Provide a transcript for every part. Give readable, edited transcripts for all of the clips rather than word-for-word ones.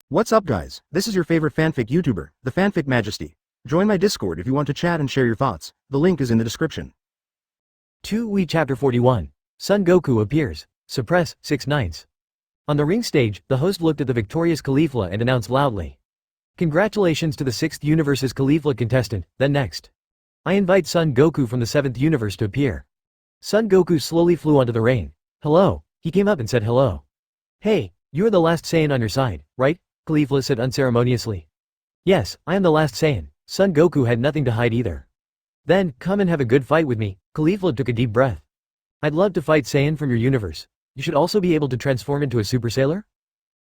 What's up guys, this is your favorite fanfic YouTuber, the Fanfic Majesty. Join my Discord if you want to chat and share your thoughts, the link is in the description. 2 Wii Chapter 41. Son Goku appears. Suppress, 6/9. On the ring stage, the host looked at the victorious Kefla and announced loudly. Congratulations to the 6th universe's Kefla contestant, then next. I invite Son Goku from the 7th universe to appear. Son Goku slowly flew onto the ring. Hello, he came up and said hello. Hey, you are the last Saiyan on your side, right? Kefla said unceremoniously. Yes, I am the last Saiyan. Son Goku had nothing to hide either. Then, come and have a good fight with me. Kefla took a deep breath. I'd love to fight Saiyan from your universe. You should also be able to transform into a Super Sailor?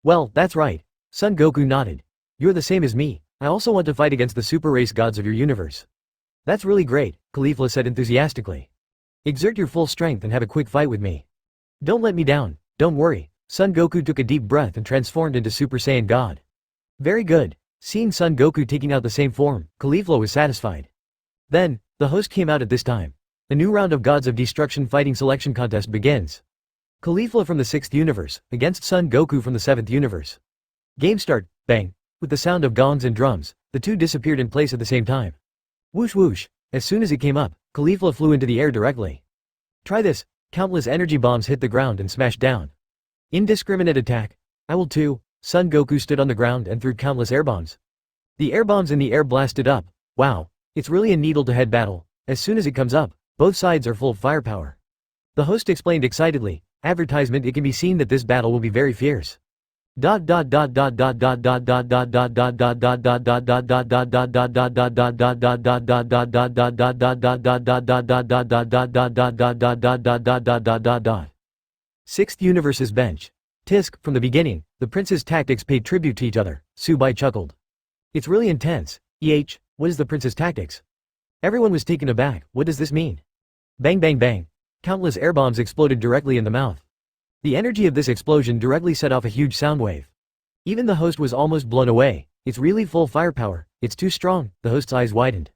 Well, that's right. Son Goku nodded. You're the same as me. I also want to fight against the super race gods of your universe. That's really great, Kefla said enthusiastically. Exert your full strength and have a quick fight with me. Don't let me down, don't worry. Son Goku took a deep breath and transformed into Super Saiyan God. Very good. Seeing Son Goku taking out the same form, Kefla was satisfied. Then, the host came out at this time. A new round of Gods of Destruction fighting selection contest begins. Kefla from the 6th universe, against Son Goku from the 7th universe. Game start, bang. With the sound of gongs and drums, the two disappeared in place at the same time. Whoosh whoosh. As soon as it came up, Kefla flew into the air directly. Try this. Countless energy bombs hit the ground and smashed down. Indiscriminate attack. I will too. Son Goku stood on the ground and threw countless air bombs. The air bombs in the air blasted up. Wow, it's really a needle-to-head battle. As soon as it comes up, both sides are full of firepower. The host explained excitedly. Advertisement, it can be seen that this battle will be very fierce. Sixth universe's bench. Tisk, from the beginning, the prince's tactics paid tribute to each other. Su Bai chuckled. It's really intense. What is the prince's tactics? Everyone was taken aback. What does this mean? Bang bang bang. Countless air bombs exploded directly in the mouth. The energy of this explosion directly set off a huge sound wave. Even the host was almost blown away. It's really full firepower. It's too strong. The host's eyes widened.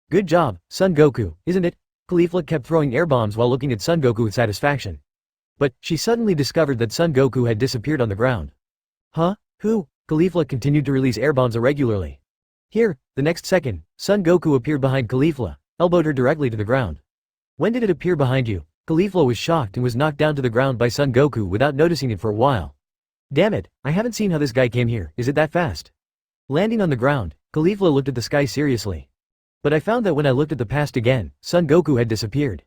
Good job, Son Goku, isn't it? Kefla kept throwing air bombs while looking at Son Goku with satisfaction. But, she suddenly discovered that Son Goku had disappeared on the ground. Huh? Who? Kefla continued to release air bombs irregularly. Here, the next second, Son Goku appeared behind Kefla, elbowed her directly to the ground. When did it appear behind you? Kefla was shocked and was knocked down to the ground by Son Goku without noticing it for a while. Damn it, I haven't seen how this guy came here, is it that fast? Landing on the ground, Kefla looked at the sky seriously. But I found that when I looked at the past again, Son Goku had disappeared.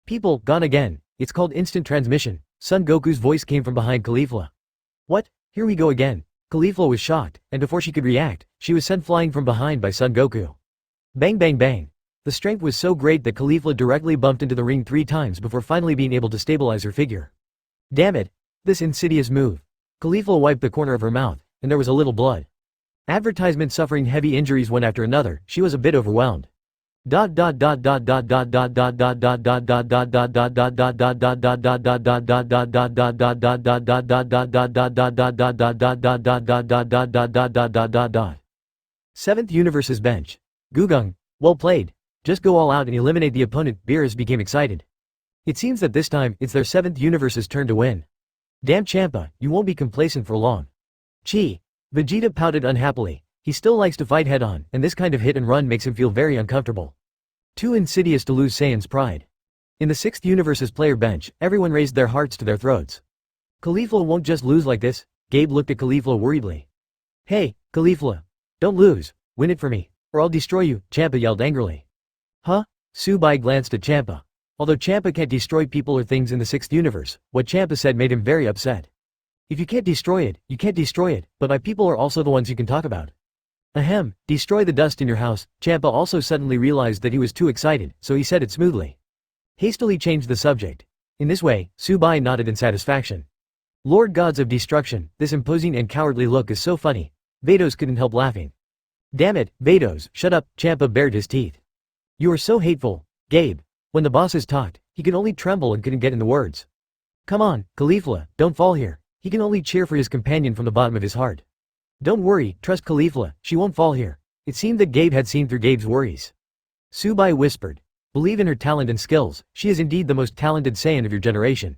People, gone again. It's called instant transmission. Son Goku's voice came from behind Kefla. What? Here we go again. Kefla was shocked, and before she could react, she was sent flying from behind by Son Goku. Bang bang bang. The strength was so great that Kefla directly bumped into the ring 3 times before finally being able to stabilize her figure. Damn it. This insidious move. Kefla wiped the corner of her mouth, and there was a little blood. Advertisement suffering heavy injuries one after another, she was a bit overwhelmed. Seventh universe's bench. Gugung, well played. Just go all out and eliminate the opponent. Beerus became excited. It seems that this time, it's their 7th universe's turn to win. Damn Champa, you won't be complacent for long. Chi. Vegeta pouted unhappily. He still likes to fight head-on, and this kind of hit and run makes him feel very uncomfortable. Too insidious to lose Saiyan's pride. In the 6th universe's player bench, everyone raised their hearts to their throats. Kefla won't just lose like this. Gabe looked at Kefla worriedly. Hey, Kefla. Don't lose. Win it for me, or I'll destroy you, Champa yelled angrily. Huh? Su Bai glanced at Champa. Although Champa can't destroy people or things in the 6th universe, what Champa said made him very upset. If you can't destroy it, you can't destroy it, but my people are also the ones you can talk about. Ahem, destroy the dust in your house. Champa also suddenly realized that he was too excited, so he said it smoothly. Hastily changed the subject. In this way, Su Bai nodded in satisfaction. Lord Gods of Destruction, this imposing and cowardly look is so funny. Vados couldn't help laughing. Damn it, Vados, shut up, Champa bared his teeth. You are so hateful, Gabe. When the bosses talked, he could only tremble and couldn't get in the words. Come on, Kefla, don't fall here. He can only cheer for his companion from the bottom of his heart. Don't worry, trust Kefla, she won't fall here. It seemed that Gabe had seen through Gabe's worries. Su Bai whispered. Believe in her talent and skills, she is indeed the most talented Saiyan of your generation.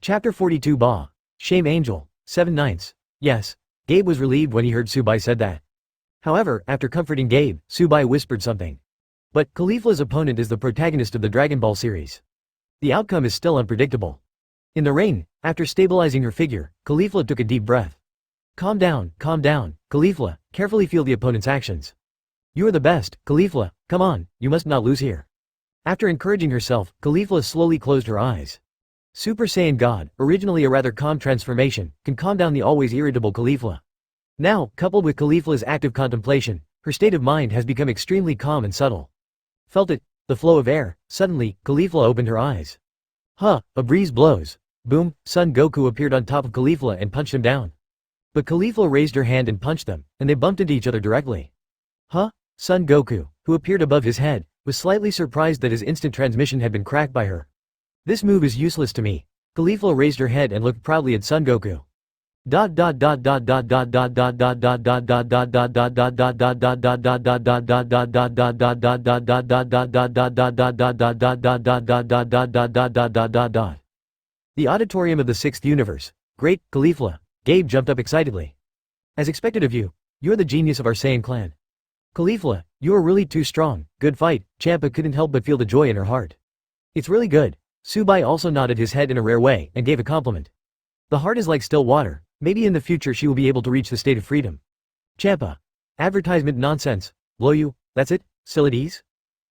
Chapter 42 Ba. Shame Angel, 7/9. Yes. Gabe was relieved when he heard Subai said that. However, after comforting Gabe, Subai whispered something. But Kefla's opponent is the protagonist of the Dragon Ball series. The outcome is still unpredictable. In the ring, after stabilizing her figure, Kefla took a deep breath. Calm down, Kefla, carefully feel the opponent's actions. You are the best, Kefla, come on, you must not lose here. After encouraging herself, Kefla slowly closed her eyes. Super Saiyan God, originally a rather calm transformation, can calm down the always irritable Kefla. Now, coupled with Kefla's active contemplation, her state of mind has become extremely calm and subtle. Felt it, the flow of air. Suddenly, Kefla opened her eyes. Huh, a breeze blows. Boom, Son Goku appeared on top of Kefla and punched him down. But Kefla raised her hand and punched them, and they bumped into each other directly. Huh? Son Goku, who appeared above his head, was slightly surprised that his instant transmission had been cracked by her. This move is useless to me. Kefla raised her head and looked proudly at Son Goku. The auditorium of the 6th universe. Great, Kefla. Gabe jumped up excitedly. As expected of you, you're the genius of our Saiyan clan. Kefla, you are really too strong, good fight. Champa couldn't help but feel the joy in her heart. It's really good. Subai also nodded his head in a rare way and gave a compliment. The heart is like still water, maybe in the future she will be able to reach the state of freedom. Champa. Advertisement nonsense. Blow you, that's it, still at ease?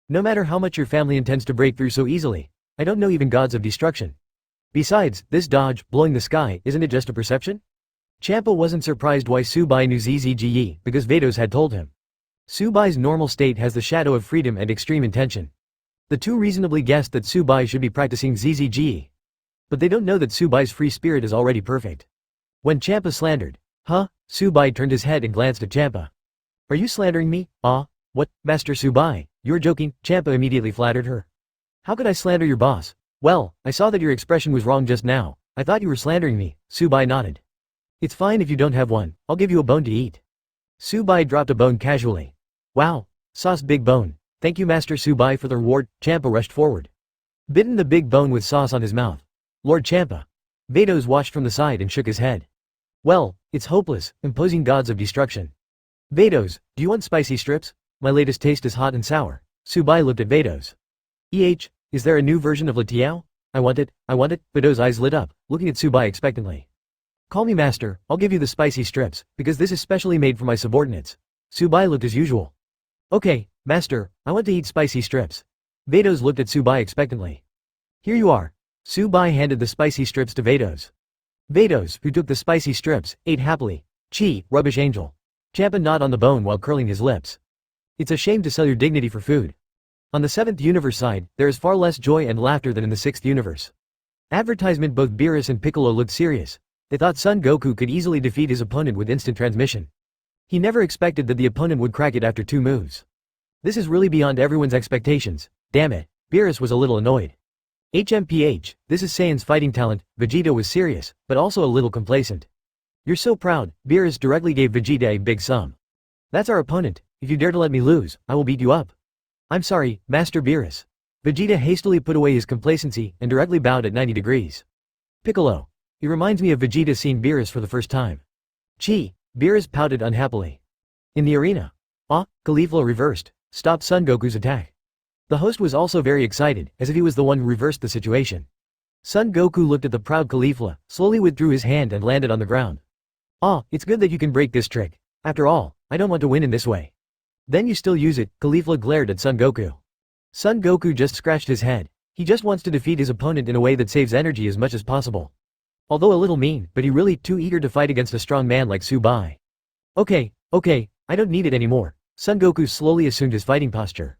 No matter how much your family intends to break through so easily, I don't know even gods of destruction. Besides, this dodge, blowing the sky, isn't it just a perception? Champa wasn't surprised why Subai knew ZZGE, because Vados had told him. Subai's normal state has the shadow of freedom and extreme intention. The two reasonably guessed that Subai should be practicing ZZGE. But they don't know that Subai's free spirit is already perfect. When Champa slandered, huh? Subai turned his head and glanced at Champa. Are you slandering me? What, Master Subai? You're joking? Champa immediately flattered her. How could I slander your boss? Well, I saw that your expression was wrong just now. I thought you were slandering me. Subai nodded. It's fine if you don't have one, I'll give you a bone to eat. Subai dropped a bone casually. Wow, sauce big bone. Thank you Master Subai for the reward. Champa rushed forward. Bitten the big bone with sauce on his mouth. Lord Champa. Vados watched from the side and shook his head. Well, it's hopeless, imposing gods of destruction. Vados, do you want spicy strips? My latest taste is hot and sour. Subai looked at Vados. Is there a new version of Latiao? I want it. Vados' eyes lit up, looking at Subai expectantly. Call me master, I'll give you the spicy strips, because this is specially made for my subordinates. Subai looked as usual. Okay, master, I want to eat spicy strips. Vados looked at Subai expectantly. Here you are. Subai handed the spicy strips to Vados. Vados, who took the spicy strips, ate happily. Chi, rubbish angel. Champa gnawed on the bone while curling his lips. It's a shame to sell your dignity for food. On the 7th universe side, there is far less joy and laughter than in the 6th universe. Advertisement. Both Beerus and Piccolo looked serious. They thought Son Goku could easily defeat his opponent with instant transmission. He never expected that the opponent would crack it after 2 moves. This is really beyond everyone's expectations. Damn it. Beerus was a little annoyed. HMPH, this is Saiyan's fighting talent. Vegeta was serious, but also a little complacent. You're so proud. Beerus directly gave Vegeta a big sum. That's our opponent. If you dare to let me lose, I will beat you up. I'm sorry, Master Beerus. Vegeta hastily put away his complacency and directly bowed at 90 degrees. Piccolo. He reminds me of Vegeta seeing Beerus for the first time. Chi. Beerus pouted unhappily. In the arena. Kefla reversed. Stopped Son Goku's attack. The host was also very excited, as if he was the one who reversed the situation. Son Goku looked at the proud Kefla, slowly withdrew his hand and landed on the ground. It's good that you can break this trick. After all, I don't want to win in this way. Then you still use it. Kefla glared at Son Goku. Son Goku just scratched his head. He just wants to defeat his opponent in a way that saves energy as much as possible. Although a little mean, but he really too eager to fight against a strong man like Su Bai. Okay, I don't need it anymore. Son Goku slowly assumed his fighting posture.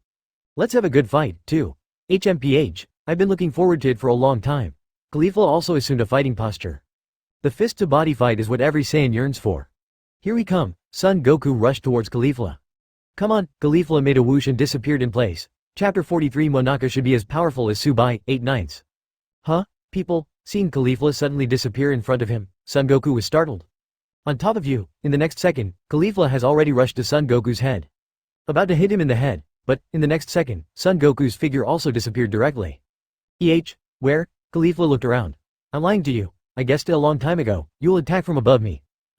Let's have a good fight, too. HMPH, I've been looking forward to it for a long time. Kefla also assumed a fighting posture. The fist-to-body fight is what every Saiyan yearns for. Here we come. Son Goku rushed towards Kefla. Come on. Kefla made a whoosh and disappeared in place. Chapter 43. Monaka should be as powerful as Subai, 8/9. Huh? People, seeing Kefla suddenly disappear in front of him, Son Goku was startled. On top of you, in the next second, Kefla has already rushed to Son Goku's head. About to hit him in the head, but, in the next second, Son Goku's figure also disappeared directly. Where? Kefla looked around. I'm lying to you. I guessed it a long time ago. You'll attack from above me.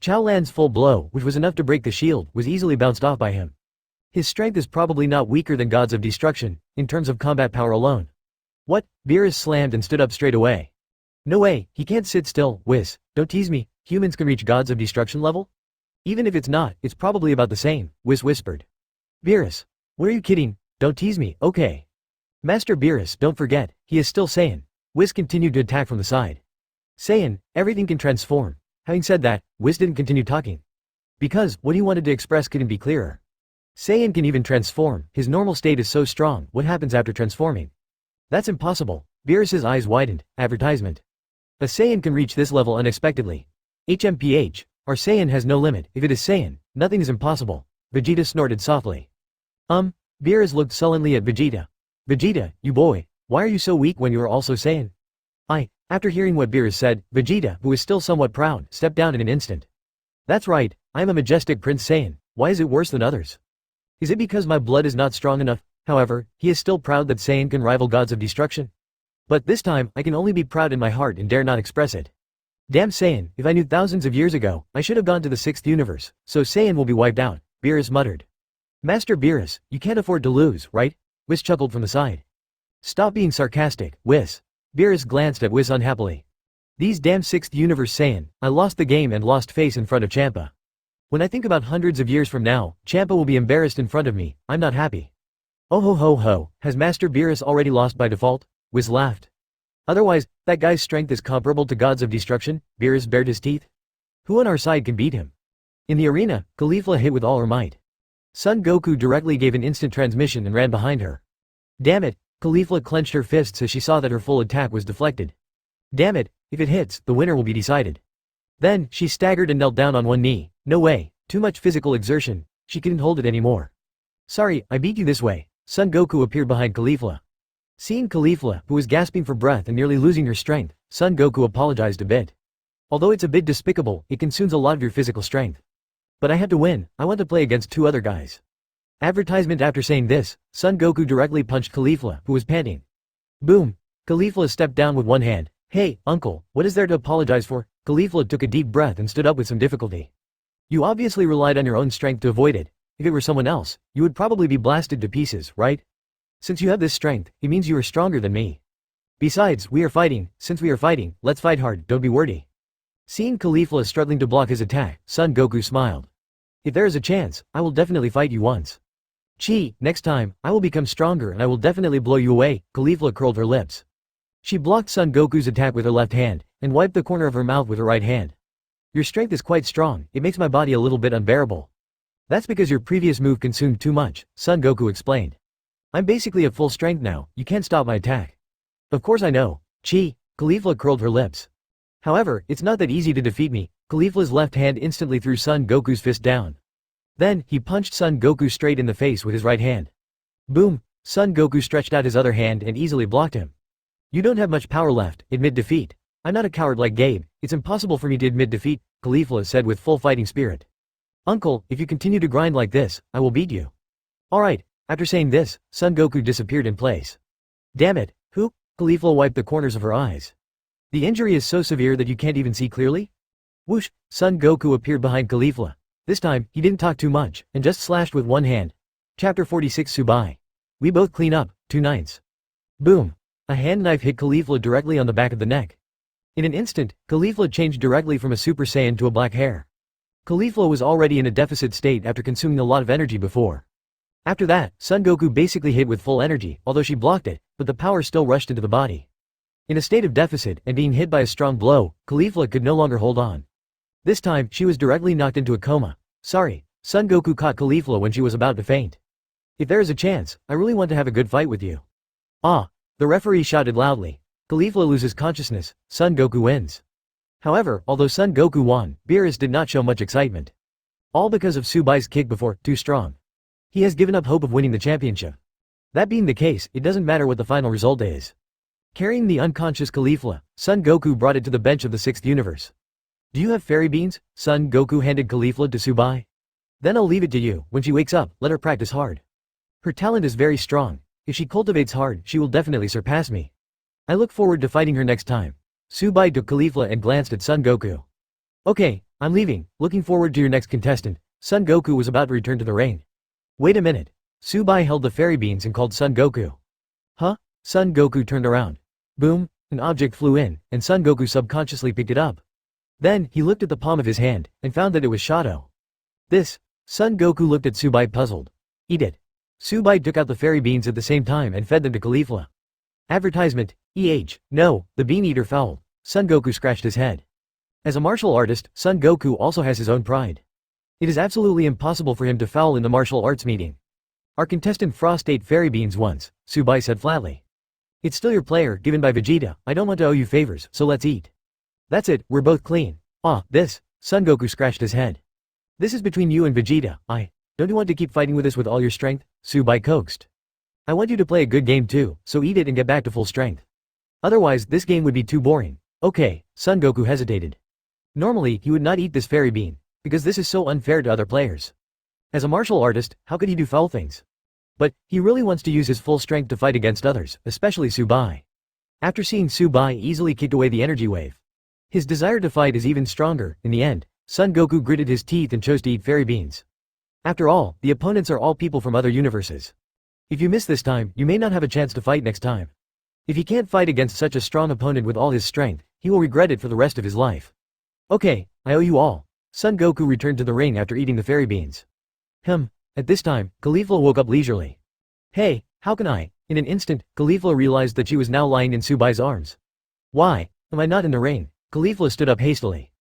Chao Lan's full blow, which was enough to break the shield, was easily bounced off by him. His strength is probably not weaker than gods of destruction, in terms of combat power alone. What? Beerus slammed and stood up straight away. No way, he can't sit still, Whis, don't tease me, humans can reach gods of destruction level? Even if it's not, it's probably about the same, Whis whispered. Beerus. What are you kidding? Don't tease me, okay. Master Beerus, don't forget, he is still Saiyan. Whis continued to attack from the side. Saiyan, everything can transform. Having said that, Whis didn't continue talking. Because, what he wanted to express couldn't be clearer. Saiyan can even transform, his normal state is so strong, what happens after transforming? That's impossible. Beerus's eyes widened. Advertisement. A Saiyan can reach this level unexpectedly. HMPH. Our Saiyan has no limit. If it is Saiyan, nothing is impossible. Vegeta snorted softly. Beerus looked sullenly at Vegeta. Vegeta, you boy, why are you so weak when you are also Saiyan? After hearing what Beerus said, Vegeta, who was still somewhat proud, stepped down in an instant. That's right, I am a majestic Prince Saiyan. Why is it worse than others? Is it because my blood is not strong enough? However, he is still proud that Saiyan can rival gods of destruction. But this time, I can only be proud in my heart and dare not express it. Damn Saiyan, if I knew thousands of years ago, I should have gone to the 6th universe, so Saiyan will be wiped out, Beerus muttered. Master Beerus, you can't afford to lose, right? Whis chuckled from the side. Stop being sarcastic, Whis. Beerus glanced at Whis unhappily. These damn 6th universe Saiyan, I lost the game and lost face in front of Champa. When I think about hundreds of years from now, Champa will be embarrassed in front of me, I'm not happy. Oh ho ho ho, has Master Beerus already lost by default? Whis laughed. Otherwise, that guy's strength is comparable to gods of destruction, Beerus bared his teeth. Who on our side can beat him? In the arena, Kefla hit with all her might. Son Goku directly gave an instant transmission and ran behind her. Damn it, Kefla clenched her fists as she saw that her full attack was deflected. Damn it, if it hits, the winner will be decided. Then, she staggered and knelt down on one knee. No way, too much physical exertion, she couldn't hold it anymore. Sorry, I beat you this way. Son Goku appeared behind Kefla. Seeing Kefla, who was gasping for breath and nearly losing her strength, Son Goku apologized a bit. Although it's a bit despicable, it consumes a lot of your physical strength. But I have to win, I want to play against 2 other guys. Advertisement. After saying this, Son Goku directly punched Kefla, who was panting. Boom! Kefla stepped down with one hand. Hey, uncle, what is there to apologize for? Kefla took a deep breath and stood up with some difficulty. You obviously relied on your own strength to avoid it. If it were someone else, you would probably be blasted to pieces, right? Since you have this strength, it means you are stronger than me. Besides, we are fighting, since we are fighting, let's fight hard, don't be wordy. Seeing Kefla struggling to block his attack, Son Goku smiled. If there is a chance, I will definitely fight you once. Next time, I will become stronger and I will definitely blow you away, Kefla curled her lips. She blocked Son Goku's attack with her left hand, and wiped the corner of her mouth with her right hand. Your strength is quite strong, it makes my body a little bit unbearable. That's because your previous move consumed too much, Son Goku explained. I'm basically at full strength now, you can't stop my attack. Of course I know. Kefla curled her lips. However, it's not that easy to defeat me. Kefla's left hand instantly threw Son Goku's fist down. Then, he punched Son Goku straight in the face with his right hand. Boom! Son Goku stretched out his other hand and easily blocked him. You don't have much power left, admit defeat. I'm not a coward like Gabe, it's impossible for me to admit defeat, Kefla said with full fighting spirit. Uncle, if you continue to grind like this, I will beat you. Alright, after saying this, Son Goku disappeared in place. Damn it, who? Kefla wiped the corners of her eyes. The injury is so severe that you can't even see clearly? Whoosh! Son Goku appeared behind Kefla. This time, he didn't talk too much, and just slashed with one hand. Chapter 46 Subai. We both clean up, 2 ninths. Boom! A hand knife hit Kefla directly on the back of the neck. In an instant, Kefla changed directly from a Super Saiyan to a black hair. Kefla was already in a deficit state after consuming a lot of energy before. After that, Son Goku basically hit with full energy, although she blocked it, but the power still rushed into the body. In a state of deficit and being hit by a strong blow, Kefla could no longer hold on. This time, she was directly knocked into a coma. Sorry, Son Goku caught Kefla when she was about to faint. If there is a chance, I really want to have a good fight with you. Ah! The referee shouted loudly. Kefla loses consciousness, Son Goku wins. However, although Son Goku won, Beerus did not show much excitement. All because of Su Bai's kick before, too strong. He has given up hope of winning the championship. That being the case, it doesn't matter what the final result is. Carrying the unconscious Kefla, Son Goku brought it to the bench of the 6th universe. Do you have fairy beans? Son Goku handed Kefla to Su Bai. Then I'll leave it to you, when she wakes up, let her practice hard. Her talent is very strong. If she cultivates hard, she will definitely surpass me. I look forward to fighting her next time. Su Bai took Kefla and glanced at Son Goku. Okay, I'm leaving, looking forward to your next contestant. Son Goku was about to return to the ring. Wait a minute. Subai held the fairy beans and called Son Goku. Huh? Son Goku turned around. Boom, an object flew in, and Son Goku subconsciously picked it up. Then, he looked at the palm of his hand, and found that it was Shadow. This. Son Goku looked at Subai puzzled. Eat it. Subai took out the fairy beans at the same time and fed them to Kefla. Advertisement, no, the bean eater foul. Son Goku scratched his head. As a martial artist, Son Goku also has his own pride. It is absolutely impossible for him to foul in the martial arts meeting. Our contestant Frost ate fairy beans once, Subai said flatly. It's still your player, given by Vegeta. I don't want to owe you favors, so let's eat. That's it, we're both clean. This. Son Goku scratched his head. This is between you and Vegeta. Don't you want to keep fighting with us with all your strength? Subai coaxed. I want you to play a good game too, so eat it and get back to full strength. Otherwise, this game would be too boring. Okay, Son Goku hesitated. Normally, he would not eat this fairy bean, because this is so unfair to other players. As a martial artist, how could he do foul things? But, he really wants to use his full strength to fight against others, especially Subai. After seeing Subai easily kick away the energy wave, his desire to fight is even stronger. In the end, Son Goku gritted his teeth and chose to eat fairy beans. After all, the opponents are all people from other universes. If you miss this time, you may not have a chance to fight next time. If he can't fight against such a strong opponent with all his strength, he will regret it for the rest of his life. Okay, I owe you all. Son Goku returned to the ring after eating the fairy beans. At this time, Kefla woke up leisurely. Hey, how can I? In an instant, Kefla realized that she was now lying in Subai's arms. Why am I not in the ring? Kefla stood up hastily.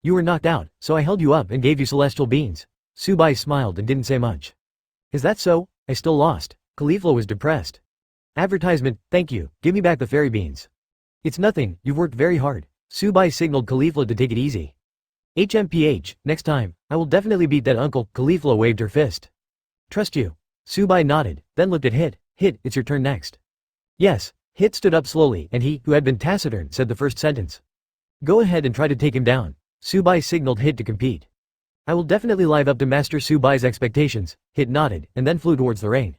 You were knocked out, so I held you up and gave you celestial beans. Subai smiled and didn't say much. Is that so? I still lost. Kefla was depressed. Advertisement, thank you, give me back the fairy beans. It's nothing, you've worked very hard. Subai signaled Kefla to take it easy. HMPH, next time, I will definitely beat that uncle. Kefla waved her fist. Trust you. Subai nodded, then looked at Hitt. Hitt, it's your turn next. Yes. Hitt stood up slowly and he, who had been taciturn, said the first sentence. Go ahead and try to take him down. Subai signaled Hitt to compete. I will definitely live up to Master Subai's expectations. Hitt nodded, and then flew towards the ring.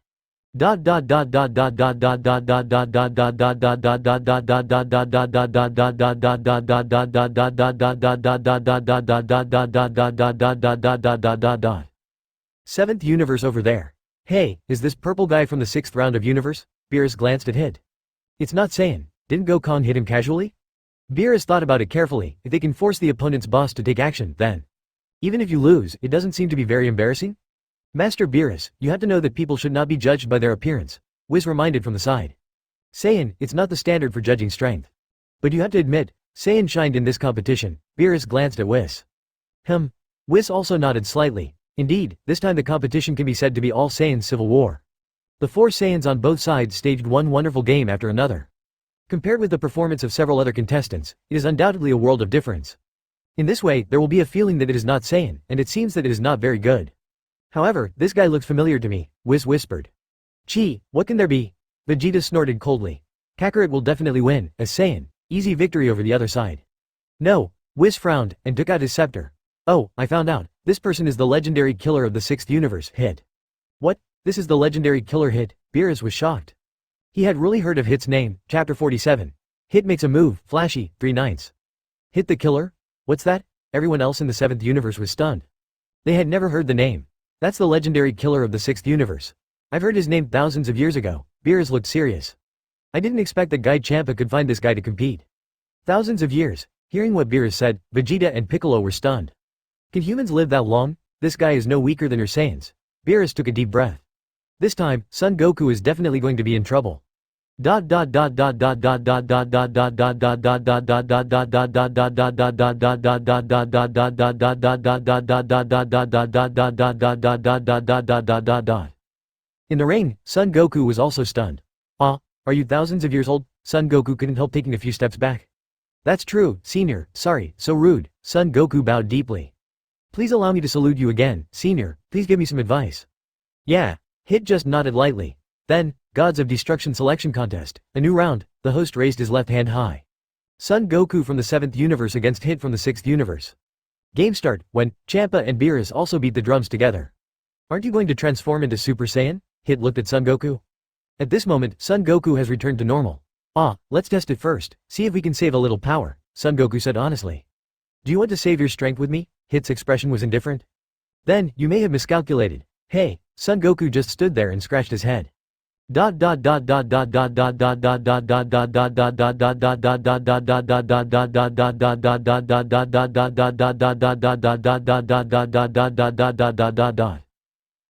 7th universe over there. Hey, is this purple guy from the 6th round of universe? Beerus glanced at Hitt. It's not Saiyan. Didn't Goku hit him casually? Beerus thought about it carefully. If they can force the opponent's boss to take action, then even if you lose, it doesn't seem to be very embarrassing. Master Beerus, you have to know that people should not be judged by their appearance. Whis reminded from the side. Saiyan, it's not the standard for judging strength. But you have to admit, Saiyan shined in this competition. Beerus glanced at Whis. Whis also nodded slightly. Indeed, this time the competition can be said to be all Saiyans civil war. The 4 Saiyans on both sides staged one wonderful game after another. Compared with the performance of several other contestants, it is undoubtedly a world of difference. In this way, there will be a feeling that it is not Saiyan, and it seems that it is not very good. However, this guy looks familiar to me, Whis whispered. Chi, what can there be? Vegeta snorted coldly. Kakarot will definitely win, as Saiyan. Easy victory over the other side. No, Whis frowned, and took out his scepter. Oh, I found out. This person is the legendary killer of the 6th universe, Hitt. What? This is the legendary killer Hitt? Beerus was shocked. He had really heard of Hitt's name. Chapter 47. Hitt makes a move, flashy, 3/9. Hitt the killer? What's that? Everyone else in the 7th universe was stunned. They had never heard the name. That's the legendary killer of the 6th universe. I've heard his name thousands of years ago. Beerus looked serious. I didn't expect that guy Champa could find this guy to compete. Thousands of years. Hearing what Beerus said, Vegeta and Piccolo were stunned. Can humans live that long? This guy is no weaker than your Saiyans. Beerus took a deep breath. This time, Son Goku is definitely going to be in trouble. In the ring, Son Goku was also stunned. Are you thousands of years old? Son Goku couldn't help taking a few steps back. That's true, senior, sorry, so rude. Son Goku bowed deeply. Please allow me to salute you again, senior, please give me some advice. Yeah, Hitt just nodded lightly. Then, Gods of Destruction Selection Contest, a new round, the host raised his left hand high. Son Goku from the 7th universe against Hitt from the 6th universe. Game start, when Champa and Beerus also beat the drums together. Aren't you going to transform into Super Saiyan? Hitt looked at Son Goku. At this moment, Son Goku has returned to normal. Let's test it first, see if we can save a little power, Son Goku said honestly. Do you want to save your strength with me? Hitt's expression was indifferent. Then, you may have miscalculated. Hey, Son Goku just stood there and scratched his head.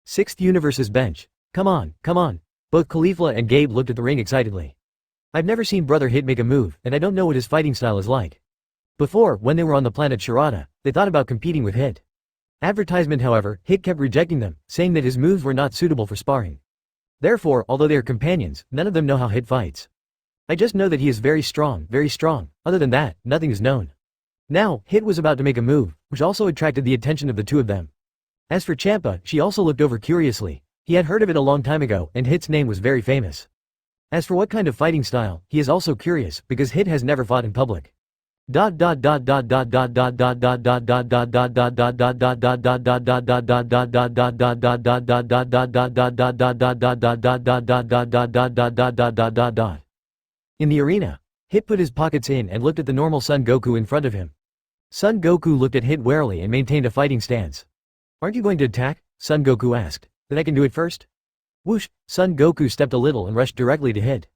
Sixth Universe's bench. Come on, come on. Both Kefla and Gabe looked at the ring excitedly. I've never seen Brother Hitt make a move, and I don't know what his fighting style is like. Before, when they were on the planet Shirata, they thought about competing with Hitt. Advertisement, however, Hitt kept rejecting them, saying that his moves were not suitable for sparring. Therefore, although they are companions, none of them know how Hitt fights. I just know that he is very strong, very strong. Other than that, nothing is known. Now, Hitt was about to make a move, which also attracted the attention of the two of them. As for Champa, she also looked over curiously. He had heard of it a long time ago, and Hitt's name was very famous. As for what kind of fighting style, he is also curious, because Hitt has never fought in public. In the arena, Hitt put his pockets in and looked at the normal Son Goku in front of him. Son Goku looked at Hitt warily and maintained a fighting stance. Aren't you going to attack? Son Goku asked. Then I can do it first? Whoosh, Son Goku stepped a little and rushed directly to Hitt.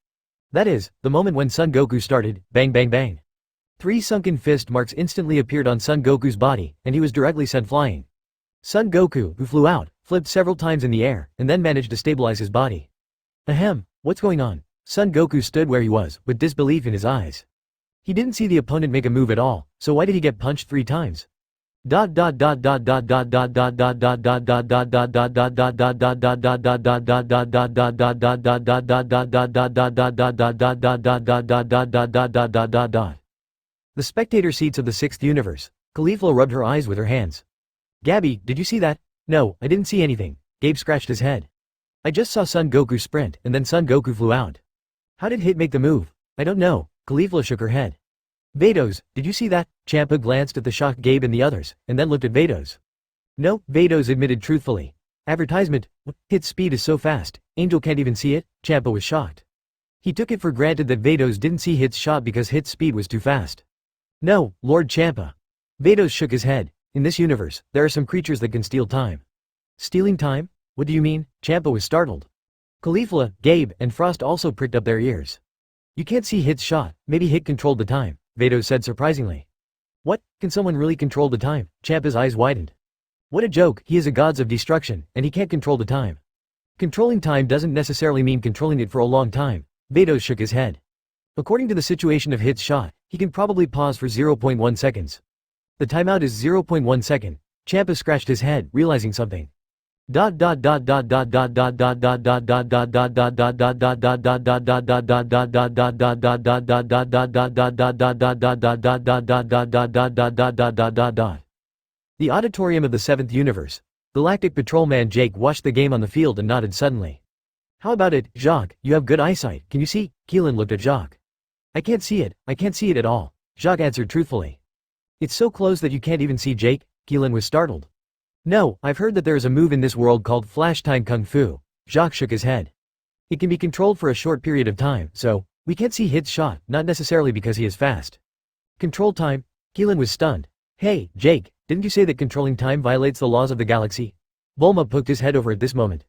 That is, the moment when Son Goku started, bang bang bang. 3 sunken fist marks instantly appeared on Son Goku's body, and he was directly sent flying. Son Goku, who flew out, flipped several times in the air, and then managed to stabilize his body. Ahem, what's going on? Son Goku stood where he was, with disbelief in his eyes. He didn't see the opponent make a move at all, so why did he get punched 3 times? The spectator seats of the 6th universe. Kefla rubbed her eyes with her hands. Gabby, did you see that? No, I didn't see anything. Gabe scratched his head. I just saw Son Goku sprint, and then Son Goku flew out. How did Hitt make the move? I don't know. Kefla shook her head. Vados, did you see that? Champa glanced at the shocked Gabe and the others, and then looked at Vados. No, Vados admitted truthfully. Advertisement, Hitt's speed is so fast, Angel can't even see it. Champa was shocked. He took it for granted that Vados didn't see Hitt's shot because Hitt's speed was too fast. No, Lord Champa. Vados shook his head. In this universe, there are some creatures that can steal time. Stealing time? What do you mean? Champa was startled. Kefla, Gabe, and Frost also pricked up their ears. You can't see Hitt's shot, maybe Hitt controlled the time, Vados said surprisingly. What, can someone really control the time? Champa's eyes widened. What a joke, he is a god of destruction, and he can't control the time. Controlling time doesn't necessarily mean controlling it for a long time, Vados shook his head. According to the situation of Hitt's shot, he can probably pause for 0.1 seconds. The timeout is 0.1 second. Champa scratched his head, realizing something. The auditorium of the 7th universe. Galactic Patrolman Jake watched the game on the field and nodded suddenly. How about it, Jacques? You have good eyesight, can you see? Keelan looked at Jacques. I can't see it at all, Jacques answered truthfully. It's so close that you can't even see Jake? Keelan was startled. No, I've heard that there is a move in this world called Flash Time Kung Fu. Jacques shook his head. It can be controlled for a short period of time, so, we can't see Hitt's shot, not necessarily because he is fast. Control time? Keelan was stunned. Hey, Jake, didn't you say that controlling time violates the laws of the galaxy? Bulma poked his head over at this moment.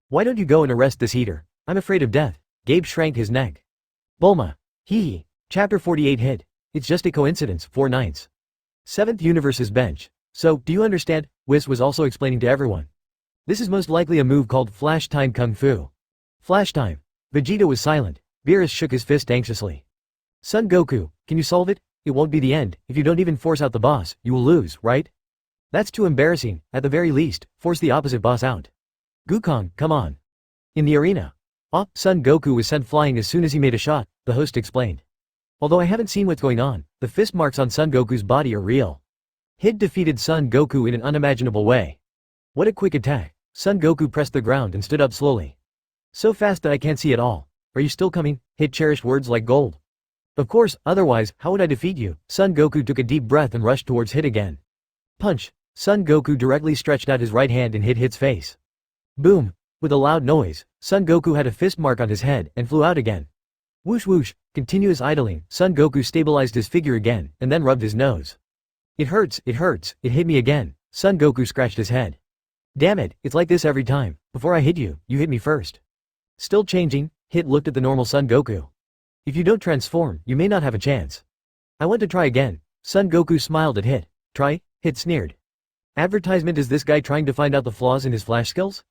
Why don't you go and arrest this heater? I'm afraid of death. Gabe shrank his neck. Bulma. Hee. Chapter 48 Hitt. It's just a coincidence, 4/9. 7th universe's bench. So, do you understand? Whis was also explaining to everyone. This is most likely a move called Flash Time Kung Fu. Flash Time. Vegeta was silent. Beerus shook his fist anxiously. Son Goku, can you solve it? It won't be the end. If you don't even force out the boss, you will lose, right? That's too embarrassing. At the very least, force the opposite boss out. Gukong, come on. In the arena. Son Goku was sent flying as soon as he made a shot, the host explained. Although I haven't seen what's going on, the fist marks on Son Goku's body are real. Hitt defeated Son Goku in an unimaginable way. What a quick attack. Son Goku pressed the ground and stood up slowly. So fast that I can't see at all. Are you still coming? Hitt cherished words like gold. Of course, otherwise, how would I defeat you? Son Goku took a deep breath and rushed towards Hitt again. Punch. Son Goku directly stretched out his right hand and hit Hitt's face. Boom. With a loud noise, Son Goku had a fist mark on his head and flew out again. Whoosh whoosh, continuous idling, Son Goku stabilized his figure again, and then rubbed his nose. It hurts, it hit me again. Son Goku scratched his head. Damn it, it's like this every time. Before I hit you, you hit me first. Still changing, Hitt looked at the normal Son Goku. If you don't transform, you may not have a chance. I want to try again. Son Goku smiled at Hitt. Try? Hitt sneered. Advertisement, is this guy trying to find out the flaws in his flash skills?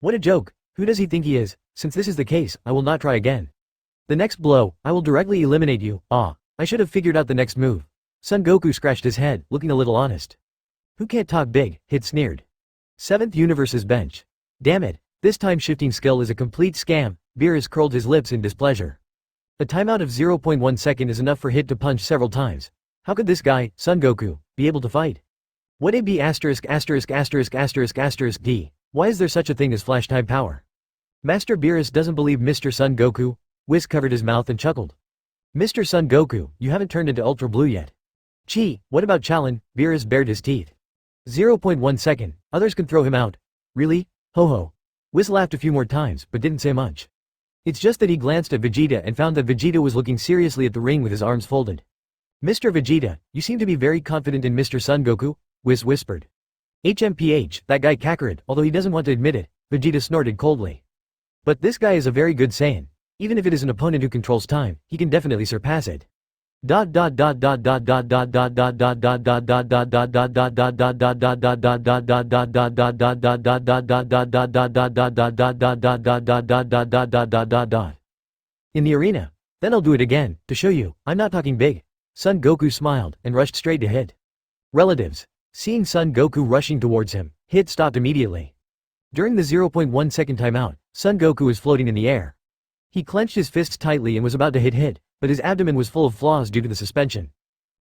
What a joke. Who does he think he is? Since this is the case, I will not try again. The next blow, I will directly eliminate you. I should have figured out the next move. Son Goku scratched his head, looking a little honest. Who can't talk big? Hitt sneered. 7th Universe's bench. Damn it, this time shifting skill is a complete scam. Beerus curled his lips in displeasure. A timeout of 0.1 second is enough for Hitt to punch several times. How could this guy, Son Goku, be able to fight? Would it be asterisk asterisk asterisk asterisk asterisk D? Why is there such a thing as flash time power? Master Beerus doesn't believe Mr. Son Goku. Whis covered his mouth and chuckled. Mr. Son Goku, you haven't turned into Ultra Blue yet. Chi, what about Challen? Beerus bared his teeth. 0.1 second, others can throw him out. Really? Ho ho. Whis laughed a few more times, but didn't say much. It's just that he glanced at Vegeta and found that Vegeta was looking seriously at the ring with his arms folded. Mr. Vegeta, you seem to be very confident in Mr. Son Goku, Whis whispered. HMPH, that guy Kakarot, although he doesn't want to admit it, Vegeta snorted coldly. But this guy is a very good Saiyan. Even if it is an opponent who controls time, he can definitely surpass it. In the arena. Then I'll do it again, to show you, I'm not talking big. Son Goku smiled, and rushed straight to Hitt. Relatives. Seeing Son Goku rushing towards him, Hitt stopped immediately. During the 0.1 second timeout, Son Goku was floating in the air. He clenched his fists tightly and was about to hit Hitt, but his abdomen was full of flaws due to the suspension.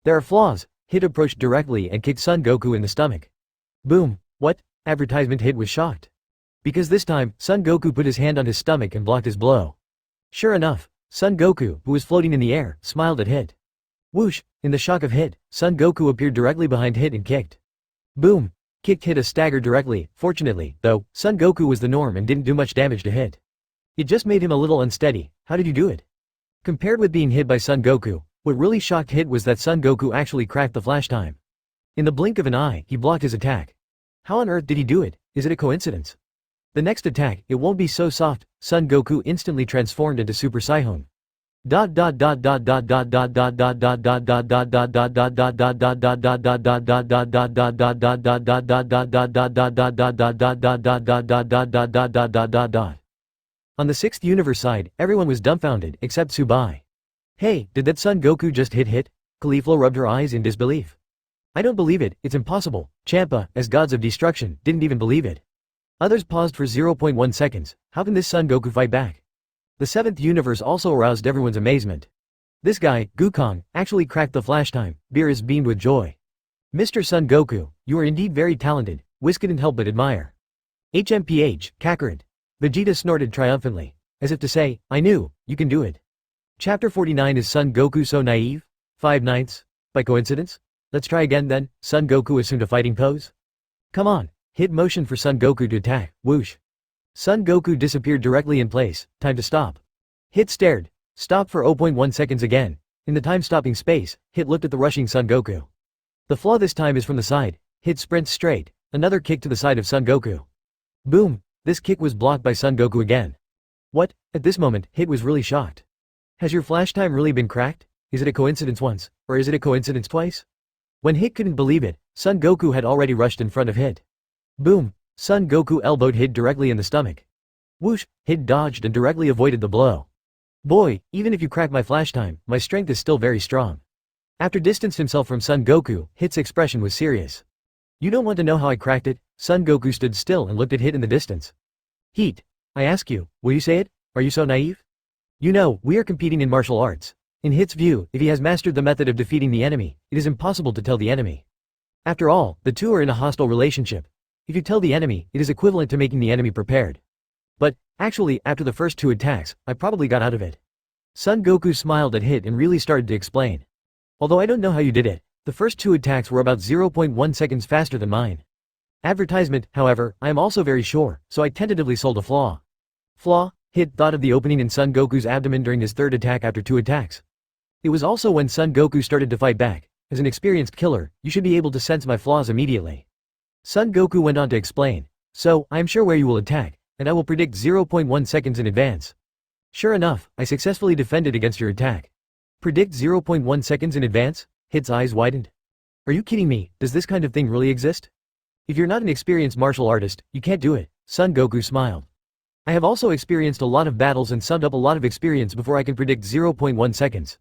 There are flaws. Hitt approached directly and kicked Son Goku in the stomach. Boom. What? Advertisement. Hitt was shocked. Because this time, Son Goku put his hand on his stomach and blocked his blow. Sure enough, Son Goku, who was floating in the air, smiled at Hitt. Whoosh! In the shock of Hitt, Son Goku appeared directly behind Hitt and kicked. Boom! Kicked Hitt a stagger directly. Fortunately, though, Son Goku was the norm and didn't do much damage to Hitt. It just made him a little unsteady. How did you do it? Compared with being hit by Son Goku, what really shocked Hitt was that Son Goku actually cracked the flash time. In the blink of an eye, he blocked his attack. How on earth did he do it? Is it a coincidence? The next attack, it won't be so soft. Son Goku instantly transformed into Super Saiyan. On the 6th Universe side, everyone was dumbfounded, except Su Bai. Hey, did that Son Goku just hit Hitt? Kefla rubbed her eyes in disbelief. I don't believe it, it's impossible. Champa, as gods of destruction, didn't even believe it. Others paused for 0.1 seconds. How can this Son Goku fight back? The 7th Universe also aroused everyone's amazement. This guy, Gukong, actually cracked the flash time. Beerus beamed with joy. Mr. Son Goku, you are indeed very talented. Whis couldn't help but admire. HMPH, Kakarot. Vegeta snorted triumphantly, as if to say, I knew, you can do it. Chapter 49. Is Son Goku so naive? 5/9. By coincidence? Let's try again then. Son Goku assumed a fighting pose. Come on. Hitt motioned for Son Goku to attack. Whoosh. Son Goku disappeared directly in place. Time to stop. Hitt stared. Stop for 0.1 seconds again. In the time-stopping space, Hitt looked at the rushing Son Goku. The flaw this time is from the side. Hitt sprints straight. Another kick to the side of Son Goku. Boom. This kick was blocked by Son Goku again. What? At this moment, Hitt was really shocked. Has your flash time really been cracked? Is it a coincidence once, or is it a coincidence twice? When Hitt couldn't believe it, Son Goku had already rushed in front of Hitt. Boom! Son Goku elbowed Hitt directly in the stomach. Whoosh! Hitt dodged and directly avoided the blow. Boy, even if you crack my flash time, my strength is still very strong. After distanced himself from Son Goku, Hitt's expression was serious. You don't want to know how I cracked it? Son Goku stood still and looked at Hitt in the distance. Hitt, I ask you, will you say it? Are you so naive? You know, we are competing in martial arts. In Hitt's view, if he has mastered the method of defeating the enemy, it is impossible to tell the enemy. After all, the two are in a hostile relationship. If you tell the enemy, it is equivalent to making the enemy prepared. But, actually, after the first two attacks, I probably got out of it. Son Goku smiled at Hitt and really started to explain. Although I don't know how you did it, the first two attacks were about 0.1 seconds faster than mine. Advertisement, however, I am also very sure, so I tentatively sold a flaw. Flaw? Hitt thought of the opening in Son Goku's abdomen during his third attack after two attacks. It was also when Son Goku started to fight back. as an experienced killer, you should be able to sense my flaws immediately. Son Goku went on to explain. So, I am sure where you will attack, and I will predict 0.1 seconds in advance. Sure enough, I successfully defended against your attack. Predict 0.1 seconds in advance? Hitt's eyes widened. Are you kidding me? Does this kind of thing really exist? If you're not an experienced martial artist, you can't do it. Son Goku smiled. I have also experienced a lot of battles and summed up a lot of experience before I can predict 0.1 seconds.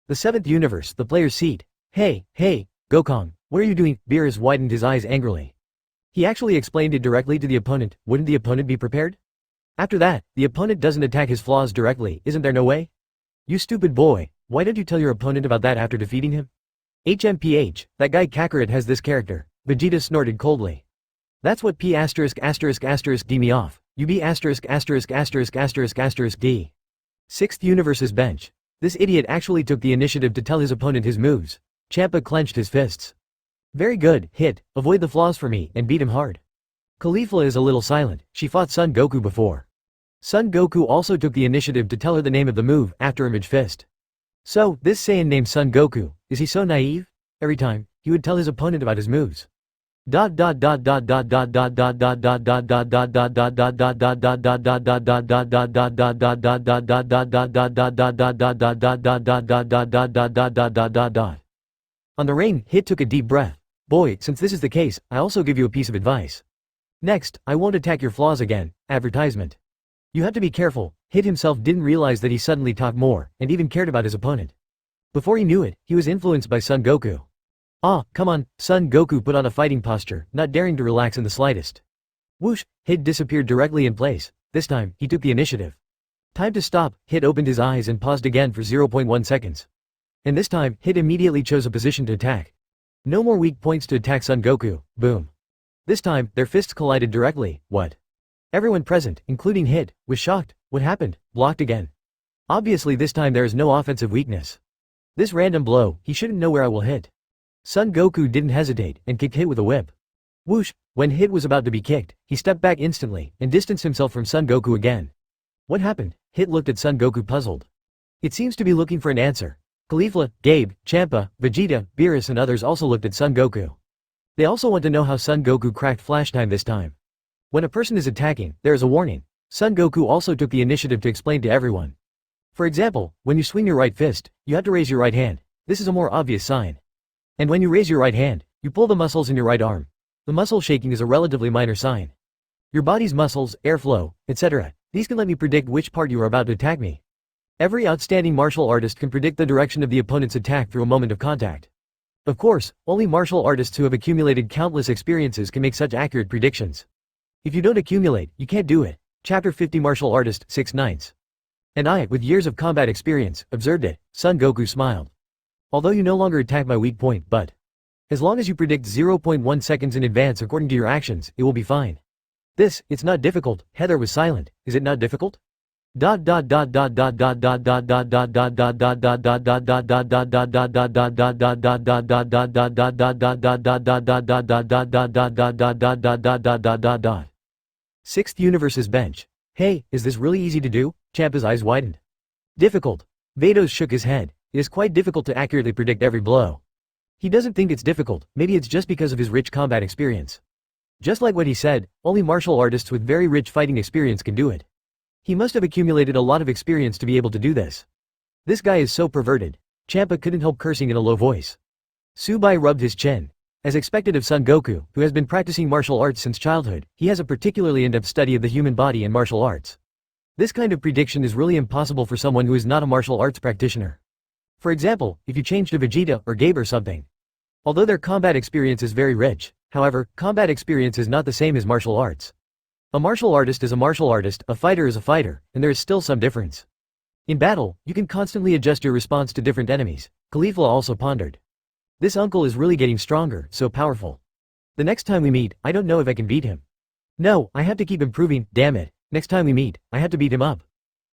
The seventh universe, the player's seat. Hey, Gokong, what are you doing? Beerus widened his eyes angrily. He actually explained it directly to the opponent. Wouldn't the opponent be prepared? After that, the opponent doesn't attack his flaws directly, isn't there no way? You stupid boy, why don't you tell your opponent about that after defeating him? HMPH, that guy Kakarot has this character. Vegeta snorted coldly. That's what P******** D me off. You be ******* D. Sixth universe's bench. This idiot actually took the initiative to tell his opponent his moves. Champa clenched his fists. Very good, Hitt, avoid the flaws for me, and beat him hard. Kefla is a little silent, she fought Son Goku before. Son Goku also took the initiative to tell her the name of the move, after image fist. So, this Saiyan named Son Goku, is he so naive? Every time, he would tell his opponent about his moves. On the ring, Hitt took a deep breath. Boy, since this is the case, I also give you a piece of advice. Next, I won't attack your flaws again. Advertisement. You have to be careful. Hitt himself didn't realize that he suddenly talked more, and even cared about his opponent. Before he knew it, he was influenced by Son Goku. Ah, come on, Son Goku put on a fighting posture, not daring to relax in the slightest. Whoosh, Hitt disappeared directly in place. This time, he took the initiative. Time to stop. Hitt opened his eyes and paused again for 0.1 seconds. And this time, Hitt immediately chose a position to attack. No more weak points to attack Son Goku. Boom. This time, their fists collided directly. What? Everyone present, including Hitt, was shocked. What happened? Blocked again. Obviously this time there is no offensive weakness. This random blow, he shouldn't know where I will hit. Son Goku didn't hesitate, and kicked Hitt with a whip. Whoosh, when Hitt was about to be kicked, he stepped back instantly, and distanced himself from Son Goku again. What happened? Hitt looked at Son Goku puzzled. It seems to be looking for an answer. Kefla, Gabe, Champa, Vegeta, Beerus and others also looked at Son Goku. They also want to know how Son Goku cracked flash time this time. When a person is attacking, there is a warning. Son Goku also took the initiative to explain to everyone. For example, when you swing your right fist, you have to raise your right hand. This is a more obvious sign. And when you raise your right hand, you pull the muscles in your right arm. The muscle shaking is a relatively minor sign. Your body's muscles, airflow, etc. These can let me predict which part you are about to attack me. Every outstanding martial artist can predict the direction of the opponent's attack through a moment of contact. Of course, only martial artists who have accumulated countless experiences can make such accurate predictions. If you don't accumulate, you can't do it. Chapter 50 Martial Artist, 6/9. And I, with years of combat experience, observed it. Son Goku smiled. Although you no longer attack my weak point, but as long as you predict 0.1 seconds in advance according to your actions, it will be fine. It's not difficult. Heather was silent. Is it not difficult? Sixth universe's bench. Hey, is this really easy to do? Champa's eyes widened. Difficult. Vados shook his head. It is quite difficult to accurately predict every blow. He doesn't think it's difficult, maybe it's just because of his rich combat experience. Just like what he said, only martial artists with very rich fighting experience can do it. He must have accumulated a lot of experience to be able to do this. This guy is so perverted. Champa couldn't help cursing in a low voice. Subai rubbed his chin. As expected of Son Goku, who has been practicing martial arts since childhood, he has a particularly in-depth study of the human body and martial arts. This kind of prediction is really impossible for someone who is not a martial arts practitioner. For example, if you change to Vegeta or Gabe or something. Although their combat experience is very rich, however, combat experience is not the same as martial arts. A martial artist is a martial artist, a fighter is a fighter, and there is still some difference. In battle, you can constantly adjust your response to different enemies. Kefla also pondered. This uncle is really getting stronger, so powerful. The next time we meet, I don't know if I can beat him. No, I have to keep improving, damn it. Next time we meet, I have to beat him up.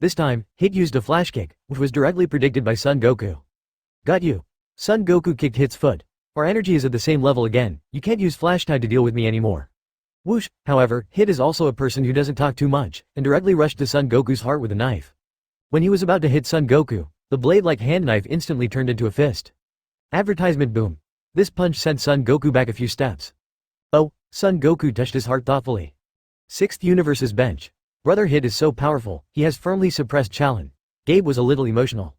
This time, Hitt used a flash kick, which was directly predicted by Son Goku. Got you. Son Goku kicked Hitt's foot. Our energy is at the same level again, you can't use flash tide to deal with me anymore. Whoosh, however, Hitt is also a person who doesn't talk too much, and directly rushed to Son Goku's heart with a knife. When he was about to hit Son Goku, the blade-like hand knife instantly turned into a fist. Advertisement boom. This punch sent Son Goku back a few steps. Oh, Son Goku touched his heart thoughtfully. 6th Universe's bench. Brother Hitt is so powerful, he has firmly suppressed Chalan. Gabe was a little emotional.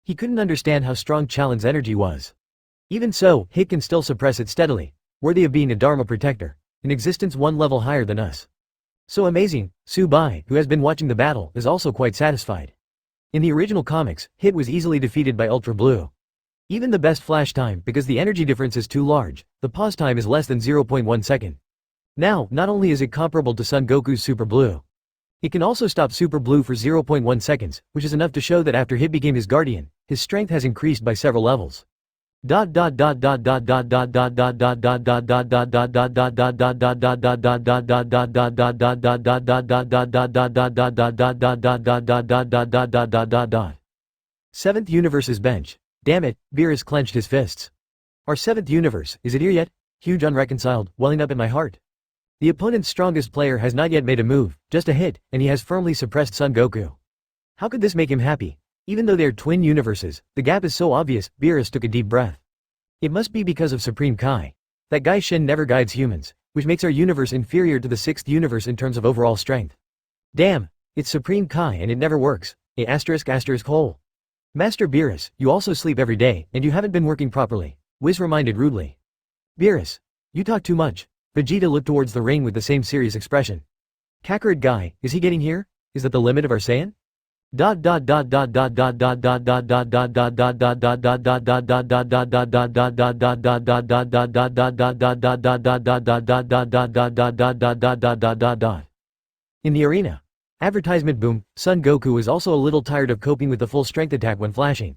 He couldn't understand how strong Chalan's energy was. Even so, Hitt can still suppress it steadily, worthy of being a Dharma protector, in existence one level higher than us. So amazing, Su Bai, who has been watching the battle, is also quite satisfied. In the original comics, Hitt was easily defeated by Ultra Blue. Even the best flash time, because the energy difference is too large, the pause time is less than 0.1 second. Now, not only is it comparable to Son Goku's Super Blue, it can also stop Super Blue for 0.1 seconds, which is enough to show that after Hitt became his guardian, his strength has increased by several levels. Seventh Universe's bench. Damn it, Beerus clenched his fists. Our 7th universe, is it here yet? Huge unreconciled, welling up in my heart. The opponent's strongest player has not yet made a move, just a hit, and he has firmly suppressed Son Goku. How could this make him happy? Even though they're twin universes, the gap is so obvious, Beerus took a deep breath. It must be because of Supreme Kai. That guy Shen never guides humans, which makes our universe inferior to the 6th universe in terms of overall strength. Damn, it's Supreme Kai and it never works. ****. Master Beerus, you also sleep every day, and you haven't been working properly, Whis reminded rudely. Beerus, you talk too much. Vegeta looked towards the ring with the same serious expression. Kakarot guy, is he getting here? Is that the limit of our Saiyan? In the arena. Advertisement boom, Son Goku is also a little tired of coping with the full strength attack when flashing.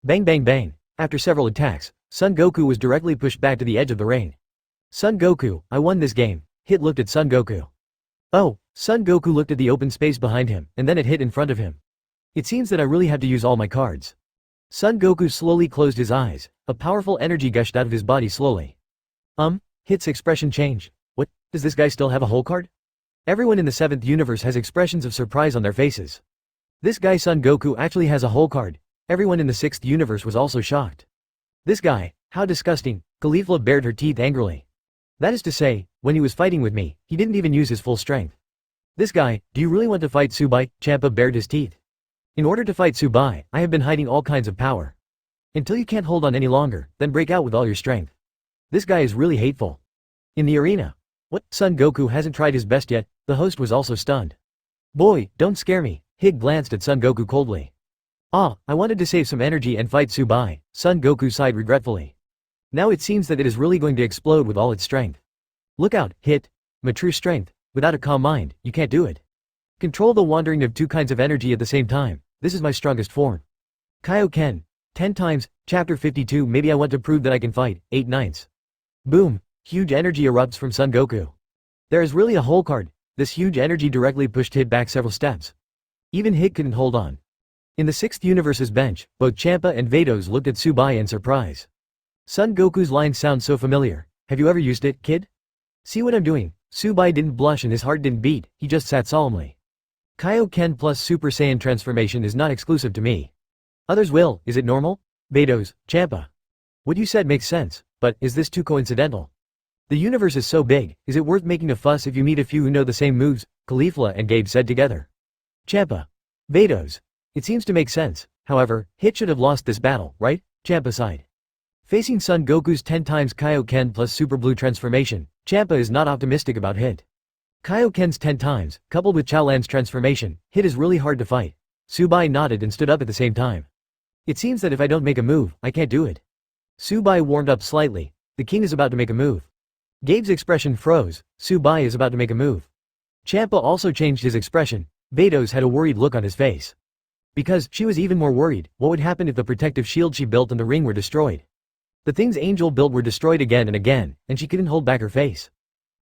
Bang bang bang. After several attacks, Son Goku was directly pushed back to the edge of the ring. Son Goku, I won this game. Hitt looked at Son Goku. Oh, Son Goku looked at the open space behind him, and then at Hitt in front of him. It seems that I really have to use all my cards. Son Goku slowly closed his eyes, a powerful energy gushed out of his body slowly. Hitt's expression changed. What, does this guy still have a whole card? Everyone in the 7th universe has expressions of surprise on their faces. This guy Son Goku actually has a whole card. Everyone in the 6th universe was also shocked. This guy, how disgusting, Kefla bared her teeth angrily. That is to say, when he was fighting with me, he didn't even use his full strength. This guy, do you really want to fight Subai? Champa bared his teeth. In order to fight Subai, I have been hiding all kinds of power. Until you can't hold on any longer, then break out with all your strength. This guy is really hateful. In the arena. What, Son Goku hasn't tried his best yet? The host was also stunned. Boy, don't scare me. Hitt glanced at Son Goku coldly. I wanted to save some energy and fight Subai, Son Goku sighed regretfully. Now it seems that it is really going to explode with all its strength. Look out, Hitt. Mature strength. Without a calm mind, you can't do it. Control the wandering of two kinds of energy at the same time. This is my strongest form. Kaio-ken. 10 times, chapter 52. Maybe I want to prove that I can fight. 8/9. Boom. Huge energy erupts from Son Goku. There is really a whole card. This huge energy directly pushed Hitt back several steps. Even Hitt couldn't hold on. In the 6th universe's bench, both Champa and Vados looked at Subai in surprise. Son Goku's line sounds so familiar. Have you ever used it, kid? See what I'm doing? Subai didn't blush and his heart didn't beat, he just sat solemnly. Kaio-ken plus Super Saiyan transformation is not exclusive to me. Others will, is it normal? Vados, Champa. What you said makes sense, but is this too coincidental? The universe is so big, is it worth making a fuss if you meet a few who know the same moves? Kefla and Gabe said together. Champa. Vados. It seems to make sense, however, Hitt should have lost this battle, right? Champa sighed. Facing Son Goku's 10 times Kaio-ken plus Super Blue transformation, Champa is not optimistic about Hitt. Kaio-ken's 10 times, coupled with Chaolan's transformation, Hitt is really hard to fight. Subai nodded and stood up at the same time. It seems that if I don't make a move, I can't do it. Subai warmed up slightly. The king is about to make a move. Gabe's expression froze. Subai is about to make a move. Champa also changed his expression. Vados had a worried look on his face. Because she was even more worried, what would happen if the protective shield she built in the ring were destroyed? The things Angel built were destroyed again and again, and she couldn't hold back her face.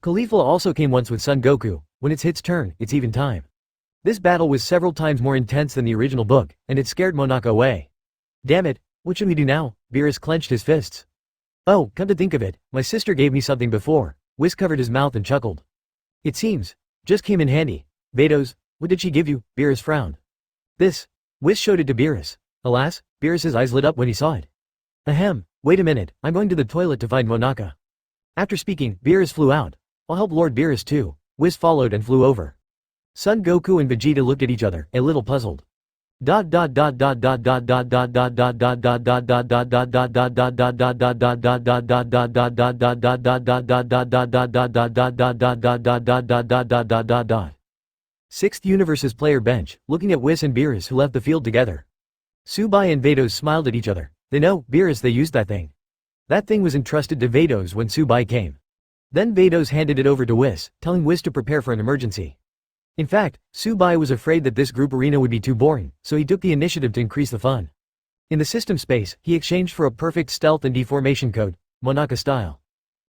Kefla also came once with Son Goku. When it's Hitt's turn, it's even time. This battle was several times more intense than the original book, and it scared Monaka away. Damn it, what should we do now? Beerus clenched his fists. Oh, come to think of it, my sister gave me something before. Whis covered his mouth and chuckled. It seems. Just came in handy. Vados, what did she give you? Beerus frowned. This. Whis showed it to Beerus. Alas, Beerus's eyes lit up when he saw it. Ahem, wait a minute, I'm going to the toilet to find Monaka. After speaking, Beerus flew out. I'll help Lord Beerus too. Whis followed and flew over. Son Goku and Vegeta looked at each other, a little puzzled. Sixth Universe's player bench, looking at Whis and Beerus who left the field together. Subai and Vados smiled at each other. They know, Beerus, they used that thing. That thing was entrusted to Vados when Subai came. Then Vados handed it over to Whis, telling Whis to prepare for an emergency. In fact, Subai was afraid that this group arena would be too boring, so he took the initiative to increase the fun. In the system space, he exchanged for a perfect stealth and deformation code, Monaka style.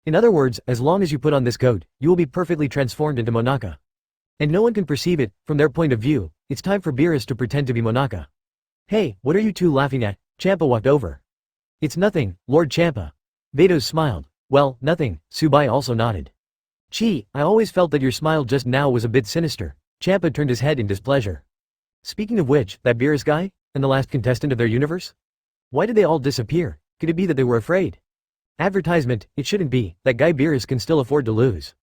In other words, as long as you put on this code, you will be perfectly transformed into Monaka. And no one can perceive it, from their point of view. It's time for Beerus to pretend to be Monaka. Hey, what are you two laughing at? Champa walked over. It's nothing, Lord Champa. Vados smiled. Well, nothing, Subai also nodded. Chi, I always felt that your smile just now was a bit sinister. Champa turned his head in displeasure. Speaking of which, that Beerus guy? And the last contestant of their universe? Why did they all disappear? Could it be that they were afraid? Advertisement, it shouldn't be, that guy Beerus can still afford to lose.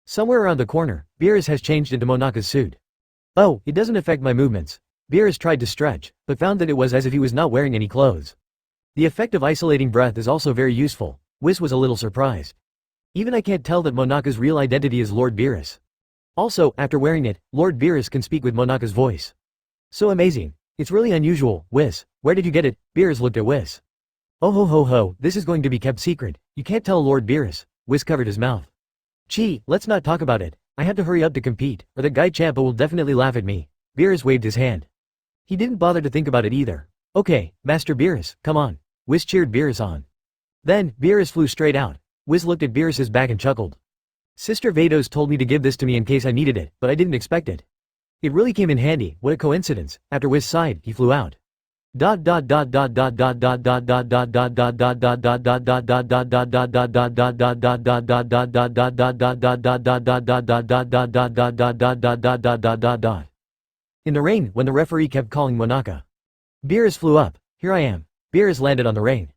Somewhere around the corner, Beerus has changed into Monaka's suit. Oh, it doesn't affect my movements. Beerus tried to stretch, but found that it was as if he was not wearing any clothes. The effect of isolating breath is also very useful. Whis was a little surprised. Even I can't tell that Monaka's real identity is Lord Beerus. Also, after wearing it, Lord Beerus can speak with Monaka's voice. So amazing. It's really unusual. Whis, where did you get it? Beerus looked at Whis. Oh ho ho ho, this is going to be kept secret. You can't tell Lord Beerus. Whis covered his mouth. Chi, let's not talk about it. I have to hurry up to compete, or the guy Champa will definitely laugh at me. Beerus waved his hand. He didn't bother to think about it either. Okay, Master Beerus, come on. Whis cheered Beerus on. Then, Beerus flew straight out. Whis looked at Beerus's back and chuckled. Sister Vados told me to give this to me in case I needed it, but I didn't expect it. It really came in handy, what a coincidence. After Whis sighed, he flew out. In the rain, when the referee kept calling Monaka. Beerus flew up. Here I am. Beerus landed on the rain.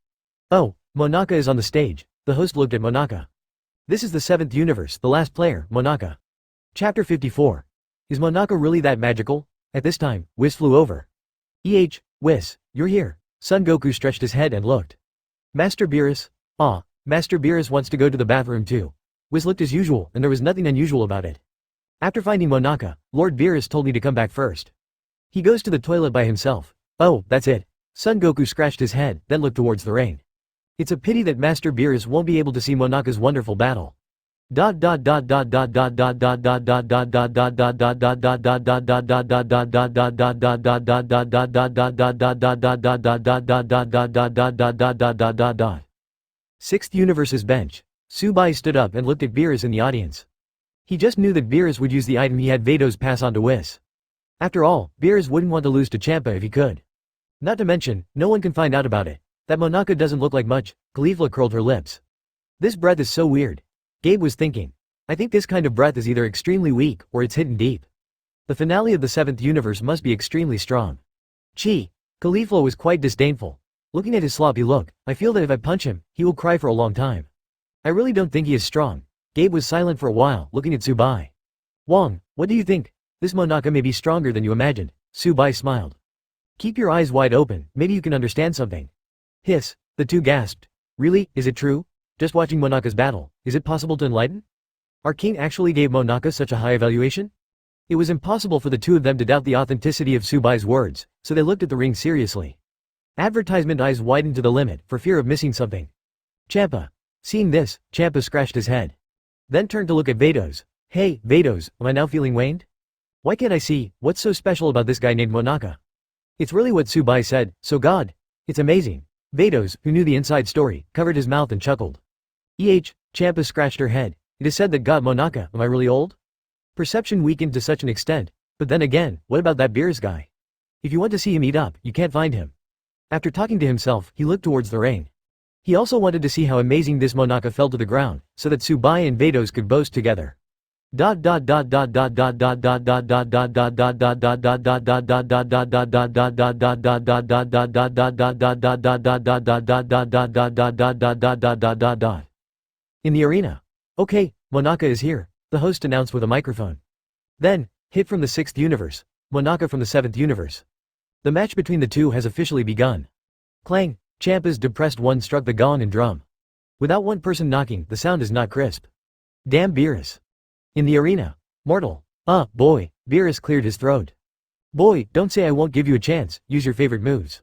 Oh, Monaka is on the stage. The host looked at Monaka. This is the 7th universe, the last player, Monaka. Chapter 54. Is Monaka really that magical? At this time, Whis flew over. Whis, you're here. Son Goku stretched his head and looked. Master Beerus? Ah, Master Beerus wants to go to the bathroom too. Whis looked as usual, and there was nothing unusual about it. After finding Monaka, Lord Beerus told me to come back first. He goes to the toilet by himself. Oh, that's it. Son Goku scratched his head, then looked towards the rain. It's a pity that Master Beerus won't be able to see Monaka's wonderful battle. Sixth Universe's bench. Su Bai stood up and looked at Beerus in the audience. He just knew that Beerus would use the item he had Vados pass on to Whis. After all, Beerus wouldn't want to lose to Champa if he could. Not to mention, no one can find out about it. That Monaka doesn't look like much. Kefla curled her lips. This breath is so weird. Gabe was thinking. I think this kind of breath is either extremely weak, or it's hidden deep. The finale of the 7th universe must be extremely strong. Chi. Kefla was quite disdainful. Looking at his sloppy look, I feel that if I punch him, he will cry for a long time. I really don't think he is strong. Gabe was silent for a while, looking at Subai. Wong, what do you think? This Monaka may be stronger than you imagined. Subai smiled. Keep your eyes wide open, maybe you can understand something. Hiss, the two gasped. Really, is it true? Just watching Monaka's battle, is it possible to enlighten? Our king actually gave Monaka such a high evaluation? It was impossible for the two of them to doubt the authenticity of Subai's words, so they looked at the ring seriously. Advertisement eyes widened to the limit, for fear of missing something. Champa. Seeing this, Champa scratched his head. Then turned to look at Vados. Hey, Vados, am I now feeling waned? Why can't I see? What's so special about this guy named Monaka? It's really what Su Bai said, so God. It's amazing. Vados, who knew the inside story, covered his mouth and chuckled. Champa scratched her head. It is said that God Monaka, am I really old? Perception weakened to such an extent. But then again, what about that Beerus guy? If you want to see him eat up, you can't find him. After talking to himself, he looked towards the ring. He also wanted to see how amazing this Monaka fell to the ground, so that Su Bai and Vados could boast together. In the arena. Okay, Monaka is here, the host announced with a microphone. Then, Hitt from the 6th universe, Monaka from the 7th universe. The match between the two has officially begun. Clang, Champa's depressed one struck the gong and drum. Without one person knocking, the sound is not crisp. Damn Beerus. In the arena. Mortal. Boy, Beerus cleared his throat. Boy, don't say I won't give you a chance, use your favorite moves.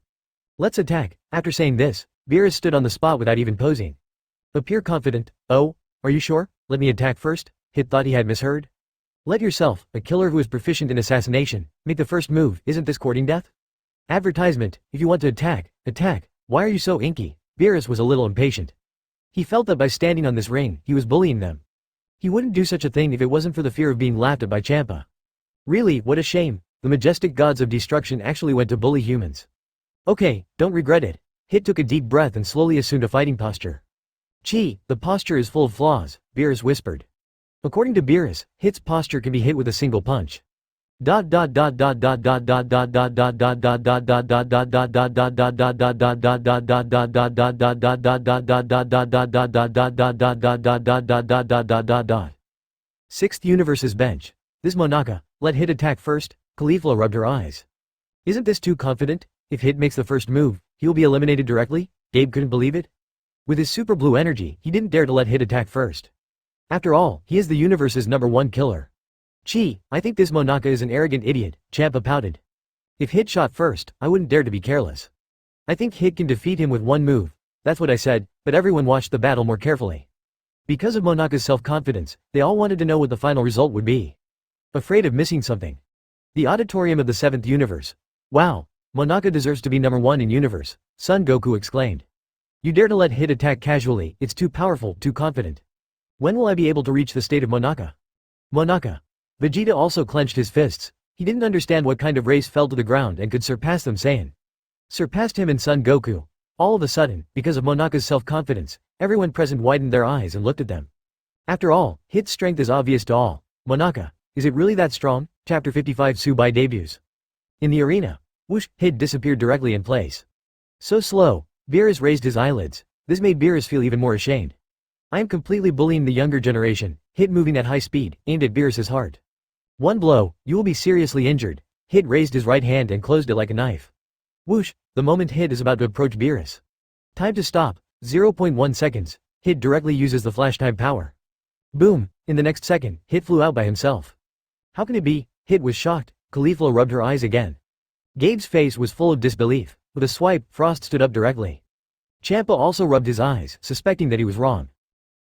Let's attack. After saying this, Beerus stood on the spot without even posing. Appear confident. Oh, are you sure? Let me attack first? Hitt thought he had misheard. Let yourself, a killer who is proficient in assassination, make the first move, isn't this courting death? Advertisement, if you want to attack, attack. Why are you so inky? Beerus was a little impatient. He felt that by standing on this ring, he was bullying them. He wouldn't do such a thing if it wasn't for the fear of being laughed at by Champa. Really, what a shame, the majestic gods of destruction actually went to bully humans. Okay, don't regret it. Hitt took a deep breath and slowly assumed a fighting posture. Gee, the posture is full of flaws, Beerus whispered. According to Beerus, Hitt's posture can be hit with a single punch. Sixth universe's bench. This Monaka, let Hitt attack first. Kefla rubbed her eyes. Isn't this too confident? If Hitt makes the first move, he will be eliminated directly? Gabe couldn't believe it. With his super blue energy, he didn't dare to let Hitt attack first. After all, he is the universe's #1 killer. Gee, I think this Monaka is an arrogant idiot, Champa pouted. If Hitt shot first, I wouldn't dare to be careless. I think Hitt can defeat him with one move. That's what I said, but everyone watched the battle more carefully. Because of Monaka's self-confidence, they all wanted to know what the final result would be. Afraid of missing something. The auditorium of the 7th universe. Wow, Monaka deserves to be #1 in universe, Son Goku exclaimed. You dare to let Hitt attack casually, it's too powerful, too confident. When will I be able to reach the state of Monaka? Monaka. Vegeta also clenched his fists. He didn't understand what kind of race fell to the ground and could surpass them Saiyan. Surpassed him and Son Goku. All of a sudden, because of Monaka's self-confidence, everyone present widened their eyes and looked at them. After all, Hitt's strength is obvious to all. Monaka, is it really that strong? Chapter 55 Su Bai debuts. In the arena. Whoosh, Hitt disappeared directly in place. So slow. Beerus raised his eyelids. This made Beerus feel even more ashamed. I am completely bullying the younger generation. Hitt moving at high speed, aimed at Beerus's heart. One blow, you will be seriously injured. Hitt raised his right hand and closed it like a knife. Whoosh, the moment Hitt is about to approach Beerus. Time to stop, 0.1 seconds. Hitt directly uses the flash time power. Boom, in the next second, Hitt flew out by himself. How can it be? Hitt was shocked. Kefla rubbed her eyes again. Gabe's face was full of disbelief. With a swipe, Frost stood up directly. Champa also rubbed his eyes, suspecting that he was wrong.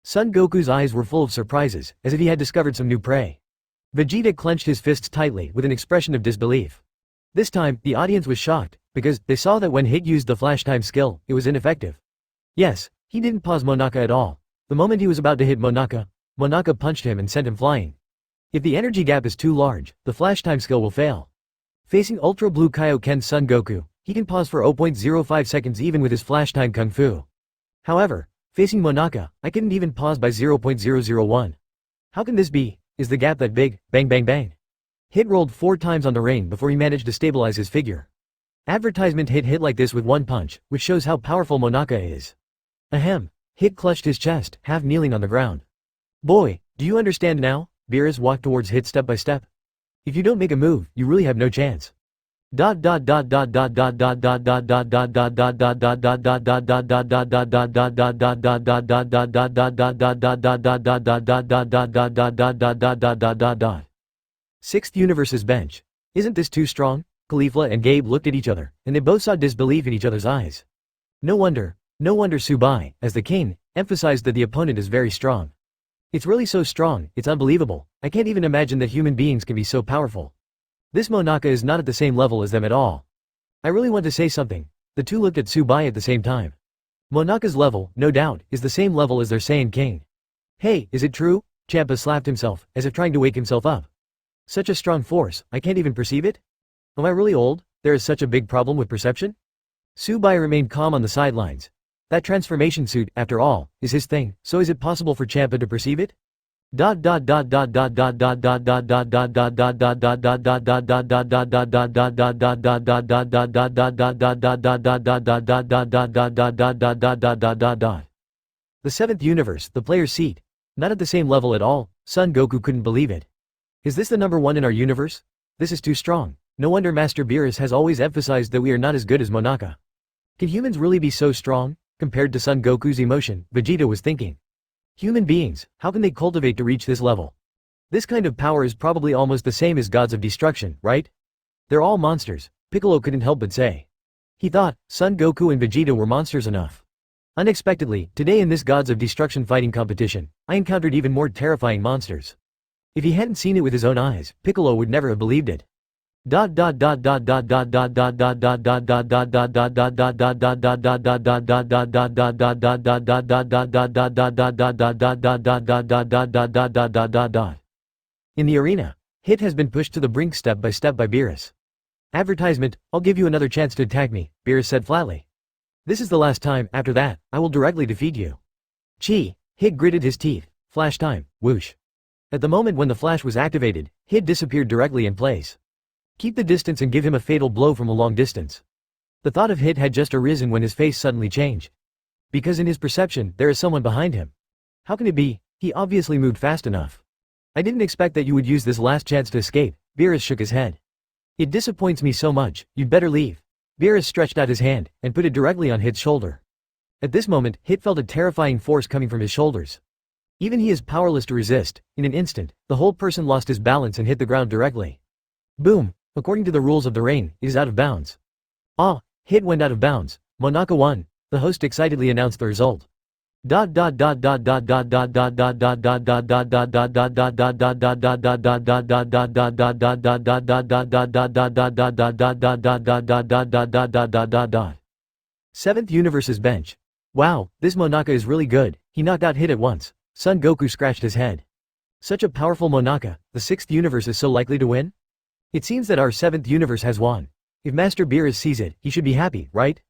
Son Goku's eyes were full of surprises, as if he had discovered some new prey. Vegeta clenched his fists tightly with an expression of disbelief. This time, the audience was shocked, because they saw that when Hitt used the flash time skill, it was ineffective. Yes, he didn't pause Monaka at all. The moment he was about to hit Monaka, Monaka punched him and sent him flying. If the energy gap is too large, the flash time skill will fail. Facing Ultra Blue Kaio-ken Son Goku, he can pause for 0.05 seconds even with his flash time kung fu. However, facing Monaka, I couldn't even pause by 0.001. How can this be? Is the gap that big? Bang bang bang. Hitt rolled 4 times on the ring before he managed to stabilize his figure. Advertisement hit like this with one punch, which shows how powerful Monaka is. Ahem. Hitt clutched his chest, half kneeling on the ground. Boy, do you understand now? Beerus walked towards Hitt step by step. If you don't make a move, you really have no chance. Sixth universe's bench. Isn't this too strong? Kefla and Gabe looked at each other, and they both saw disbelief in each other's eyes. No wonder Su Bai, as the king, emphasized that the opponent is very strong. It's really so strong, it's unbelievable. I can't even imagine that human beings can be so powerful. This Monaka is not at the same level as them at all. I really want to say something. The two looked at Su Bai at the same time. Monaka's level, no doubt, is the same level as their Saiyan king. Hey, is it true? Champa slapped himself, as if trying to wake himself up. Such a strong force, I can't even perceive it? Am I really old? There is such a big problem with perception? Su Bai remained calm on the sidelines. That transformation suit, after all, is his thing, so is it possible for Champa to perceive it? The seventh universe, the player's seat. Not at the same level at all. Son Goku couldn't believe it. Is this the number one in our universe? This is too strong. No wonder Master Beerus has always emphasized that we are not as good as Monaka. Can humans really be so strong? Compared to Son Goku's emotion, Vegeta was thinking. Human beings, how can they cultivate to reach this level? This kind of power is probably almost the same as gods of destruction, right? They're all monsters, Piccolo couldn't help but say. He thought, Son Goku and Vegeta were monsters enough. Unexpectedly, today in this gods of destruction fighting competition, I encountered even more terrifying monsters. If he hadn't seen it with his own eyes, Piccolo would never have believed it. In the arena, Hitt has been pushed to the brink step by Beerus. Advertisement, I'll give you another chance to attack me, Beerus said flatly. This is the last time, after that, I will directly defeat you. Chi, Hitt gritted his teeth. Flash time, whoosh. At the moment when the flash was activated, Hitt disappeared directly in place. Keep the distance and give him a fatal blow from a long distance. The thought of Hitt had just arisen when his face suddenly changed. Because in his perception, there is someone behind him. How can it be? He obviously moved fast enough. I didn't expect that you would use this last chance to escape, Beerus shook his head. It disappoints me so much, you'd better leave. Beerus stretched out his hand, and put it directly on Hitt's shoulder. At this moment, Hitt felt a terrifying force coming from his shoulders. Even he is powerless to resist. In an instant, the whole person lost his balance and hit the ground directly. Boom! According to the rules of the ring, it is out of bounds. Ah! Hitt went out of bounds. Monaka won. The host excitedly announced the result. Seventh Universe's bench. Wow, this Monaka is really good. He knocked out Hitt at once. Son Goku scratched his head. Such a powerful Monaka, the sixth universe is so likely to win? It seems that our seventh universe has won. If Master Beerus sees it, he should be happy, right?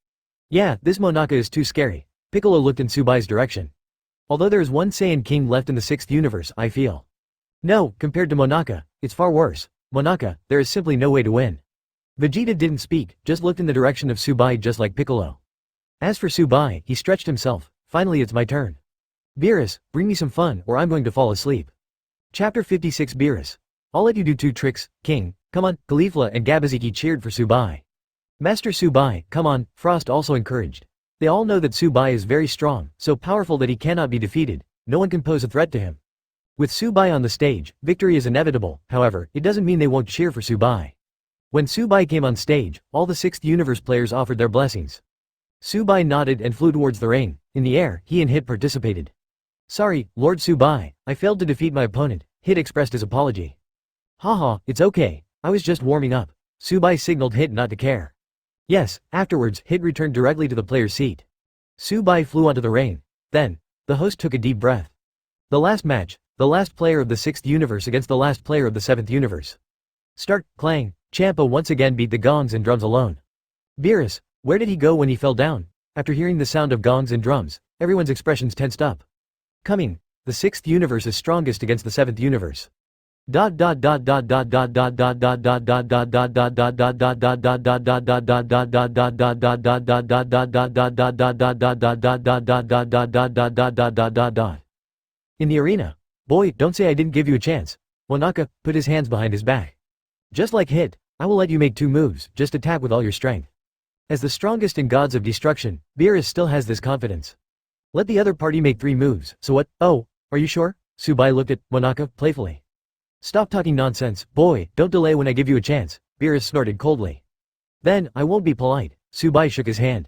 Yeah, this Monaka is too scary. Piccolo looked in Subai's direction. Although there is one Saiyan king left in the sixth universe, I feel. No, compared to Monaka, it's far worse. Monaka, there is simply no way to win. Vegeta didn't speak, just looked in the direction of Su Bai just like Piccolo. As for Su Bai, he stretched himself. Finally it's my turn. Beerus, bring me some fun or I'm going to fall asleep. Chapter 56 Beerus. I'll let you do two tricks, king. Come on, Kefla and Gabaziki cheered for Su Bai. Master Su Bai, come on, Frost also encouraged. They all know that Su Bai is very strong, so powerful that he cannot be defeated. No one can pose a threat to him. With Su Bai on the stage, victory is inevitable. However, it doesn't mean they won't cheer for Su Bai. When Su Bai came on stage, all the sixth universe players offered their blessings. Su Bai nodded and flew towards the ring. In the air, he and Hitt participated. Sorry, Lord Su Bai, I failed to defeat my opponent. Hitt expressed his apology. Haha, it's okay. I was just warming up. Su Bai signaled Hitt not to care. Yes, afterwards, Hitt returned directly to the player's seat. Su Bai flew onto the ring. Then, the host took a deep breath. The last match, the last player of the sixth universe against the last player of the seventh universe. Start, clang, Champa once again beat the gongs and drums alone. Beerus, where did he go when he fell down? After hearing the sound of gongs and drums, everyone's expressions tensed up. Coming, the sixth universe is strongest against the seventh universe. In the arena. Boy, don't say I didn't give you a chance. Monaka put his hands behind his back. Just like Hitt, I will let you make two moves, just attack with all your strength. As the strongest in gods of destruction, Beerus still has this confidence. Let the other party make three moves, so what? Oh, are you sure? Su Bai looked at Monaka playfully. Stop talking nonsense, boy, don't delay when I give you a chance, Beerus snorted coldly. Then, I won't be polite, Su Bai shook his hand.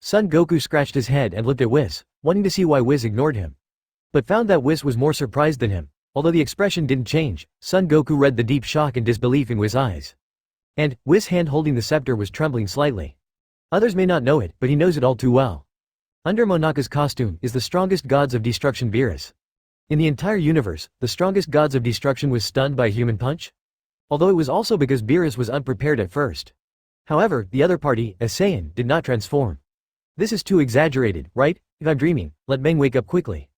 Son Goku scratched his head and looked at Whis, wanting to see why Whis ignored him. But found that Whis was more surprised than him. Although the expression didn't change, Son Goku read the deep shock and disbelief in Whis' eyes. And, Whis' hand holding the scepter was trembling slightly. Others may not know it, but he knows it all too well. Under Monaka's costume is the strongest gods of destruction Beerus. In the entire universe, the strongest gods of destruction was stunned by a human punch? Although it was also because Beerus was unprepared at first. However, the other party, as Saiyan, did not transform. This is too exaggerated, right? If I'm dreaming, let Meng wake up quickly.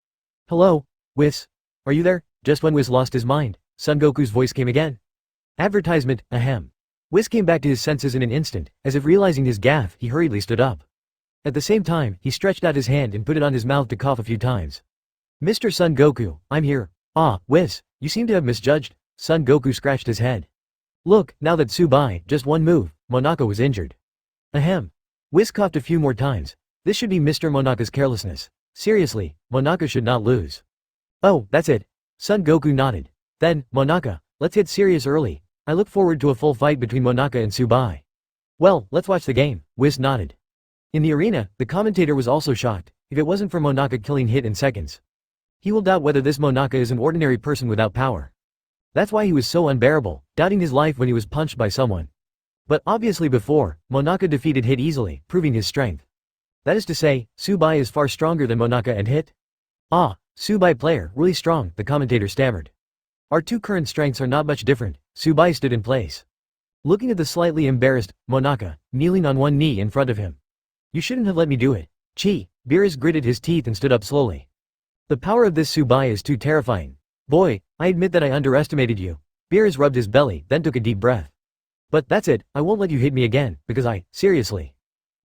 Hello? Whis? Are you there? Just when Whis lost his mind, Son Goku's voice came again. Advertisement, ahem. Whis came back to his senses in an instant, as if realizing his gaffe, he hurriedly stood up. At the same time, he stretched out his hand and put it on his mouth to cough a few times. Mr. Son Goku, I'm here. Ah, Whis, you seem to have misjudged. Son Goku scratched his head. Look, now that Su Bai, just one move, Monaka was injured. Ahem. Whis coughed a few more times. This should be Mr. Monaka's carelessness. Seriously, Monaka should not lose. Oh, that's it. Son Goku nodded. Then, Monaka, let's hit serious early. I look forward to a full fight between Monaka and Su Bai. Well, let's watch the game. Whis nodded. In the arena, the commentator was also shocked, if it wasn't for Monaka killing Hitt in seconds. He will doubt whether this Monaka is an ordinary person without power. That's why he was so unbearable, doubting his life when he was punched by someone. But obviously before, Monaka defeated Hitt easily, proving his strength. That is to say, Su Bai is far stronger than Monaka and Hitt. Ah, Su Bai player, really strong, the commentator stammered. Our two current strengths are not much different. Su Bai stood in place. Looking at the slightly embarrassed Monaka, kneeling on one knee in front of him. You shouldn't have let me do it. Chi. Beerus gritted his teeth and stood up slowly. The power of this Su Bai is too terrifying. Boy, I admit that I underestimated you. Beerus rubbed his belly, then took a deep breath. But that's it, I won't let you hit me again, because seriously.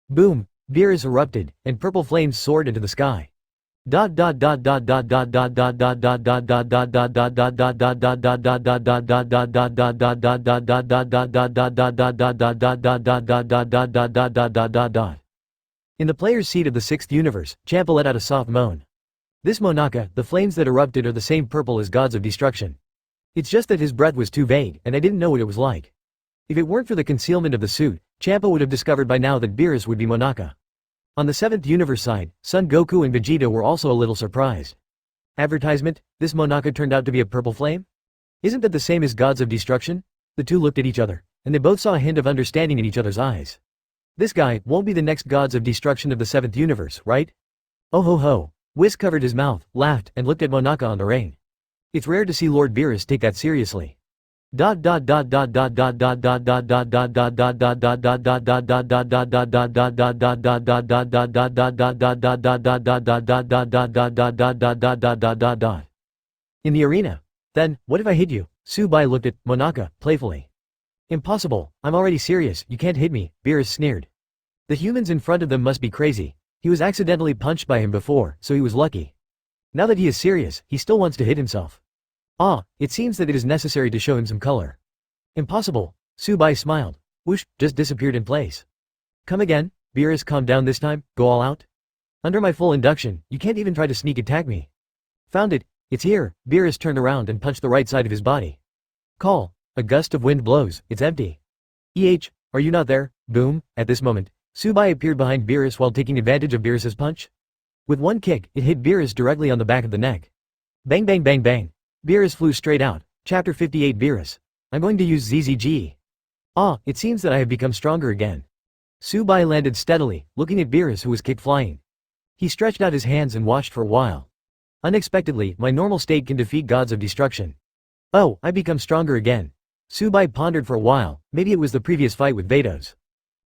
Boom, Beerus erupted, and purple flames soared into the sky. In the player's seat of the 6th universe, Champa let out a soft moan. This Monaka, the flames that erupted are the same purple as gods of destruction. It's just that his breath was too vague, and I didn't know what it was like. If it weren't for the concealment of the suit, Champa would have discovered by now that Beerus would be Monaka. On the 7th universe side, Son Goku and Vegeta were also a little surprised. Advertisement, this Monaka turned out to be a purple flame? Isn't that the same as gods of destruction? The two looked at each other, and they both saw a hint of understanding in each other's eyes. This guy won't be the next gods of destruction of the 7th universe, right? Oh ho ho. Whis covered his mouth, laughed, and looked at Monaka on the ring. It's rare to see Lord Beerus take that seriously. In the arena. Then, what if I hit you? Su Bai looked at Monaka, playfully. Impossible, I'm already serious, you can't hit me, Beerus sneered. The humans in front of them must be crazy. He was accidentally punched by him before, so he was lucky. Now that he is serious, he still wants to hit himself. Ah, it seems that it is necessary to show him some color. Impossible. Su Bai smiled. Whoosh, just disappeared in place. Come again? Beerus calmed down this time, go all out? Under my full induction, you can't even try to sneak attack me. Found it, it's here. Beerus turned around and punched the right side of his body. Call. A gust of wind blows, it's empty. Are you not there? Boom, at this moment, Su Bai appeared behind Beerus while taking advantage of Beerus's punch. With one kick, it hit Beerus directly on the back of the neck. Bang bang bang bang. Beerus flew straight out. Chapter 58 Beerus. I'm going to use ZZG. Ah, it seems that I have become stronger again. Su Bai landed steadily, looking at Beerus who was kicked flying. He stretched out his hands and watched for a while. Unexpectedly, my normal state can defeat gods of destruction. Oh, I become stronger again. Su Bai pondered for a while, maybe it was the previous fight with Vados.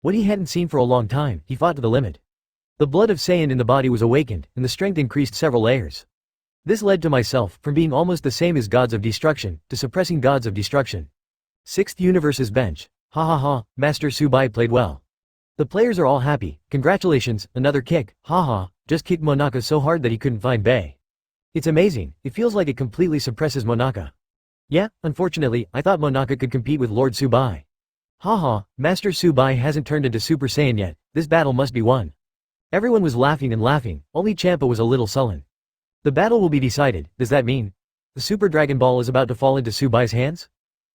What he hadn't seen for a long time, he fought to the limit. The blood of Saiyan in the body was awakened, and the strength increased several layers. This led to myself, from being almost the same as gods of destruction, to suppressing gods of destruction. 6th universe's bench. Ha ha ha, Master Su Bai played well. The players are all happy, congratulations, another kick, haha, just kicked Monaka so hard that he couldn't find Bai. It's amazing, it feels like it completely suppresses Monaka. Yeah, unfortunately, I thought Monaka could compete with Lord Su Bai. Haha, Master Su Bai hasn't turned into Super Saiyan yet, this battle must be won. Everyone was laughing and laughing, only Champa was a little sullen. The battle will be decided, does that mean the Super Dragon Ball is about to fall into Su Bai's hands?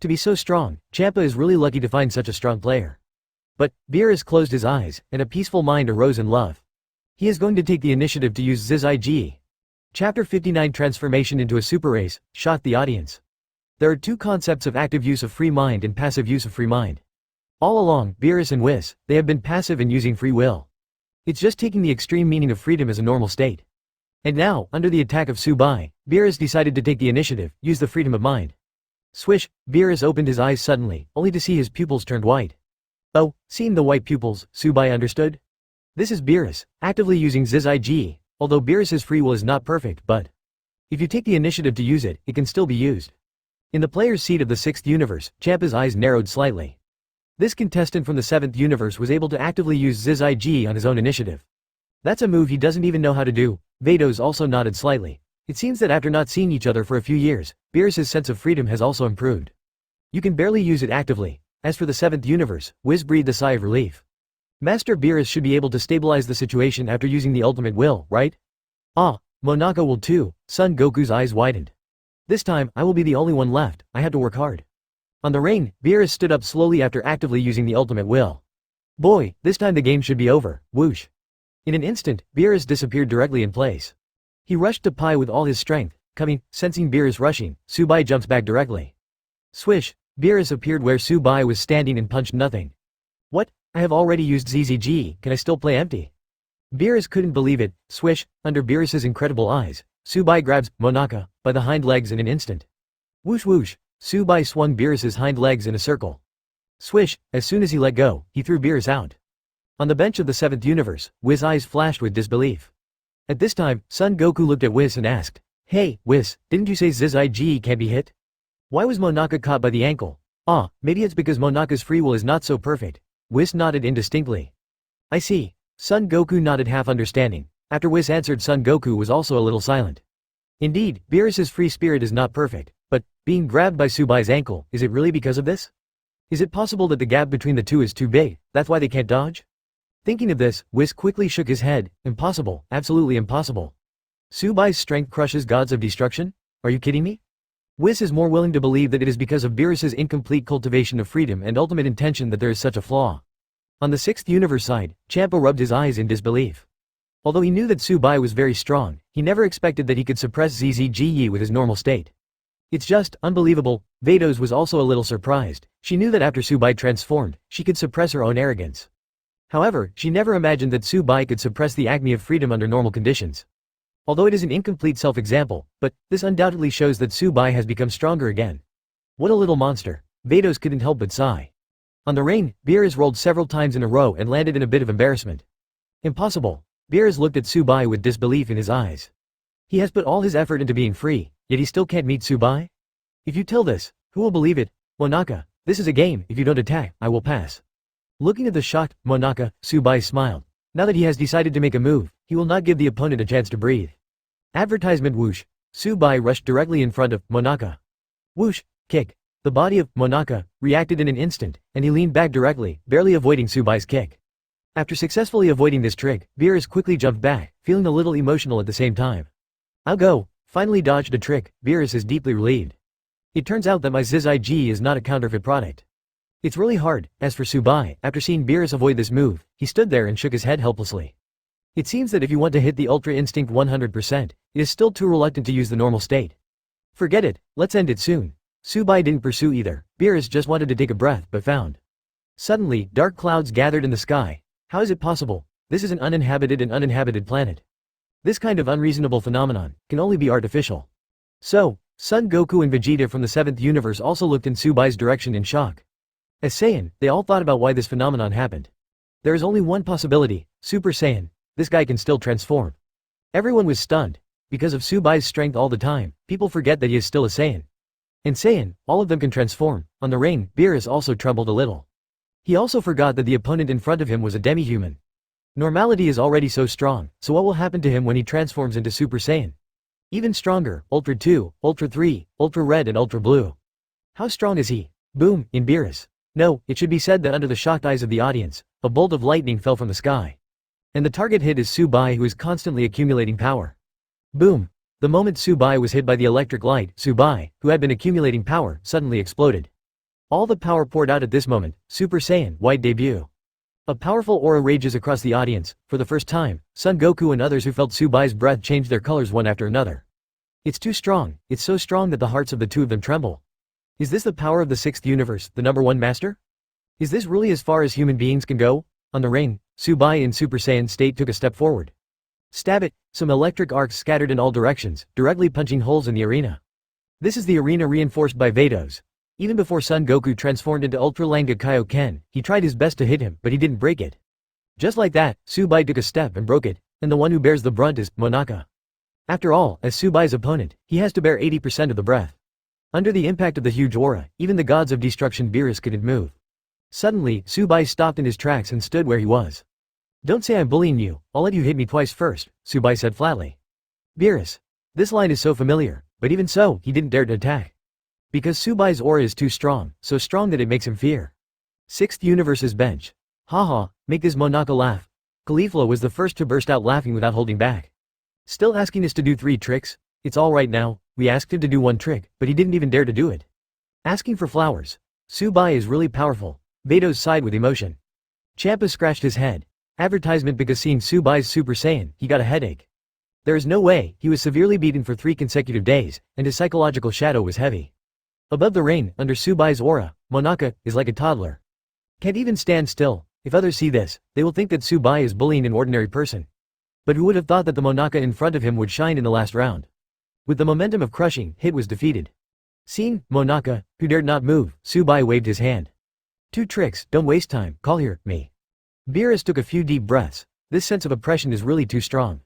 To be so strong, Champa is really lucky to find such a strong player. But, Beerus closed his eyes, and a peaceful mind arose in love. He is going to take the initiative to use Zizai. Chapter 59 Transformation into a super race shocked the audience. There are two concepts of active use of free mind and passive use of free mind. All along, Beerus and Whis, they have been passive in using free will. It's just taking the extreme meaning of freedom as a normal state. And now, under the attack of Su Bai, Beerus decided to take the initiative, use the freedom of mind. Swish, Beerus opened his eyes suddenly, only to see his pupils turned white. Oh, seeing the white pupils, Su Bai understood? This is Beerus, actively using Zizai, although Beerus's free will is not perfect, but if you take the initiative to use it, it can still be used. In the player's seat of the 6th universe, Champa's eyes narrowed slightly. This contestant from the 7th universe was able to actively use Zizai on his own initiative. That's a move he doesn't even know how to do. Vados also nodded slightly. It seems that after not seeing each other for a few years, Beerus's sense of freedom has also improved. You can barely use it actively. As for the 7th universe, Whis breathed a sigh of relief. Master Beerus should be able to stabilize the situation after using the ultimate will, right? Ah, Monaka will too. Son Goku's eyes widened. This time, I will be the only one left. I had to work hard. On the ring, Beerus stood up slowly after actively using the ultimate will. Boy, this time the game should be over. Whoosh. In an instant, Beerus disappeared directly in place. He rushed to Pai with all his strength, sensing Beerus rushing, Subai jumps back directly. Swish, Beerus appeared where Su Bai was standing and punched nothing. What? I have already used ZZG, can I still play empty? Beerus couldn't believe it. Swish, under Beerus's incredible eyes, Subai grabs Monaka by the hind legs in an instant. Whoosh whoosh, Subai swung Beerus's hind legs in a circle. Swish, as soon as he let go, he threw Beerus out. On the bench of the 7th universe, Whis' eyes flashed with disbelief. At this time, Son Goku looked at Whis and asked, "Hey, Whis, didn't you say ZZG can't be hit? Why was Monaka caught by the ankle?" "Ah, maybe it's because Monaka's free will is not so perfect." Whis nodded indistinctly. "I see." Son Goku nodded half understanding. After Whis answered, Son Goku was also a little silent. Indeed, Beerus's free spirit is not perfect, but, being grabbed by Subai's ankle, is it really because of this? Is it possible that the gap between the two is too big, that's why they can't dodge? Thinking of this, Whis quickly shook his head. Impossible, absolutely impossible. Subai's strength crushes gods of destruction? Are you kidding me? Whis is more willing to believe that it is because of Beerus's incomplete cultivation of freedom and ultimate intention that there is such a flaw. On the 6th universe side, Champa rubbed his eyes in disbelief. Although he knew that Su Bai was very strong, he never expected that he could suppress ZZGE with his normal state. It's just unbelievable. Vados was also a little surprised. She knew that after Su Bai transformed, she could suppress her own arrogance. However, she never imagined that Su Bai could suppress the acme of freedom under normal conditions. Although it is an incomplete self-example, but this undoubtedly shows that Su Bai has become stronger again. What a little monster. Vados couldn't help but sigh. On the ring, Beerus rolled several times in a row and landed in a bit of embarrassment. Impossible. Beerus looked at Su Bai with disbelief in his eyes. He has put all his effort into being free, yet he still can't meet Su Bai? If you tell this, who will believe it? Monaka, this is a game, if you don't attack, I will pass. Looking at the shocked Monaka, Su Bai smiled. Now that he has decided to make a move, he will not give the opponent a chance to breathe. Advertisement whoosh. Su Bai rushed directly in front of Monaka. Whoosh, kick. The body of Monaka reacted in an instant, and he leaned back directly, barely avoiding Su Bai's kick. After successfully avoiding this trick, Beerus quickly jumped back, feeling a little emotional at the same time. I'll go. Finally dodged a trick, Beerus is deeply relieved. It turns out that my ZZG is not a counterfeit product. It's really hard. As for Su Bai, after seeing Beerus avoid this move, he stood there and shook his head helplessly. It seems that if you want to hit the Ultra Instinct 100%, it is still too reluctant to use the normal state. Forget it, let's end it soon. Su Bai didn't pursue either. Beerus just wanted to take a breath but found. Suddenly, dark clouds gathered in the sky. How is it possible? This is an uninhabited planet. This kind of unreasonable phenomenon can only be artificial. So, Son Goku and Vegeta from the 7th universe also looked in Su Bai's direction in shock. As Saiyan, they all thought about why this phenomenon happened. There is only one possibility, Super Saiyan. This guy can still transform. Everyone was stunned. Because of Su Bai's strength all the time, people forget that he is still a Saiyan. And Saiyan, all of them can transform. On the ring, Beerus also trembled a little. He also forgot that the opponent in front of him was a demi-human. Normality is already so strong, so what will happen to him when he transforms into Super Saiyan? Even stronger, Ultra 2, Ultra 3, Ultra Red and Ultra Blue. How strong is he? Boom, in Beerus. No, it should be said that under the shocked eyes of the audience, a bolt of lightning fell from the sky. And the target hit is Su Bai, who is constantly accumulating power. Boom. The moment Su Bai was hit by the electric light, Su Bai, who had been accumulating power, suddenly exploded. All the power poured out at this moment. Super Saiyan, White debut. A powerful aura rages across the audience. For the first time, Son Goku and others who felt Su Bai's breath changed their colors one after another. It's too strong. It's so strong that the hearts of the two of them tremble. Is this the power of the 6th universe, the #1 master? Is this really as far as human beings can go? On the ring, Su Bai in Super Saiyan state took a step forward. Stab it! Some electric arcs scattered in all directions, directly punching holes in the arena. This is the arena reinforced by Vados. Even before Son Goku transformed into Ultra Langa Kaio-ken, he tried his best to hit him, but he didn't break it. Just like that, Su Bai took a step and broke it, and the one who bears the brunt is Monaka. After all, as Su Bai's opponent, he has to bear 80% of the breath. Under the impact of the huge aura, even the gods of destruction Beerus couldn't move. Suddenly, Su Bai stopped in his tracks and stood where he was. Don't say I'm bullying you, I'll let you hit me twice first, Su Bai said flatly. Beerus. This line is so familiar, but even so, he didn't dare to attack. Because Su Bai's aura is too strong, so strong that it makes him fear. 6th universe's bench. Haha, make this Monaka laugh. Kefla was the first to burst out laughing without holding back. Still asking us to do 3 tricks? It's alright now, we asked him to do 1 trick, but he didn't even dare to do it. Asking for flowers. Su Bai is really powerful. Vados sighed with emotion. Champa scratched his head. Advertisement because seeing Su Bai's Super Saiyan, he got a headache. There is no way, he was severely beaten for 3 consecutive days, and his psychological shadow was heavy. Above the ring, under Su Bai's aura, Monaka is like a toddler. Can't even stand still. If others see this, they will think that Su Bai is bullying an ordinary person. But who would have thought that the Monaka in front of him would shine in the last round? With the momentum of crushing, Hitt was defeated. Seeing Monaka, who dared not move, Su Bai waved his hand. Two tricks, don't waste time, call here, me. Beerus took a few deep breaths. This sense of oppression is really too strong.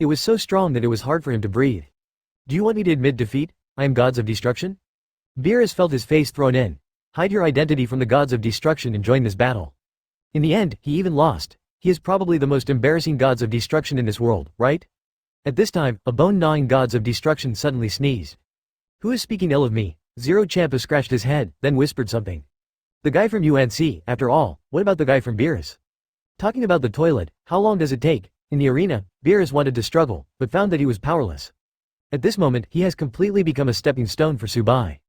It was so strong that it was hard for him to breathe. Do you want me to admit defeat? I am gods of destruction? Beerus felt his face thrown in. Hide your identity from the gods of destruction and join this battle. In the end, he even lost. He is probably the most embarrassing gods of destruction in this world, right? At this time, a bone-gnawing gods of destruction suddenly sneezed. Who is speaking ill of me? Zero Champa scratched his head, then whispered something. The guy from UNC, after all, what about the guy from Beerus? Talking about the toilet, how long does it take? In the arena, Beerus wanted to struggle, but found that he was powerless. At this moment, he has completely become a stepping stone for Su Bai.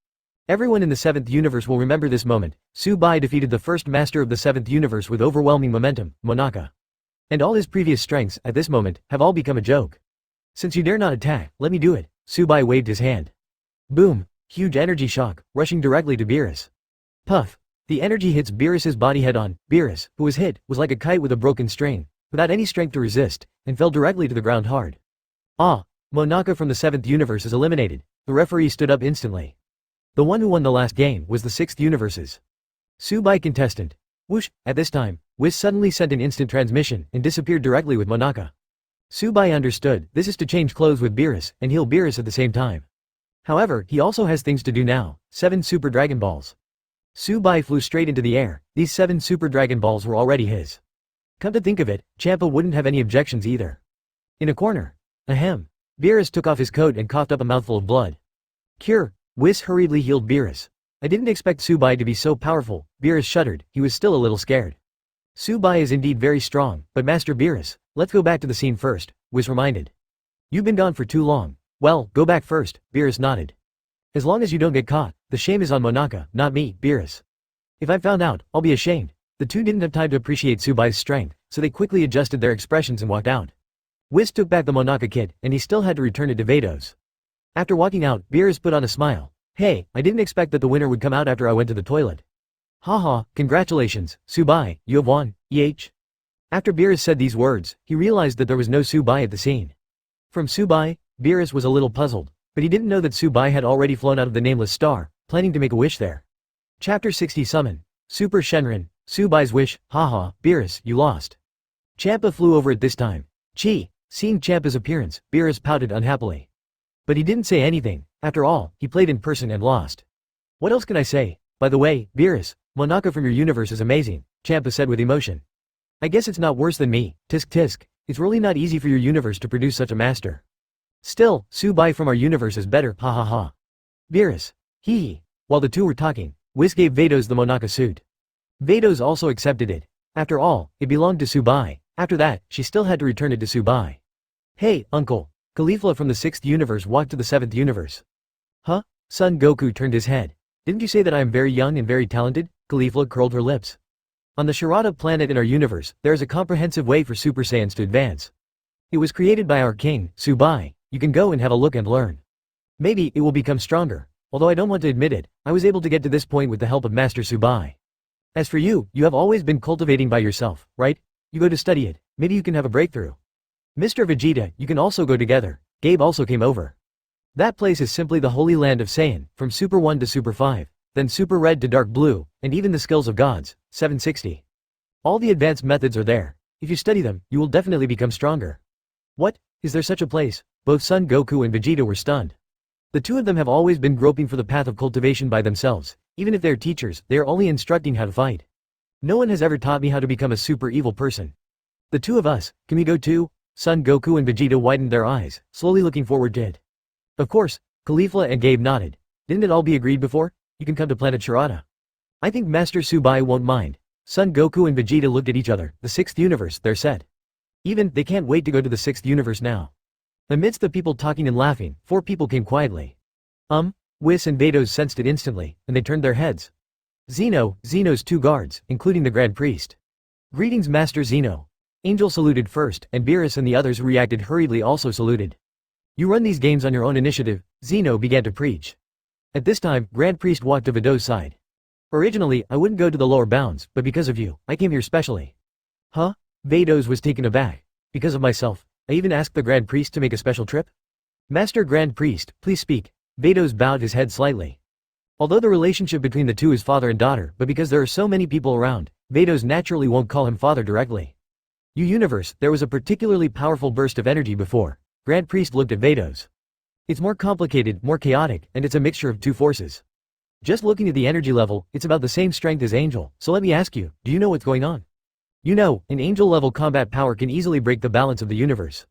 Everyone in the 7th universe will remember this moment. Su Bai defeated the first master of the 7th universe with overwhelming momentum, Monaka. And all his previous strengths, at this moment, have all become a joke. Since you dare not attack, let me do it. Su Bai waved his hand. Boom! Huge energy shock, rushing directly to Beerus. Puff! The energy hits Beerus's body head-on. Beerus, who was hit, was like a kite with a broken string, without any strength to resist, and fell directly to the ground hard. Ah! Monaka from the 7th universe is eliminated. The referee stood up instantly. The one who won the last game was the 6th universe's Su Bai contestant. Whoosh! At this time, Whis suddenly sent an instant transmission and disappeared directly with Monaka. Su Bai understood this is to change clothes with Beerus and heal Beerus at the same time. However, he also has things to do now. 7 Super Dragon Balls. Su Bai flew straight into the air. These 7 Super Dragon Balls were already his. Come to think of it, Champa wouldn't have any objections either. In a corner. Ahem. Beerus took off his coat and coughed up a mouthful of blood. Cure. Whis hurriedly healed Beerus. I didn't expect Su Bai to be so powerful. Beerus shuddered, he was still a little scared. Su Bai is indeed very strong, but Master Beerus, let's go back to the scene first, Whis reminded. You've been gone for too long. Well, go back first, Beerus nodded. As long as you don't get caught, the shame is on Monaka, not me, Beerus. If I'm found out, I'll be ashamed. The two didn't have time to appreciate Su Bai's strength, so they quickly adjusted their expressions and walked out. Whis took back the Monaka kit, and he still had to return it to Vados. After walking out, Beerus put on a smile. Hey, I didn't expect that the winner would come out after I went to the toilet. Haha, congratulations, Su Bai, you have won, After Beerus said these words, he realized that there was no Su Bai at the scene. From Su Bai, Beerus was a little puzzled, but he didn't know that Su Bai had already flown out of the Nameless Star, planning to make a wish there. Chapter 60 Summon. Super Shenron, Su Bai's wish, haha, Beerus, you lost. Champa flew over it this time. Chi. Seeing Champa's appearance, Beerus pouted unhappily. But he didn't say anything. After all, he played in person and lost. What else can I say? By the way, Beerus, Monaka from your universe is amazing, Champa said with emotion. I guess it's not worse than me, tisk tisk. It's really not easy for your universe to produce such a master. Still, Su Bai from our universe is better, ha ha ha. Beerus. Hee hee. While the two were talking, Whis gave Vados the Monaka suit. Vados also accepted it. After all, it belonged to Su Bai. After that, she still had to return it to Su Bai. Hey, uncle. Kefla from the 6th universe walked to the 7th universe. Huh? Son Goku turned his head. Didn't you say that I am very young and very talented? Kefla curled her lips. On the Shirata planet in our universe, there is a comprehensive way for Super Saiyans to advance. It was created by our king, Su Bai. You can go and have a look and learn. Maybe it will become stronger. Although I don't want to admit it, I was able to get to this point with the help of Master Su Bai. As for you, you have always been cultivating by yourself, right? You go to study it. Maybe you can have a breakthrough. Mr. Vegeta, you can also go together. Gabe also came over. That place is simply the holy land of Saiyan, from Super 1 to Super 5, then Super Red to Dark Blue, and even the skills of gods, 760. All the advanced methods are there. If you study them, you will definitely become stronger. What? Is there such a place? Both Son Goku and Vegeta were stunned. The two of them have always been groping for the path of cultivation by themselves. Even if they're teachers, they are only instructing how to fight. No one has ever taught me how to become a super evil person. The two of us, can we go too? Son Goku and Vegeta widened their eyes, slowly looking forward to it. Of course, Kefla and Gabe nodded. Didn't it all be agreed before? You can come to planet Shirata. I think Master Su Bai won't mind. Son Goku and Vegeta looked at each other. The 6th universe, they're set. Even, they can't wait to go to the 6th universe now. Amidst the people talking and laughing, 4 people came quietly. Whis and Vados sensed it instantly, and they turned their heads. Zeno's 2 guards, including the Grand Priest. Greetings Master Zeno. Angel saluted first, and Beerus and the others who reacted hurriedly also saluted. You run these games on your own initiative, Zeno began to preach. At this time, Grand Priest walked to Vados' side. Originally, I wouldn't go to the lower bounds, but because of you, I came here specially. Huh? Beerus was taken aback. Because of myself, I even asked the Grand Priest to make a special trip? Master Grand Priest, please speak. Beerus bowed his head slightly. Although the relationship between the two is father and daughter, but because there are so many people around, Beerus naturally won't call him father directly. Universe, there was a particularly powerful burst of energy before. Grand Priest looked at Beerus. It's more complicated, more chaotic, and it's a mixture of two forces. Just looking at the energy level, it's about the same strength as Angel, so let me ask you, do you know what's going on? You know, an Angel-level combat power can easily break the balance of the universe.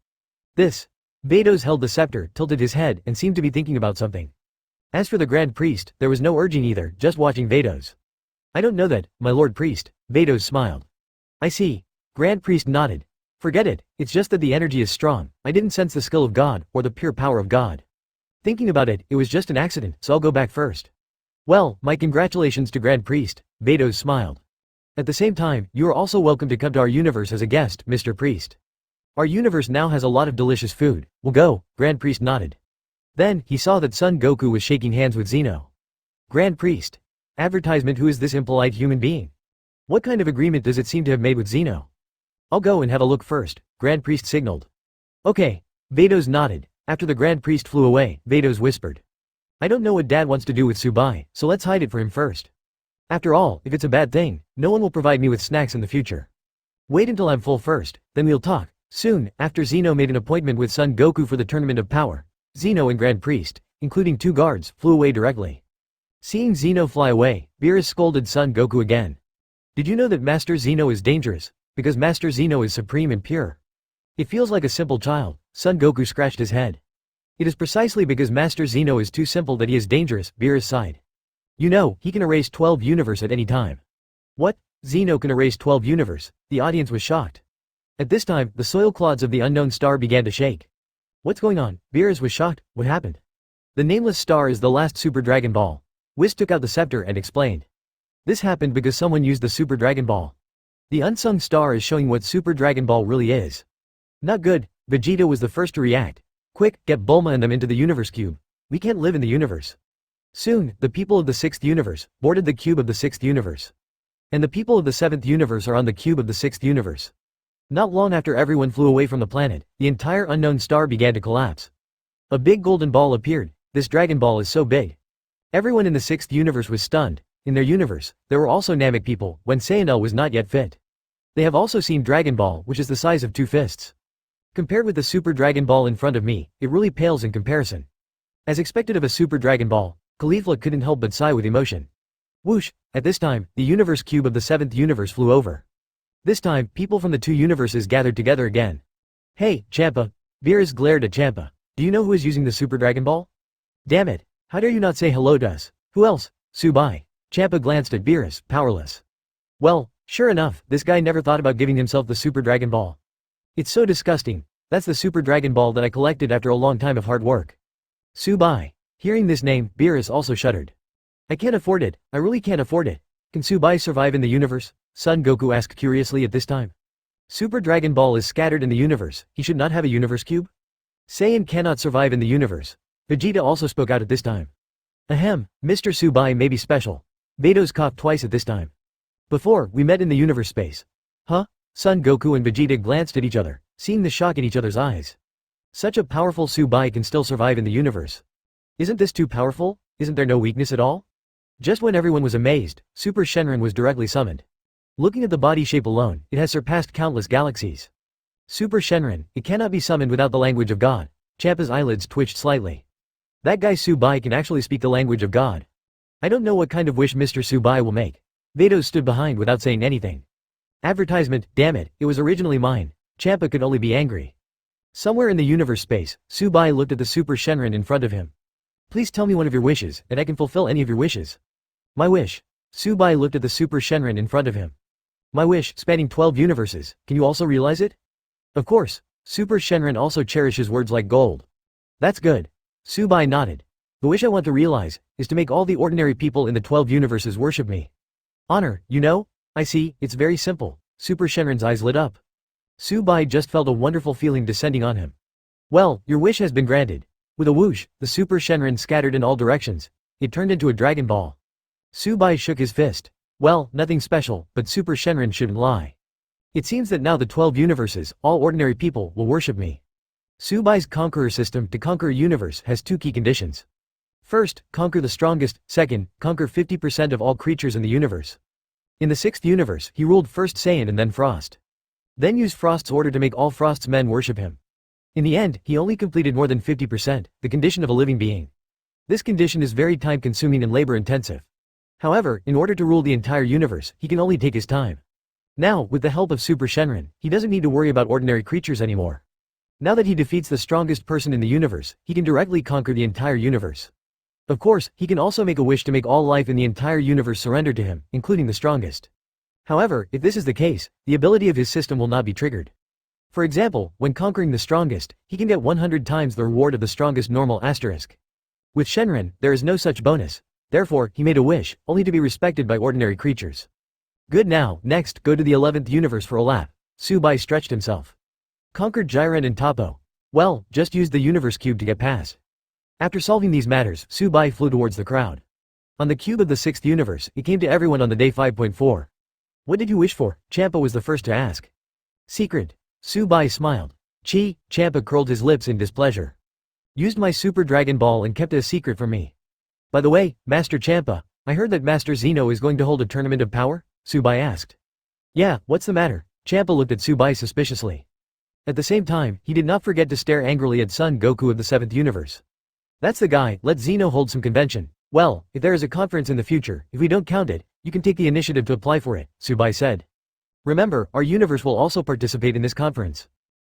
Beerus held the scepter, tilted his head, and seemed to be thinking about something. As for the Grand Priest, there was no urging either, just watching Beerus. I don't know that, my Lord Priest, Beerus smiled. I see. Grand Priest nodded. Forget it, it's just that the energy is strong, I didn't sense the skill of God, or the pure power of God. Thinking about it, it was just an accident, so I'll go back first. Well, my congratulations to Grand Priest, Beerus smiled. At the same time, you are also welcome to come to our universe as a guest, Mr. Priest. Our universe now has a lot of delicious food. We'll go, Grand Priest nodded. Then, he saw that Son Goku was shaking hands with Zeno. Grand Priest. Advertisement. Who is this impolite human being? What kind of agreement does it seem to have made with Zeno? I'll go and have a look first, Grand Priest signaled. Okay. Beerus nodded. After the Grand Priest flew away, Beerus whispered. I don't know what Dad wants to do with Su Bai, so let's hide it for him first. After all, if it's a bad thing, no one will provide me with snacks in the future. Wait until I'm full first, then we'll talk. Soon, after Zeno made an appointment with Son Goku for the Tournament of Power, Zeno and Grand Priest, including 2 guards, flew away directly. Seeing Zeno fly away, Beerus scolded Son Goku again. Did you know that Master Zeno is dangerous? Because Master Zeno is supreme and pure. It feels like a simple child, Son Goku scratched his head. It is precisely because Master Zeno is too simple that he is dangerous, Beerus sighed. You know, he can erase 12 universe at any time. What? Zeno can erase 12 universe? The audience was shocked. At this time, the soil clods of the unknown star began to shake. What's going on? Beerus was shocked. What happened? The nameless star is the last Super Dragon Ball. Whis took out the scepter and explained. This happened because someone used the Super Dragon Ball. The unsung star is showing what Super Dragon Ball really is. Not good. Vegeta was the first to react. Quick, get Bulma and them into the universe cube. We can't live in the universe. Soon, the people of the 6th universe boarded the cube of the 6th universe. And the people of the 7th universe are on the cube of the 6th universe. Not long after everyone flew away from the planet, the entire unknown star began to collapse. A big golden ball appeared. This Dragon Ball is so big. Everyone in the 6th universe was stunned. In their universe, there were also Namek people, when Saiyan was not yet fit. They have also seen Dragon Ball, which is the size of 2 fists. Compared with the Super Dragon Ball in front of me, it really pales in comparison. As expected of a Super Dragon Ball, Kefla couldn't help but sigh with emotion. Whoosh! At this time, the universe cube of the 7th universe flew over. This time, people from the 2 universes gathered together again. Hey, Champa! Beerus glared at Champa. Do you know who is using the Super Dragon Ball? Damn it! How dare you not say hello to us? Who else? Su Bai. Champa glanced at Beerus, powerless. Well, sure enough, this guy never thought about giving himself the Super Dragon Ball. It's so disgusting. That's the Super Dragon Ball that I collected after a long time of hard work. Su Bai. Hearing this name, Beerus also shuddered. I can't afford it, I really can't afford it. Can Su Bai survive in the universe? Son Goku asked curiously at this time. Super Dragon Ball is scattered in the universe, he should not have a universe cube? Saiyan cannot survive in the universe. Vegeta also spoke out at this time. Ahem, Mr. Su Bai may be special. Beerus coughed twice at this time. Before, we met in the universe space. Huh? Son Goku and Vegeta glanced at each other, seeing the shock in each other's eyes. Such a powerful Su Bai can still survive in the universe. Isn't this too powerful? Isn't there no weakness at all? Just when everyone was amazed, Super Shenron was directly summoned. Looking at the body shape alone, it has surpassed countless galaxies. Super Shenron, it cannot be summoned without the language of God. Champa's eyelids twitched slightly. That guy Su Bai can actually speak the language of God. I don't know what kind of wish Mr. Su Bai will make. Beerus stood behind without saying anything. Advertisement, damn it, it was originally mine. Champa could only be angry. Somewhere in the universe space, Su Bai looked at the Super Shenron in front of him. Please tell me one of your wishes, and I can fulfill any of your wishes. My wish. Su Bai looked at the Super Shenron in front of him. My wish, spanning 12 universes, can you also realize it? Of course. Super Shenron also cherishes words like gold. That's good. Su Bai nodded. The wish I want to realize, is to make all the ordinary people in the 12 universes worship me. Honor, you know? I see, it's very simple. Super Shenron's eyes lit up. Su Bai just felt a wonderful feeling descending on him. Well, your wish has been granted. With a whoosh, the Super Shenron scattered in all directions. It turned into a Dragon Ball. Subai shook his fist. Well, nothing special, but Super Shenron shouldn't lie. It seems that now the 12 universes, all ordinary people, will worship me. Subai's conqueror system to conquer a universe has two key conditions. First, conquer the strongest. Second, conquer 50% of all creatures in the universe. In the 6th universe, he ruled first Saiyan and then Frost. Then used Frost's order to make all Frost's men worship him. In the end, he only completed more than 50%, the condition of a living being. This condition is very time-consuming and labor-intensive. However, in order to rule the entire universe, he can only take his time. Now, with the help of Super Shenron, he doesn't need to worry about ordinary creatures anymore. Now that he defeats the strongest person in the universe, he can directly conquer the entire universe. Of course, he can also make a wish to make all life in the entire universe surrender to him, including the strongest. However, if this is the case, the ability of his system will not be triggered. For example, when conquering the strongest, he can get 100 times the reward of the strongest normal asterisk. With Shenron, there is no such bonus. Therefore, he made a wish, only to be respected by ordinary creatures. Good now, next, go to the 11th universe for a lap. Su Bai stretched himself. Conquered Jiren and Topo. Well, just use the universe cube to get past. After solving these matters, Su Bai flew towards the crowd. On the cube of the 6th universe, it came to everyone on the day 5.4. What did you wish for? Champa was the first to ask. Secret. Su Bai smiled. Chi, Champa curled his lips in displeasure. Used my Super Dragon Ball and kept it a secret from me. By the way, Master Champa, I heard that Master Zeno is going to hold a tournament of power? Su Bai asked. Yeah, what's the matter? Champa looked at Su Bai suspiciously. At the same time, he did not forget to stare angrily at Son Goku of the 7th universe. That's the guy, let Zeno hold some convention. Well, if there is a conference in the future, if we don't count it, you can take the initiative to apply for it, Su Bai said. Remember, our universe will also participate in this conference.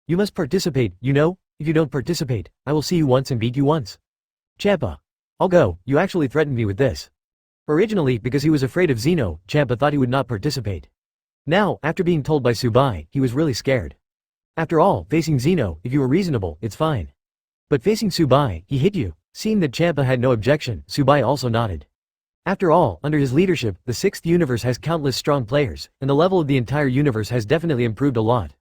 You must participate, you know? If you don't participate, I will see you once and beat you once. Champa. I'll go, you actually threatened me with this. Originally, because he was afraid of Zeno, Champa thought he would not participate. Now, after being told by Su Bai, he was really scared. After all, facing Zeno, if you were reasonable, it's fine. But facing Su Bai, he hit you. Seeing that Champa had no objection, Su Bai also nodded. After all, under his leadership, the 6th universe has countless strong players, and the level of the entire universe has definitely improved a lot.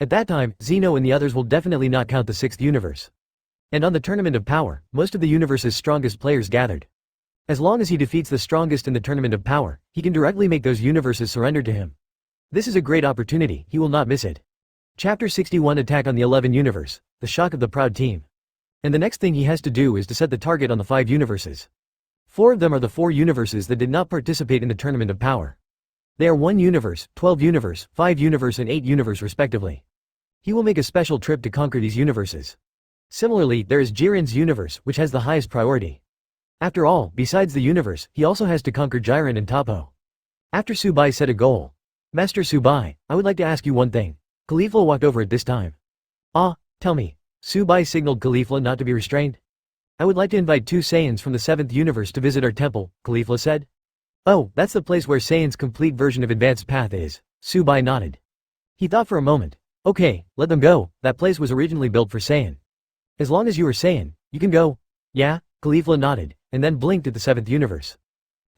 At that time, Zeno and the others will definitely not count the 6th universe. And on the Tournament of Power, most of the universe's strongest players gathered. As long as he defeats the strongest in the Tournament of Power, he can directly make those universes surrender to him. This is a great opportunity, he will not miss it. Chapter 61 Attack on the 11 Universe, the shock of the proud team. And the next thing he has to do is to set the target on the 5 universes. 4 of them are the 4 universes that did not participate in the Tournament of Power. They are 1 universe, 12 universe, 5 universe and 8 universe respectively. He will make a special trip to conquer these universes. Similarly, there is Jiren's universe, which has the highest priority. After all, besides the universe, he also has to conquer Jiren and Topo. After Su Bai set a goal. Master Su Bai, I would like to ask you one thing. Kefla walked over at this time. Tell me. Su Bai signaled Kefla not to be restrained. I would like to invite 2 Saiyans from the 7th universe to visit our temple, Kefla said. Oh, that's the place where Saiyan's complete version of Advanced Path is. Su Bai nodded. He thought for a moment. Okay, let them go, that place was originally built for Saiyan. As long as you are Saiyan, you can go. Yeah, Kefla nodded, and then blinked at the 7th universe.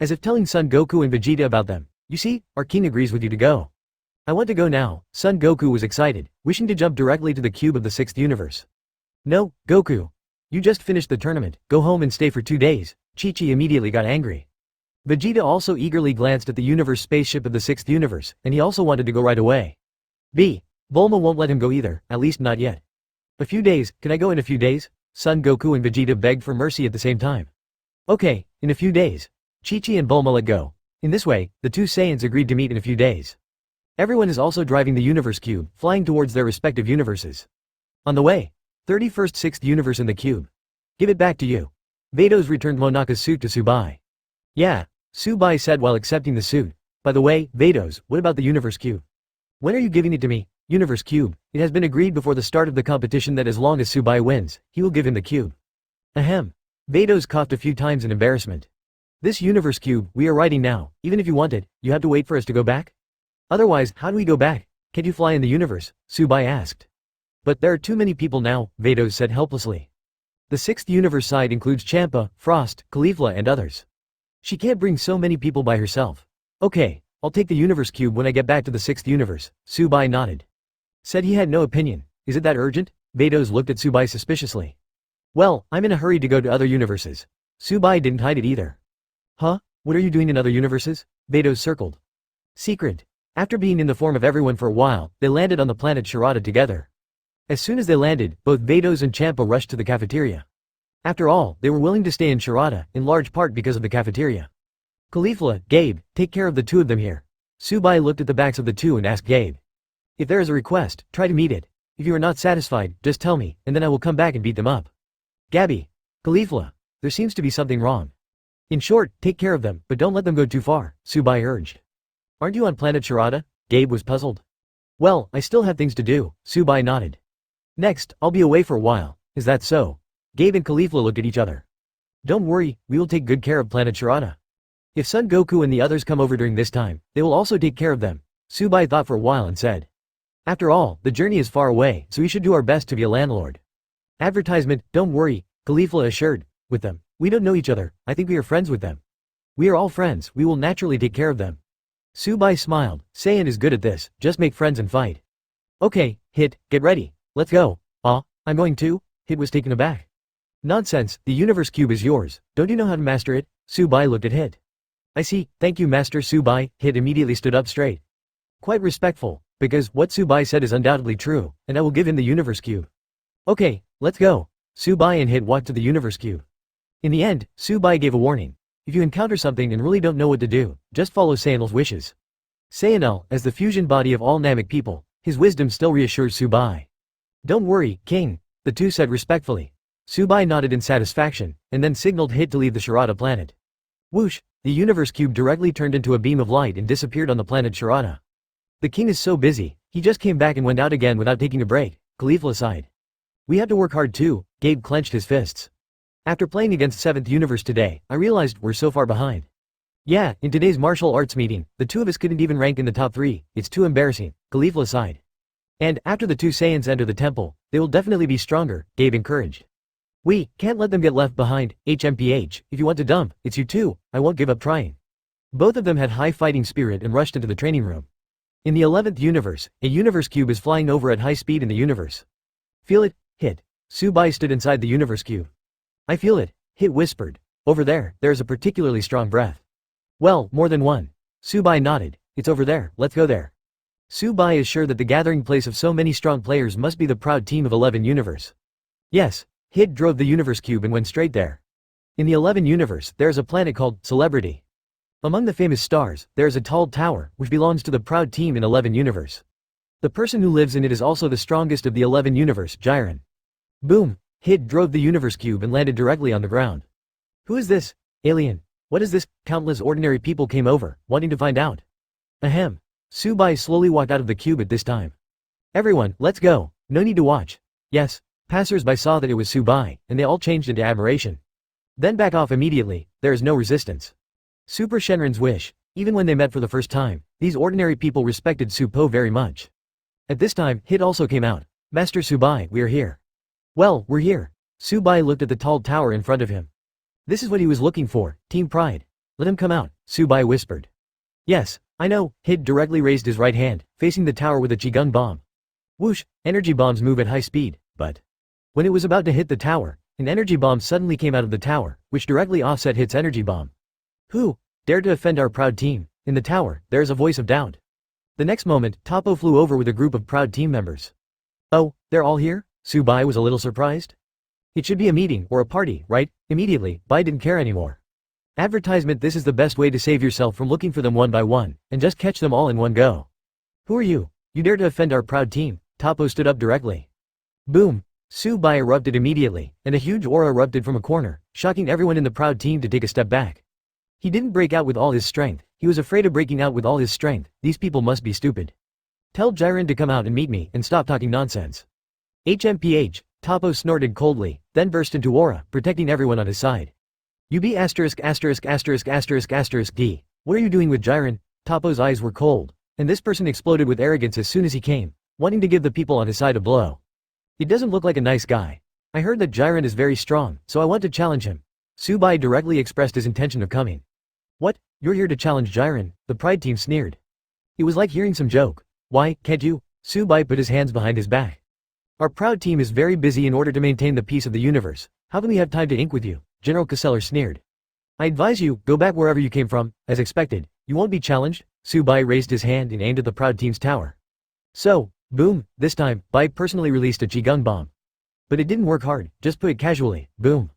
As if telling Son Goku and Vegeta about them. You see, our king agrees with you to go. I want to go now. Son Goku was excited, wishing to jump directly to the cube of the 6th universe. No, Goku. You just finished the tournament, go home and stay for 2 days. Chi-Chi immediately got angry. Vegeta also eagerly glanced at the universe spaceship of the 6th universe, and he also wanted to go right away. Bulma won't let him go either, at least not yet. A few days, can I go in a few days? Son Goku and Vegeta begged for mercy at the same time. Okay, in a few days. Chi-Chi and Bulma let go. In this way, the 2 Saiyans agreed to meet in a few days. Everyone is also driving the universe cube, flying towards their respective universes. On the way. 31st 6th universe in the cube. Give it back to you. Vados returned Monaka's suit to Su Bai. Yeah, Su Bai said while accepting the suit. By the way, Vados, what about the universe cube? When are you giving it to me? Universe cube. It has been agreed before the start of the competition that as long as Su Bai wins, he will give him the cube. Ahem. Vados coughed a few times in embarrassment. This universe cube, we are riding now, even if you want it, you have to wait for us to go back? Otherwise, how do we go back? Can't you fly in the universe? Su Bai asked. But there are too many people now, Vados said helplessly. The 6th universe side includes Champa, Frost, Kefla and others. She can't bring so many people by herself. Okay, I'll take the universe cube when I get back to the 6th universe, Su Bai nodded. Said he had no opinion. Is it that urgent? Vados looked at Su Bai suspiciously. Well, I'm in a hurry to go to other universes. Su Bai didn't hide it either. Huh? What are you doing in other universes? Beidou circled. Secret. After being in the form of everyone for a while, they landed on the planet Shirata together. As soon as they landed, both Beidou and Champa rushed to the cafeteria. After all, they were willing to stay in Shirata, in large part because of the cafeteria. Kefla, Gabe, take care of the two of them here. Subai looked at the backs of the two and asked Gabe. If there is a request, try to meet it. If you are not satisfied, just tell me, and then I will come back and beat them up. Gabby. Kefla. There seems to be something wrong. In short, take care of them, but don't let them go too far, Subai urged. Aren't you on planet Shirata? Gabe was puzzled. Well, I still have things to do, Subai nodded. Next, I'll be away for a while. Is that so? Gabe and Kefla looked at each other. Don't worry, we will take good care of planet Shirata. If Son Goku and the others come over during this time, they will also take care of them, Subai thought for a while and said. After all, the journey is far away, so we should do our best to be a landlord. Advertisement, don't worry, Kefla assured. With them, we don't know each other, I think we are friends with them. We are all friends, we will naturally take care of them. Subai smiled, Saiyan is good at this, just make friends and fight. Okay, Hitt, get ready, let's go. I'm going too? Hitt was taken aback. Nonsense, the universe cube is yours, don't you know how to master it? Subai looked at Hitt. I see, thank you Master Subai, Hitt immediately stood up straight. Quite respectful, because what Subai said is undoubtedly true, and I will give him the universe cube. Okay, let's go. Subai and Hitt walked to the universe cube. In the end, Subai gave a warning. If you encounter something and really don't know what to do, just follow Saiyan's wishes. Saiyan, as the fusion body of all Namek people, his wisdom still reassures Subai. Don't worry, King, the two said respectfully. Subai nodded in satisfaction, and then signaled Hitt to leave the Shirata planet. Whoosh, the universe cube directly turned into a beam of light and disappeared on the planet Shirata. The king is so busy, he just came back and went out again without taking a break, Kefla sighed. We had to work hard too, Gabe clenched his fists. After playing against 7th Universe today, I realized we're so far behind. Yeah, in today's martial arts meeting, the two of us couldn't even rank in the top 3, it's too embarrassing, Kefla sighed. And, after the two Saiyans enter the temple, they will definitely be stronger, Gabe encouraged. We can't let them get left behind, HMPH, if you want to dump, it's you too, I won't give up trying. Both of them had high fighting spirit and rushed into the training room. In the 11th universe, a universe cube is flying over at high speed in the universe. Feel it? Hitt. Subai stood inside the universe cube. I feel it, Hitt whispered. Over there is a particularly strong breath. Well, more than one. Subai nodded. It's over there, let's go there. Subai is sure that the gathering place of so many strong players must be the proud team of 11 universe. Yes, Hitt drove the universe cube and went straight there. In the 11 universe, there is a planet called Celebrity. Among the famous stars, there is a tall tower, which belongs to the proud team in 11 universe. The person who lives in it is also the strongest of the 11 universe, Jiren. Boom! Hitt drove the universe cube and landed directly on the ground. Who is this? Alien. What is this? Countless ordinary people came over, wanting to find out. Ahem. Subai slowly walked out of the cube at this time. Everyone, let's go. No need to watch. Yes. Passers-by saw that it was Subai, and they all changed into admiration. Then back off immediately, there is no resistance. Super Shenron's wish. Even when they met for the first time, these ordinary people respected Supo very much. At this time, Hitt also came out. Master Subai, we are here. Well, we're here. Subai looked at the tall tower in front of him. This is what he was looking for, Team Pride. Let him come out, Subai whispered. Yes, I know, Hitt directly raised his right hand, facing the tower with a Qigong bomb. Whoosh, energy bombs move at high speed, but when it was about to hit the tower, an energy bomb suddenly came out of the tower, which directly offset Hitt's energy bomb. Who dared to offend our proud team? In the tower, there is a voice of doubt. The next moment, Toppo flew over with a group of proud team members. Oh, they're all here? Subai was a little surprised. It should be a meeting or a party, right? Immediately, Bai didn't care anymore. Advertisement. This is the best way to save yourself from looking for them one by one, and just catch them all in one go. Who are you? You dare to offend our proud team? Toppo stood up directly. Boom! Subai erupted immediately, and a huge aura erupted from a corner, shocking everyone in the proud team to take a step back. He didn't break out with all his strength, he was afraid of breaking out with all his strength. These people must be stupid. Tell Jiren to come out and meet me and stop talking nonsense. HMPH, Toppo snorted coldly, then burst into aura, protecting everyone on his side. UB ****************. D. What are you doing with Jiren? Toppo's eyes were cold, and this person exploded with arrogance as soon as he came, wanting to give the people on his side a blow. He doesn't look like a nice guy. I heard that Jiren is very strong, so I want to challenge him. Subai directly expressed his intention of coming. What? You're here to challenge Jiren? The pride team sneered. It was like hearing some joke. Why, can't you? Subai put his hands behind his back. Our proud team is very busy in order to maintain the peace of the universe. How can we have time to ink with you? General Caseller sneered. I advise you, go back wherever you came from, as expected. You won't be challenged. Su Bai raised his hand and aimed at the Proud Team's tower. So, boom, this time, Bai personally released a Qigong bomb. But it didn't work hard, just put it casually, boom.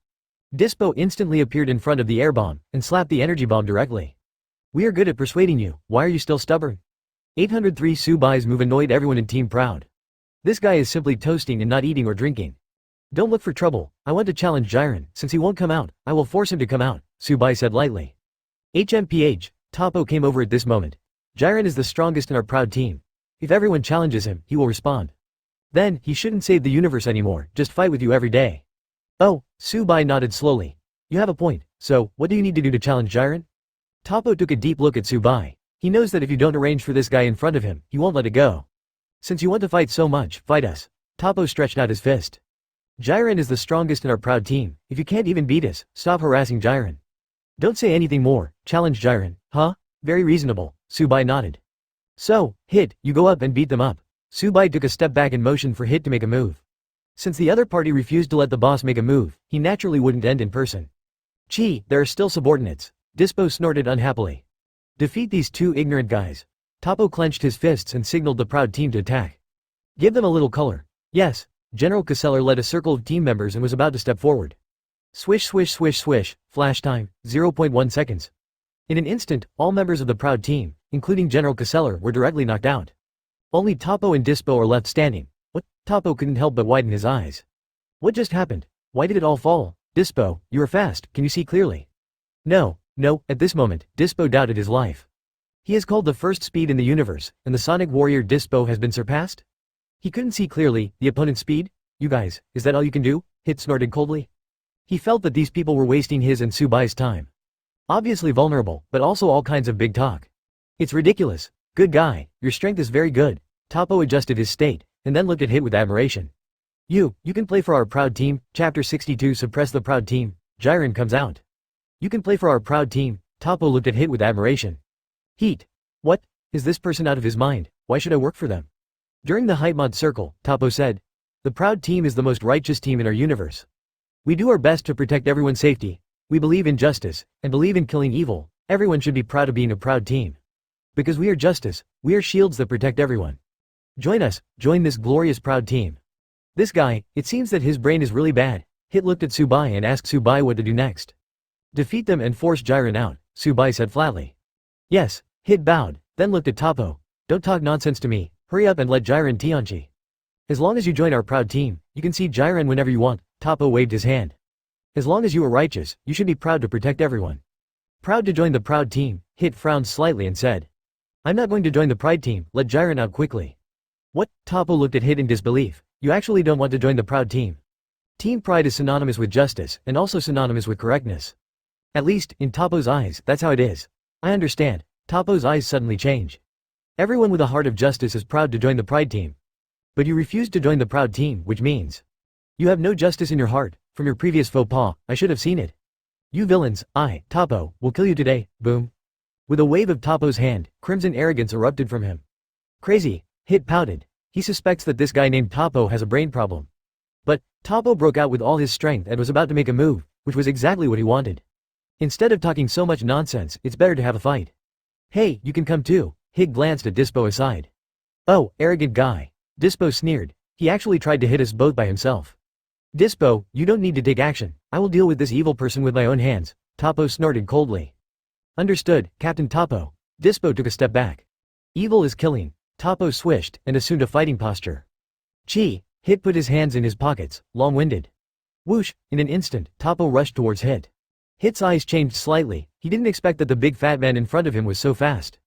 Dispo instantly appeared in front of the air bomb, and slapped the energy bomb directly. We are good at persuading you, why are you still stubborn? 803 Su Bai's move annoyed everyone in Team Proud. This guy is simply toasting and not eating or drinking. Don't look for trouble, I want to challenge Jiren, since he won't come out, I will force him to come out, Su Bai said lightly. HMPH, Topo came over at this moment. Jiren is the strongest in our Proud Team. If everyone challenges him, he will respond. Then, he shouldn't save the universe anymore, just fight with you every day. Oh, Su Bai nodded slowly. You have a point, so, what do you need to do to challenge Jiren? Topo took a deep look at Su Bai. He knows that if you don't arrange for this guy in front of him, he won't let it go. Since you want to fight so much, fight us. Topo stretched out his fist. Jiren is the strongest in our Proud Team. If you can't even beat us, stop harassing Jiren. Don't say anything more, challenge Jiren, huh? Very reasonable, Su Bai nodded. So, Hitt, you go up and beat them up. Su Bai took a step back and motioned for Hitt to make a move. Since the other party refused to let the boss make a move, he naturally wouldn't end in person. Chi, there are still subordinates. Dispo snorted unhappily. Defeat these two ignorant guys. Topo clenched his fists and signaled the Proud Team to attack. Give them a little color. Yes. General Caseller led a circle of team members and was about to step forward. Swish swish swish swish, flash time, 0.1 seconds. In an instant, all members of the Proud Team, including General Caseller, were directly knocked out. Only Topo and Dispo are left standing. What? Topo couldn't help but widen his eyes. What just happened? Why did it all fall? Dispo, you are fast, can you see clearly? No, at this moment, Dispo doubted his life. He has called the first speed in the universe, and the Sonic Warrior Dispo has been surpassed? He couldn't see clearly, the opponent's speed? You guys, is that all you can do? Hitt snorted coldly. He felt that these people were wasting his and Su Bai's time. Obviously vulnerable, but also all kinds of big talk. It's ridiculous. Good guy, your strength is very good. Topo adjusted his state, and then looked at Hitt with admiration. You can play for our Proud Team, Chapter 62 Suppress the Proud Team, Jiren comes out. You can play for our Proud Team, Topo looked at Hitt with admiration. Hitt. What? Is this person out of his mind? Why should I work for them? During the Hype Mod Circle, Topo said, the Proud Team is the most righteous team in our universe. We do our best to protect everyone's safety. We believe in justice, and believe in killing evil. Everyone should be proud of being a Proud Team. Because we are justice, we are shields that protect everyone. Join us, join this glorious Proud Team. This guy, it seems that his brain is really bad. Hitt looked at Su Bai and asked Su Bai what to do next. Defeat them and force Jiren out, Su Bai said flatly. Yes, Hitt bowed, then looked at Topo. Don't talk nonsense to me, hurry up and let Jiren Tianchi. As long as you join our Proud Team, you can see Jiren whenever you want, Topo waved his hand. As long as you are righteous, you should be proud to protect everyone. Proud to join the Proud Team, Hitt frowned slightly and said. I'm not going to join the Pride Team, let Jiren out quickly. What? Topo looked at Hitt in disbelief. You actually don't want to join the Proud Team. Team Pride is synonymous with justice, and also synonymous with correctness. At least, in Topo's eyes, that's how it is. I understand. Topo's eyes suddenly change. Everyone with a heart of justice is proud to join the Pride Team. But you refused to join the Proud Team, which means you have no justice in your heart. From your previous faux pas, I should have seen it. You villains, Topo, will kill you today, boom. With a wave of Topo's hand, crimson arrogance erupted from him. Crazy, Hitt pouted. He suspects that this guy named Topo has a brain problem. But, Topo broke out with all his strength and was about to make a move, which was exactly what he wanted. Instead of talking so much nonsense, it's better to have a fight. Hey, you can come too, Hitt glanced at Dispo aside. Oh, arrogant guy. Dispo sneered. He actually tried to hit us both by himself. Dispo, you don't need to take action. I will deal with this evil person with my own hands, Topo snorted coldly. Understood, Captain Topo. Dispo took a step back. Evil is killing. Topo swished, and assumed a fighting posture. Chi, Hitt put his hands in his pockets, long-winded. Whoosh, in an instant, Topo rushed towards Hitt. Hitt's eyes changed slightly, he didn't expect that the big fat man in front of him was so fast.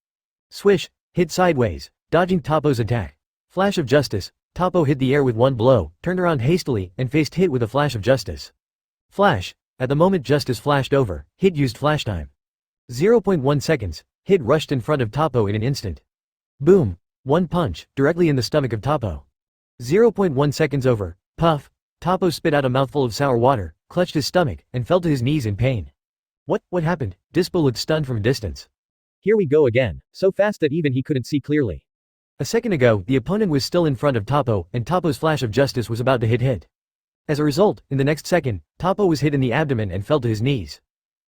Swish, Hitt sideways, dodging Topo's attack. Flash of justice, Topo hit the air with one blow, turned around hastily, and faced Hitt with a flash of justice. Flash, at the moment justice flashed over, Hitt used flash time. 0.1 seconds, Hitt rushed in front of Topo in an instant. Boom. One punch, directly in the stomach of Topo. 0.1 seconds over, puff, Topo spit out a mouthful of sour water, clutched his stomach, and fell to his knees in pain. What happened? Dispo looked stunned from a distance. Here we go again, so fast that even he couldn't see clearly. A second ago, the opponent was still in front of Topo, and Topo's flash of justice was about to hit Hitt. As a result, in the next second, Topo was hit in the abdomen and fell to his knees.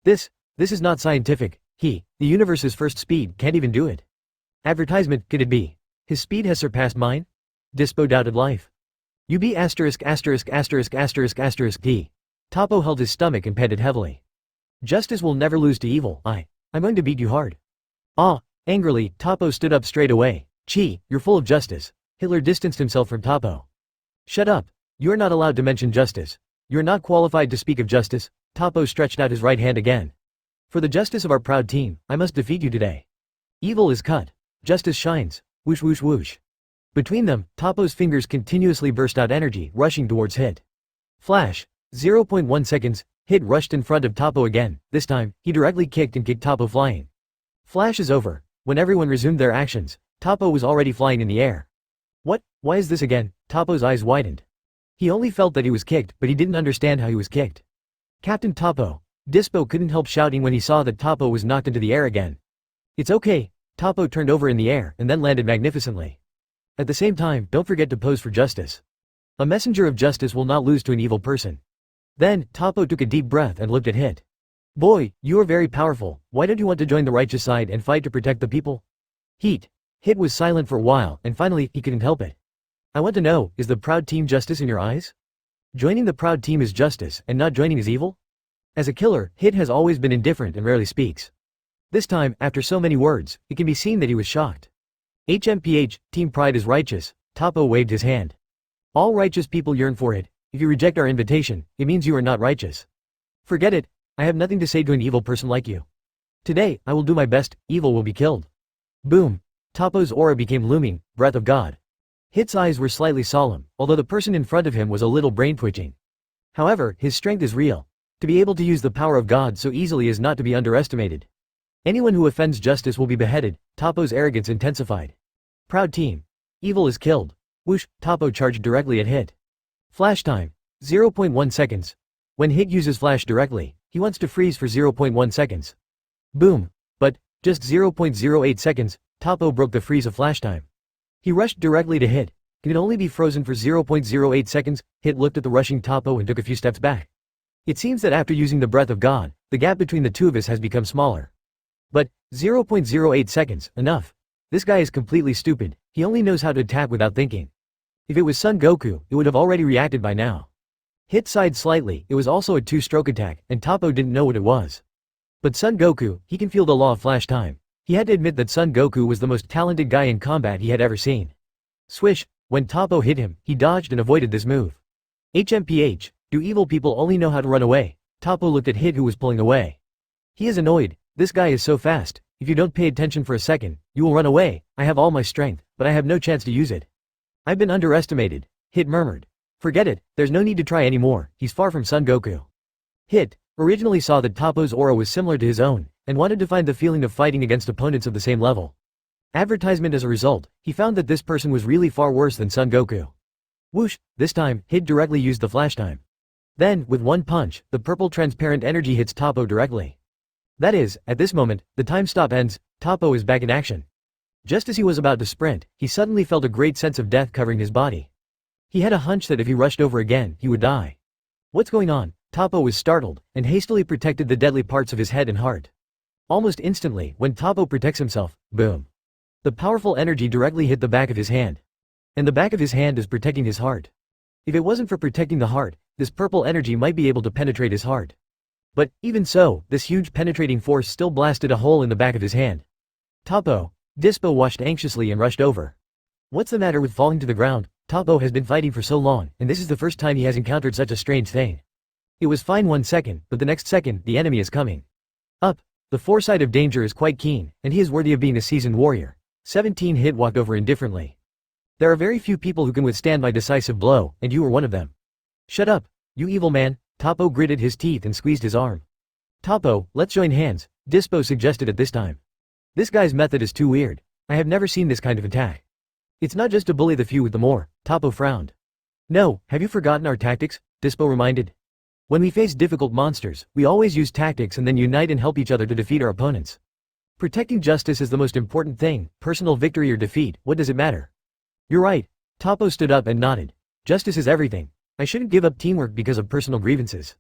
This This is not scientific. The universe's first speed, can't even do it. Advertisement, could it be? His speed has surpassed mine? Dispo doubted life. UB asterisk asterisk asterisk asterisk asterisk D. Toppo held his stomach and panted heavily. Justice will never lose to evil. I'm going to beat you hard. Angrily, Toppo stood up straight away. You're full of justice. Hitler distanced himself from Toppo. Shut up. You're not allowed to mention justice. You're not qualified to speak of justice. Toppo stretched out his right hand again. For the justice of our proud team, I must defeat you today. Evil is cut. Justice shines. Whoosh whoosh whoosh. Between them, Toppo's fingers continuously burst out energy, rushing towards Hitt. Flash. 0.1 seconds, Hitt rushed in front of Toppo again. This time, he directly kicked and kicked Toppo flying. Flash is over. When everyone resumed their actions, Toppo was already flying in the air. What? Why is this again? Toppo's eyes widened. He only felt that he was kicked, but he didn't understand how he was kicked. Captain Toppo. Dispo couldn't help shouting when he saw that Toppo was knocked into the air again. It's okay. Toppo turned over in the air and then landed magnificently. At the same time, don't forget to pose for justice. A messenger of justice will not lose to an evil person. Then, Toppo took a deep breath and looked at Hitt. Boy, you are very powerful. Why don't you want to join the righteous side and fight to protect the people? Hitt was silent for a while, and finally, he couldn't help it. I want to know, is the proud team justice in your eyes? Joining the proud team is justice, and not joining is evil? As a killer, Hitt has always been indifferent and rarely speaks. This time, after so many words, it can be seen that he was shocked. HMPH, team pride is righteous. Toppo waved his hand. All righteous people yearn for it. If you reject our invitation, it means you are not righteous. Forget it. I have nothing to say to an evil person like you. Today, I will do my best. Evil will be killed. Boom. Toppo's aura became looming, breath of God. Hitt's eyes were slightly solemn, although the person in front of him was a little brain-twitching. However, his strength is real. To be able to use the power of God so easily is not to be underestimated. Anyone who offends justice will be beheaded. Toppo's arrogance intensified. Proud team. Evil is killed. Whoosh, Toppo charged directly at Hitt. Flash time. 0.1 seconds. When Hitt uses flash directly, he wants to freeze for 0.1 seconds. Boom. But, just 0.08 seconds, Toppo broke the freeze of flash time. He rushed directly to Hitt. Can it only be frozen for 0.08 seconds? Hitt looked at the rushing Toppo and took a few steps back. It seems that after using the breath of God, the gap between the two of us has become smaller. But, 0.08 seconds, enough. This guy is completely stupid. He only knows how to attack without thinking. If it was Son Goku, it would have already reacted by now. Hitt sighed slightly. It was also a two-stroke attack, and Toppo didn't know what it was. But Son Goku, he can feel the law of flash time. He had to admit that Son Goku was the most talented guy in combat he had ever seen. Swish, when Toppo hit him, he dodged and avoided this move. HMPH, do evil people only know how to run away? Toppo looked at Hitt who was pulling away. He is annoyed. This guy is so fast. If you don't pay attention for a second, you will run away. I have all my strength, but I have no chance to use it. I've been underestimated, Hitt murmured. Forget it, there's no need to try anymore. He's far from Son Goku. Hitt originally saw that Toppo's aura was similar to his own, and wanted to find the feeling of fighting against opponents of the same level. Advertisement as a result, he found that this person was really far worse than Son Goku. Whoosh, this time, Hitt directly used the flash time. Then, with one punch, the purple transparent energy hits Toppo directly. That is, at this moment, the time stop ends, Toppo is back in action. Just as he was about to sprint, he suddenly felt a great sense of death covering his body. He had a hunch that if he rushed over again, he would die. What's going on? Toppo was startled, and hastily protected the deadly parts of his head and heart. Almost instantly, when Toppo protects himself, boom. The powerful energy directly hit the back of his hand. And the back of his hand is protecting his heart. If it wasn't for protecting the heart, this purple energy might be able to penetrate his heart. But, even so, this huge penetrating force still blasted a hole in the back of his hand. Toppo. Dispo watched anxiously and rushed over. What's the matter with falling to the ground? Toppo has been fighting for so long, and this is the first time he has encountered such a strange thing. It was fine 1 second, but the next second, the enemy is coming. Up. The foresight of danger is quite keen, and he is worthy of being a seasoned warrior. 17 Hitt walked over indifferently. There are very few people who can withstand my decisive blow, and you are one of them. Shut up, you evil man. Toppo gritted his teeth and squeezed his arm. Toppo, let's join hands, Dispo suggested at this time. This guy's method is too weird. I have never seen this kind of attack. It's not just to bully the few with the more. Toppo frowned. No, have you forgotten our tactics? Dispo reminded. When we face difficult monsters, we always use tactics and then unite and help each other to defeat our opponents. Protecting justice is the most important thing. Personal victory or defeat, what does it matter? You're right. Toppo stood up and nodded. Justice is everything. I shouldn't give up teamwork because of personal grievances.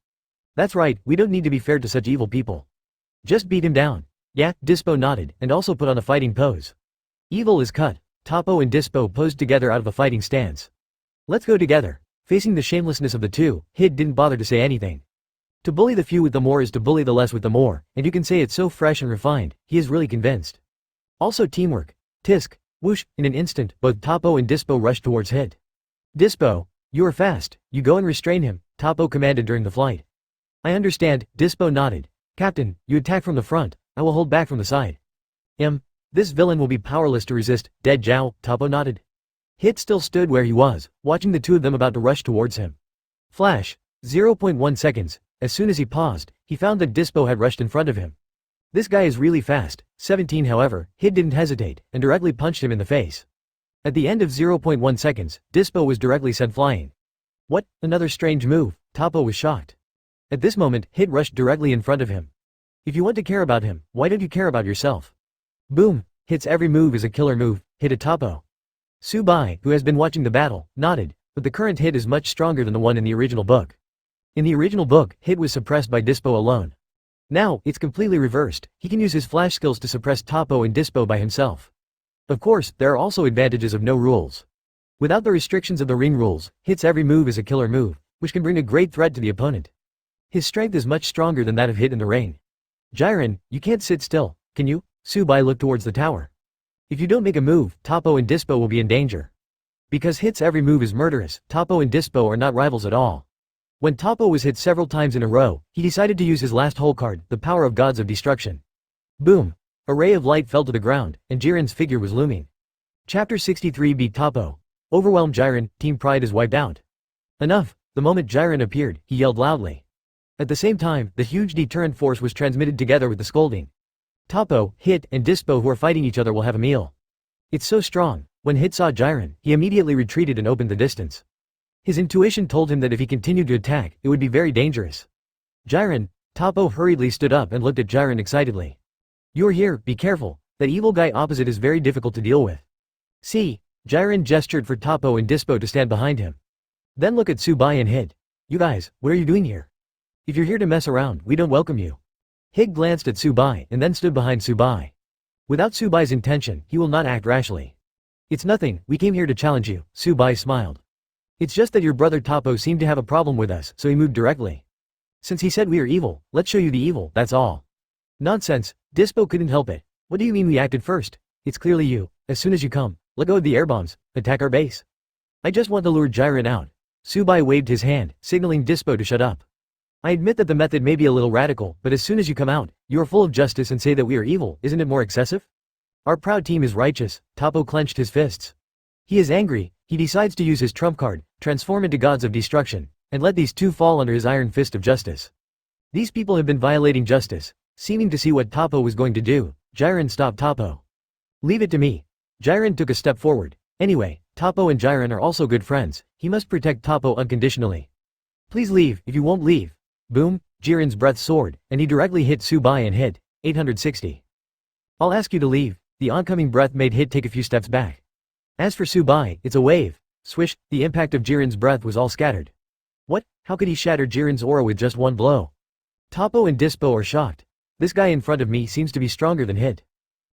That's right, we don't need to be fair to such evil people. Just beat him down. Yeah, Dispo nodded, and also put on a fighting pose. Evil is cut. Toppo and Dispo posed together out of a fighting stance. Let's go together. Facing the shamelessness of the two, Hitt didn't bother to say anything. To bully the few with the more is to bully the less with the more, and you can say it's so fresh and refined, he is really convinced. Also teamwork. Tisk, whoosh, in an instant, both Toppo and Dispo rushed towards Hitt. Dispo, you are fast, you go and restrain him, Toppo commanded during the flight. I understand, Dispo nodded. Captain, you attack from the front, I will hold back from the side. This villain will be powerless to resist, dead Zhao, Toppo nodded. Hitt still stood where he was, watching the two of them about to rush towards him. Flash. 0.1 seconds, as soon as he paused, he found that Dispo had rushed in front of him. This guy is really fast. 17 however, Hitt didn't hesitate, and directly punched him in the face. At the end of 0.1 seconds, Dispo was directly sent flying. What? Another strange move, Toppo was shocked. At this moment, Hitt rushed directly in front of him. If you want to care about him, why don't you care about yourself? Boom! Hitt's every move is a killer move, hit a Toppo. Su Bai, who has been watching the battle, nodded, but the current Hitt is much stronger than the one in the original book. In the original book, Hitt was suppressed by Dispo alone. Now, it's completely reversed, he can use his flash skills to suppress Toppo and Dispo by himself. Of course, there are also advantages of no rules. Without the restrictions of the ring rules, Hitt's every move is a killer move, which can bring a great threat to the opponent. His strength is much stronger than that of Hitt in the ring. Jiren, you can't sit still, can you? Su Bai looked towards the tower. If you don't make a move, Toppo and Dispo will be in danger. Because Hitt's every move is murderous, Toppo and Dispo are not rivals at all. When Toppo was hit several times in a row, he decided to use his last hole card, the power of gods of destruction. Boom! A ray of light fell to the ground, and Jiren's figure was looming. Chapter 63 beat Toppo. Overwhelmed Jiren, Team Pride is wiped out. Enough! The moment Jiren appeared, he yelled loudly. At the same time, the huge deterrent force was transmitted together with the scolding. Toppo, Hitt, and Dispo who are fighting each other will have a meal. It's so strong. When Hitt saw Jiren, he immediately retreated and opened the distance. His intuition told him that if he continued to attack, it would be very dangerous. Jiren, Toppo hurriedly stood up and looked at Jiren excitedly. You're here, be careful, that evil guy opposite is very difficult to deal with. See, Jiren gestured for Toppo and Dispo to stand behind him. Then look at Su Bai and Hitt. You guys, what are you doing here? If you're here to mess around, we don't welcome you. Hitt glanced at Su Bai and then stood behind Su Bai. Without Su Bai's intention, he will not act rashly. It's nothing, we came here to challenge you, Su Bai smiled. It's just that your brother Toppo seemed to have a problem with us, so he moved directly. Since he said we are evil, let's show you the evil, that's all. Nonsense, Dispo couldn't help it. What do you mean we acted first? It's clearly you. As soon as you come, let go of the air bombs, attack our base. I just want to lure Jiren out. Su Bai waved his hand, signaling Dispo to shut up. I admit that the method may be a little radical, but as soon as you come out, you are full of justice and say that we are evil, isn't it more excessive? Our proud team is righteous, Toppo clenched his fists. He is angry, he decides to use his trump card, transform into gods of destruction, and let these two fall under his iron fist of justice. These people have been violating justice. Seeming to see what Toppo was going to do, Jiren stopped Toppo. Leave it to me. Jiren took a step forward. Anyway, Toppo and Jiren are also good friends, he must protect Toppo unconditionally. Please leave, if you won't leave. Boom, Jiren's breath soared, and he directly hit Su Bai and Hitt. 860. I'll ask you to leave. The oncoming breath made Hitt take a few steps back. As for Su Bai, it's a wave. Swish, the impact of Jiren's breath was all scattered. What? How could he shatter Jiren's aura with just one blow? Toppo and Dispo are shocked. This guy in front of me seems to be stronger than Hitt.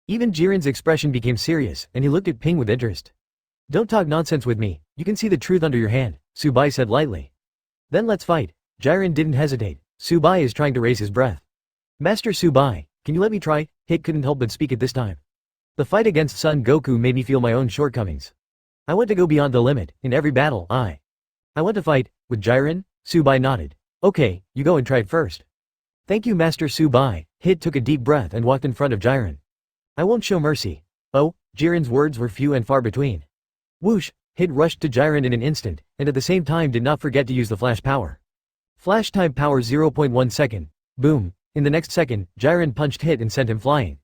Even Jiren's expression became serious, and he looked at Ping with interest. Don't talk nonsense with me, you can see the truth under your hand, Su Bai said lightly. Then let's fight. Jiren didn't hesitate. Su Bai is trying to raise his breath. Master Su Bai, can you let me try? Hitt couldn't help but speak at this time. The fight against Son Goku made me feel my own shortcomings. I want to go beyond the limit, in every battle, I want to fight, with Jiren? Su Bai nodded. Okay, you go and try it first. Thank you Master Su Bai. Hitt took a deep breath and walked in front of Jiren. I won't show mercy. Oh, Jiren's words were few and far between. Whoosh, Hitt rushed to Jiren in an instant, and at the same time did not forget to use the flash power. Flash time power 0.1 second. Boom. In the next second, Jiren punched Hitt and sent him flying.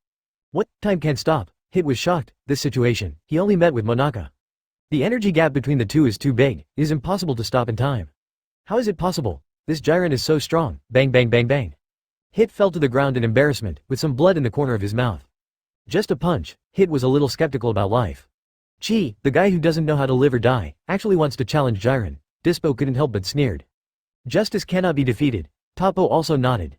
What? Time can't stop. Hitt was shocked. This situation, he only met with Monaka. The energy gap between the two is too big, it is impossible to stop in time. How is it possible? This Jiren is so strong. Bang bang bang bang. Hitt fell to the ground in embarrassment, with some blood in the corner of his mouth. Just a punch. Hitt was a little skeptical about life. Gee, the guy who doesn't know how to live or die, actually wants to challenge Jiren. Dispo couldn't help but sneered. Justice cannot be defeated. Toppo also nodded.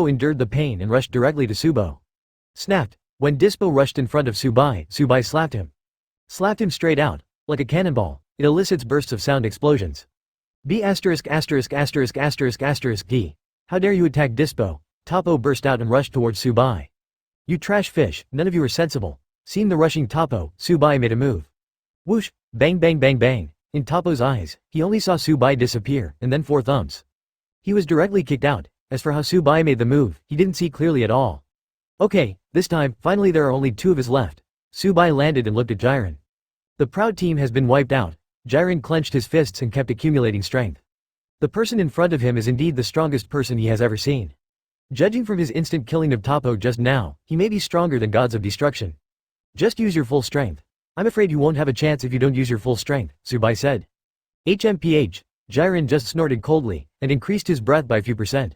Dispo endured the pain and rushed directly to Subo. Snapped. When Dispo rushed in front of Subai, Subai slapped him. Slapped him straight out. Like a cannonball, it elicits bursts of sound explosions. B****************. D. How dare you attack Dispo? Toppo burst out and rushed towards Subai. You trash fish, none of you are sensible. Seeing the rushing Toppo, Subai made a move. Whoosh, bang bang bang bang. In Toppo's eyes, he only saw Subai disappear, and then 4 thumbs. He was directly kicked out. As for how Subai made the move, he didn't see clearly at all. Okay, this time, finally there are only 2 of us left. Subai landed and looked at Jiren. The proud team has been wiped out. Jiren clenched his fists and kept accumulating strength. The person in front of him is indeed the strongest person he has ever seen. Judging from his instant killing of Toppo just now, he may be stronger than gods of destruction. Just use your full strength. I'm afraid you won't have a chance if you don't use your full strength, Subai said. HMPH. Jiren just snorted coldly, and increased his breath by a few percent.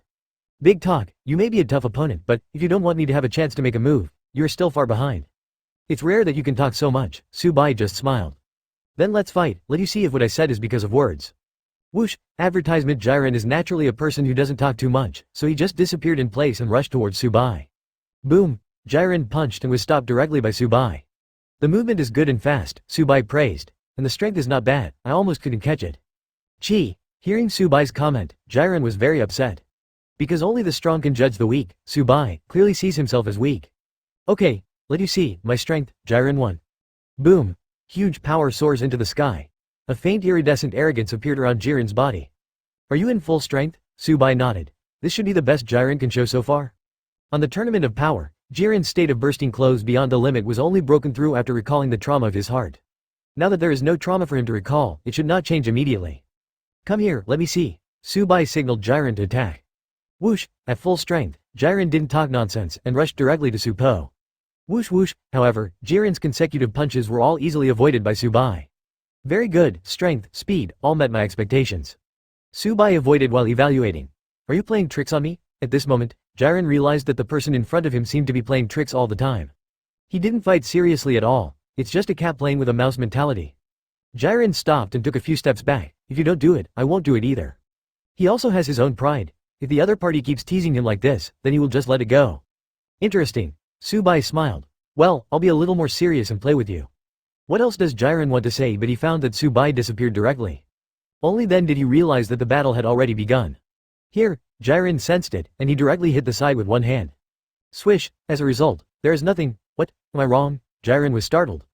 Big talk, you may be a tough opponent, but if you don't want me to have a chance to make a move, you're still far behind. It's rare that you can talk so much, Subai just smiled. Then let's fight, let you see if what I said is because of words. Whoosh, advertisement. Jiren is naturally a person who doesn't talk too much, so he just disappeared in place and rushed towards Subai. Boom, Jiren punched and was stopped directly by Subai. The movement is good and fast, Subai praised, and the strength is not bad, I almost couldn't catch it. Chi. Hearing Subai's comment, Jiren was very upset. Because only the strong can judge the weak, Subai clearly sees himself as weak. Okay, let you see, my strength, Jiren won. Boom. Huge power soars into the sky. A faint iridescent arrogance appeared around Jiren's body. Are you in full strength? Subai nodded. This should be the best Jiren can show so far. On the Tournament of Power, Jiren's state of bursting clothes beyond the limit was only broken through after recalling the trauma of his heart. Now that there is no trauma for him to recall, it should not change immediately. Come here, let me see. Subai signaled Jiren to attack. Whoosh, at full strength, Jiren didn't talk nonsense and rushed directly to Supo. Whoosh whoosh, however, Jiren's consecutive punches were all easily avoided by Subai. Very good, strength, speed, all met my expectations. Subai avoided while evaluating. Are you playing tricks on me? At this moment, Jiren realized that the person in front of him seemed to be playing tricks all the time. He didn't fight seriously at all, it's just a cat playing with a mouse mentality. Jiren stopped and took a few steps back. If you don't do it, I won't do it either. He also has his own pride. If the other party keeps teasing him like this, then he will just let it go. Interesting. Subai smiled. Well, I'll be a little more serious and play with you. What else does Jiren want to say, but he found that Su Bai disappeared directly. Only then did he realize that the battle had already begun. Here, Jiren sensed it, and he directly hit the side with one hand. Swish, as a result, there is nothing. What, am I wrong? Jiren was startled.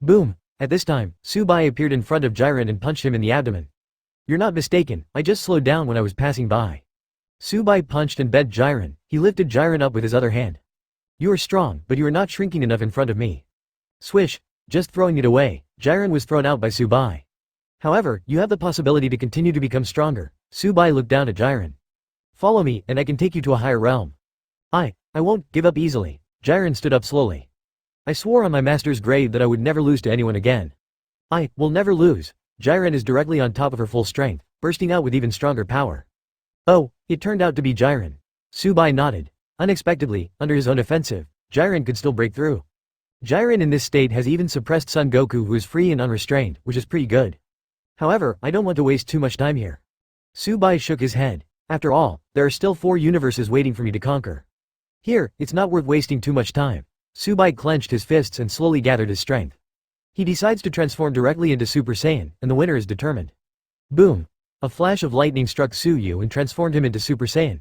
Boom! At this time, Su Bai appeared in front of Jiren and punched him in the abdomen. You're not mistaken, I just slowed down when I was passing by. Su Bai punched and bent Jiren. He lifted Jiren up with his other hand. You are strong, but you are not shrinking enough in front of me. Swish, just throwing it away, Jiren was thrown out by Su Bai. However, you have the possibility to continue to become stronger. Su Bai looked down at Jiren. Follow me, and I can take you to a higher realm. I won't give up easily. Jiren stood up slowly. I swore on my master's grave that I would never lose to anyone again. I will never lose. Jiren is directly on top of her full strength, bursting out with even stronger power. Oh, it turned out to be Jiren. Su Bai nodded. Unexpectedly, under his own offensive, Jiren could still break through. Jiren in this state has even suppressed Son Goku, who is free and unrestrained, which is pretty good. However, I don't want to waste too much time here. Su Bai shook his head. After all, there are still 4 universes waiting for me to conquer. Here, it's not worth wasting too much time. Su Bai clenched his fists and slowly gathered his strength. He decides to transform directly into Super Saiyan, and the winner is determined. Boom! A flash of lightning struck Su Yu and transformed him into Super Saiyan.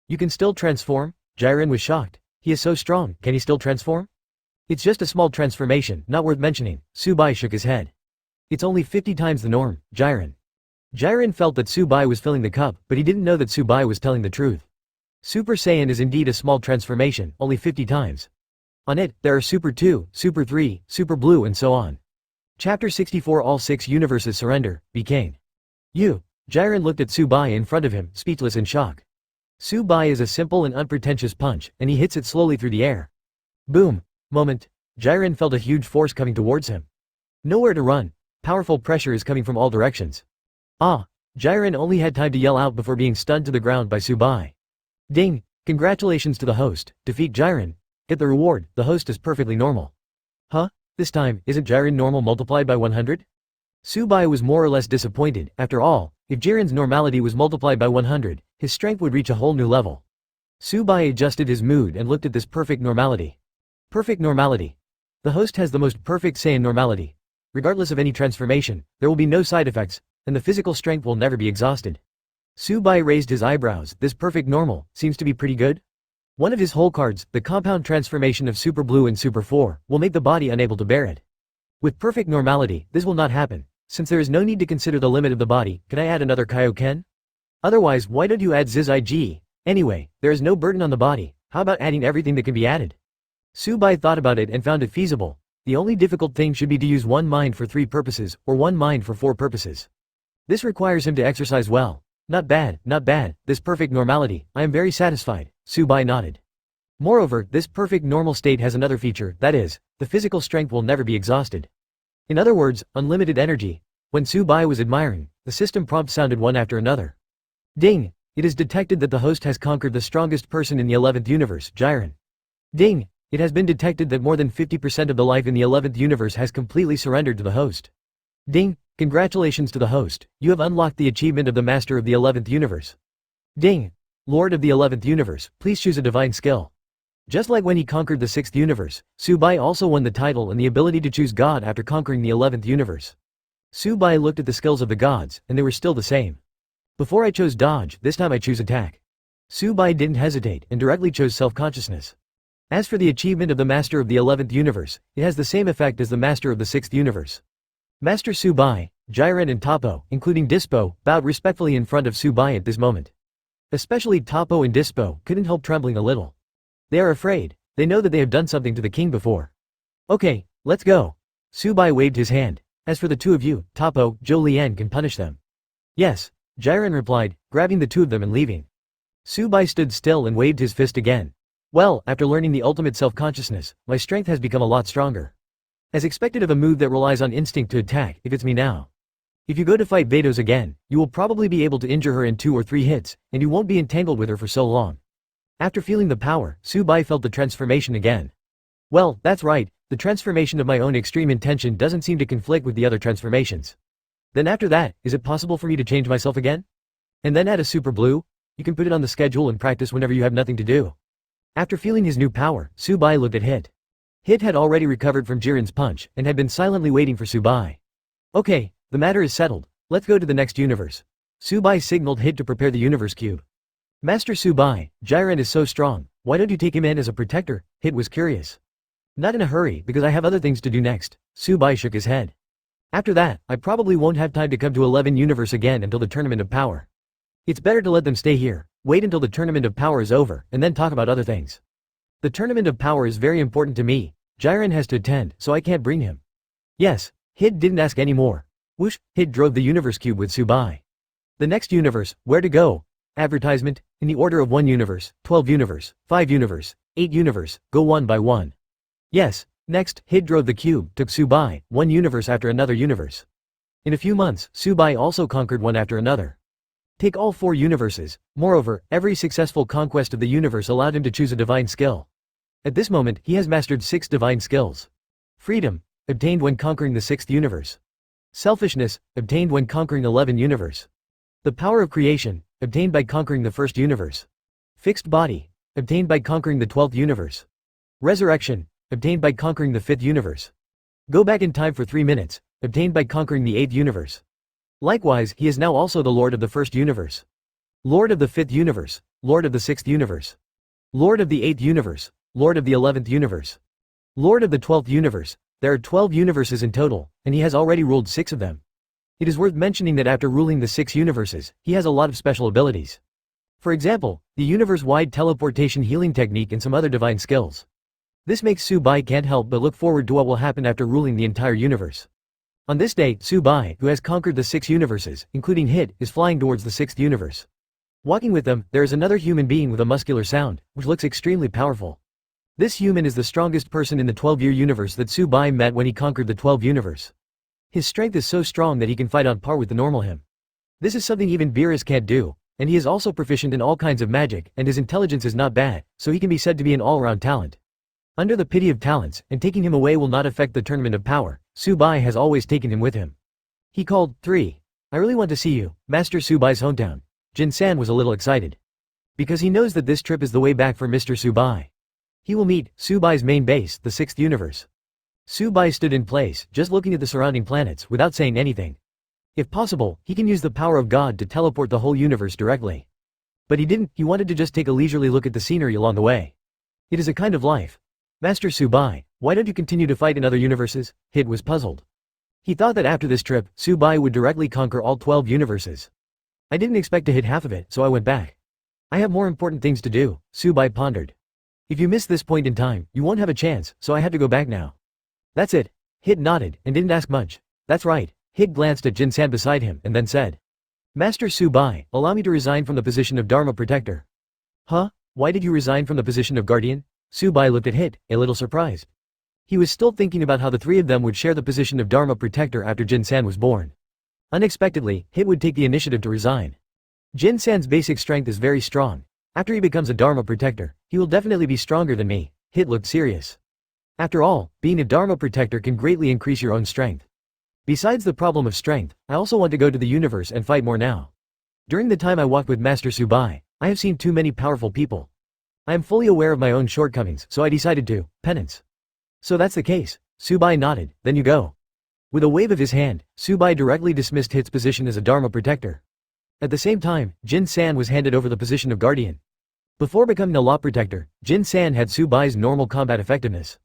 You can still transform? Jiren was shocked. He is so strong, can he still transform? It's just a small transformation, not worth mentioning. Su Bai shook his head. It's only 50 times the norm, Jiren. Jiren felt that Su Bai was filling the cup, but he didn't know that Su Bai was telling the truth. Super Saiyan is indeed a small transformation, only 50 times. On it, there are Super 2, Super 3, Super Blue and so on. Chapter 64 All 6 universes surrender, became. You. Jiren looked at Su Bai in front of him, speechless in shock. Su Bai is a simple and unpretentious punch, and he hits it slowly through the air. Boom! Moment. Jiren felt a huge force coming towards him. Nowhere to run. Powerful pressure is coming from all directions. Ah! Jiren only had time to yell out before being stunned to the ground by Su Bai. Ding! Congratulations to the host, defeat Jiren. Get the reward, the host is perfectly normal. Huh? This time, isn't Jiren normal multiplied by 100? Su Bai was more or less disappointed. After all, if Jiren's normality was multiplied by 100, his strength would reach a whole new level. Su Bai adjusted his mood and looked at this perfect normality. Perfect normality. The host has the most perfect Saiyan normality. Regardless of any transformation, there will be no side effects, and the physical strength will never be exhausted. Su Bai raised his eyebrows. This perfect normal seems to be pretty good. One of his whole cards, the compound transformation of Super Blue and Super 4, will make the body unable to bear it. With perfect normality, this will not happen. Since there is no need to consider the limit of the body, can I add another Kaio-ken? Otherwise, why don't you add Zig? Anyway, there is no burden on the body, how about adding everything that can be added? Su Bai thought about it and found it feasible. The only difficult thing should be to use one mind for 3 purposes, or one mind for 4 purposes. This requires him to exercise well. Not bad, not bad, this perfect normality, I am very satisfied, Su Bai nodded. Moreover, this perfect normal state has another feature, that is, the physical strength will never be exhausted. In other words, unlimited energy. When Su Bai was admiring, the system prompt sounded one after another. Ding! It is detected that the host has conquered the strongest person in the 11th universe, Jiren. Ding! It has been detected that more than 50% of the life in the 11th universe has completely surrendered to the host. Ding! Congratulations to the host, you have unlocked the achievement of the Master of the 11th universe. Ding! Lord of the 11th universe, please choose a divine skill. Just like when he conquered the 6th universe, Su Bai also won the title and the ability to choose God after conquering the 11th universe. Su Bai looked at the skills of the gods, and they were still the same. Before I chose dodge, this time I choose attack. Su Bai didn't hesitate, and directly chose self-consciousness. As for the achievement of the Master of the 11th universe, it has the same effect as the Master of the 6th universe. Master Su Bai, Jiren and Toppo, including Dispo, bowed respectfully in front of Su Bai at this moment. Especially Toppo and Dispo couldn't help trembling a little. They are afraid. They know that they have done something to the king before. Okay, let's go. Su Bai waved his hand. As for the 2 of you, Toppo, Zhou Lian can punish them. Yes, Jiren replied, grabbing the 2 of them and leaving. Su Bai stood still and waved his fist again. Well, after learning the ultimate self-consciousness, my strength has become a lot stronger. As expected of a move that relies on instinct to attack, if it's me now. If you go to fight Vados again, you will probably be able to injure her in 2 or 3 hits, and you won't be entangled with her for so long. After feeling the power, Su Bai felt the transformation again. Well, that's right, the transformation of my own extreme intention doesn't seem to conflict with the other transformations. Then after that, is it possible for me to change myself again? And then add a Super Blue? You can put it on the schedule and practice whenever you have nothing to do. After feeling his new power, Su Bai looked at Hitt. Hitt had already recovered from Jiren's punch, and had been silently waiting for Subai. Okay, the matter is settled, let's go to the next universe. Subai signaled Hitt to prepare the universe cube. Master Subai, Jiren is so strong, why don't you take him in as a protector? Hitt was curious. Not in a hurry, because I have other things to do next. Subai shook his head. After that, I probably won't have time to come to 11 universe again until the Tournament of Power. It's better to let them stay here, wait until the Tournament of Power is over, and then talk about other things. The Tournament of Power is very important to me. Jiren has to attend, so I can't bring him. Yes. Hitt didn't ask any more. Whoosh, Hitt drove the universe cube with Subai. The next universe, where to go? Advertisement, in the order of 1 universe, 12 universe, 5 universe, 8 universe, go one by one. Yes. Next, Hitt drove the cube, took Subai, 1 universe after another universe. In a few months, Subai also conquered one after another. Take all 4 universes. Moreover, every successful conquest of the universe allowed him to choose a divine skill. At this moment, he has mastered 6 divine skills. Freedom, obtained when conquering the 6th universe. Selfishness, obtained when conquering 11 universe. The power of creation, obtained by conquering the 1st universe. Fixed body, obtained by conquering the 12th universe. Resurrection, obtained by conquering the 5th universe. Go back in time for 3 minutes, obtained by conquering the 8th universe. Likewise, he is now also the Lord of the 1st universe. Lord of the 5th universe, Lord of the 6th universe. Lord of the 8th universe, Lord of the 11th universe. Lord of the 12th universe. There are 12 universes in total, and he has already ruled 6 of them. It is worth mentioning that after ruling the 6 universes, he has a lot of special abilities. For example, the universe-wide teleportation healing technique and some other divine skills. This makes Su Bai can't help but look forward to what will happen after ruling the entire universe. On this day, Su Bai, who has conquered the 6 universes, including Hitt, is flying towards the 6th universe. Walking with them, there is another human being with a muscular sound, which looks extremely powerful. This human is the strongest person in the 12-year universe that Su Bai met when he conquered the 12 universe. His strength is so strong that he can fight on par with the normal him. This is something even Beerus can't do, and he is also proficient in all kinds of magic, and his intelligence is not bad, so he can be said to be an all-around talent. Under the pity of talents, and taking him away will not affect the Tournament of Power, Su Bai has always taken him with him. He called, 3. I really want to see you, Master Su Bai's hometown. Jin-san was a little excited. Because he knows that this trip is the way back for Mr. Su Bai. He will meet Su Bai's main base, the 6th universe. Su Bai stood in place, just looking at the surrounding planets, without saying anything. If possible, he can use the power of God to teleport the whole universe directly. But he didn't, he wanted to just take a leisurely look at the scenery along the way. It is a kind of life. Master Su Bai, why don't you continue to fight in other universes? Hitt was puzzled. He thought that after this trip, Su Bai would directly conquer all 12 universes. I didn't expect to hit half of it, so I went back. I have more important things to do, Su Bai pondered. If you miss this point in time, you won't have a chance, so I had to go back now. That's it. Hitt nodded, and didn't ask much. That's right. Hitt glanced at Jin-san beside him, and then said. Master Su Bai, allow me to resign from the position of Dharma Protector. Huh? Why did you resign from the position of Guardian? Su Bai looked at Hitt, a little surprised. He was still thinking about how the 3 of them would share the position of Dharma Protector after Jin-san was born. Unexpectedly, Hitt would take the initiative to resign. Jin-san's basic strength is very strong. After he becomes a Dharma Protector, he will definitely be stronger than me. Hitt looked serious. After all, being a Dharma Protector can greatly increase your own strength. Besides the problem of strength, I also want to go to the universe and fight more now. During the time I walked with Master Su Bai, I have seen too many powerful people. I am fully aware of my own shortcomings, so I decided to, penance. So that's the case. Su Bai nodded, then you go. With a wave of his hand, Su Bai directly dismissed Hitt's position as a Dharma Protector. At the same time, Jin-san was handed over the position of Guardian. Before becoming a Law Protector, Jin-san had Su Bai's normal combat effectiveness.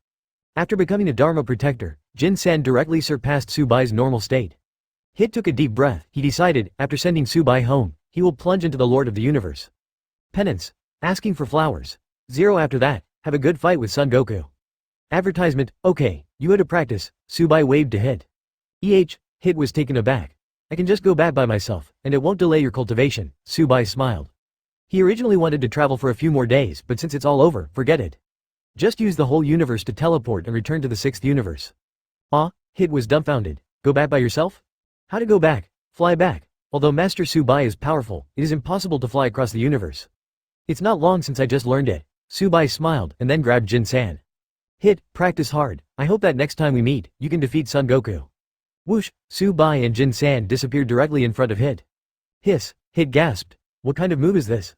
After becoming a Dharma Protector, Jin-san directly surpassed Su Bai's normal state. Hitt took a deep breath. He decided, after sending Su Bai home, he will plunge into the Lord of the Universe. Penance. Asking for flowers. 0 after that, have a good fight with Son Goku. Advertisement, okay, you had to practice, Su Bai waved to Hitt. Hitt was taken aback. I can just go back by myself, and it won't delay your cultivation, Su Bai smiled. He originally wanted to travel for a few more days, but since it's all over, forget it. Just use the whole universe to teleport and return to the 6th universe. Hitt was dumbfounded. Go back by yourself? How to go back? Fly back. Although Master Su Bai is powerful, it is impossible to fly across the universe. It's not long since I just learned it. Su Bai smiled and then grabbed Jin-san. Hitt, practice hard. I hope that next time we meet, you can defeat Son Goku. Whoosh, Su Bai and Jin-san disappeared directly in front of Hitt. Hiss, Hitt gasped. What kind of move is this?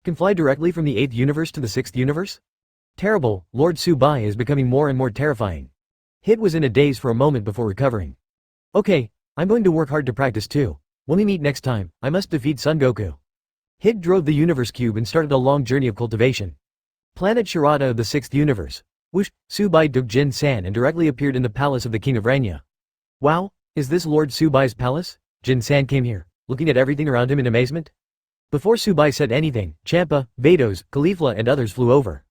Can fly directly from the 8th universe to the 6th universe? Terrible, Lord Su Bai is becoming more and more terrifying. Hitt was in a daze for a moment before recovering. Okay, I'm going to work hard to practice too. When we meet next time, I must defeat Son Goku. Hitt drove the universe cube and started a long journey of cultivation. Planet Shirata of the 6th universe. Whoosh, Su Bai took Jin-san and directly appeared in the palace of the king of Renya. Wow, is this Lord Su Bai's palace? Jin-san came here, looking at everything around him in amazement. Before Su Bai said anything, Champa, Beerus, Kefla and others flew over.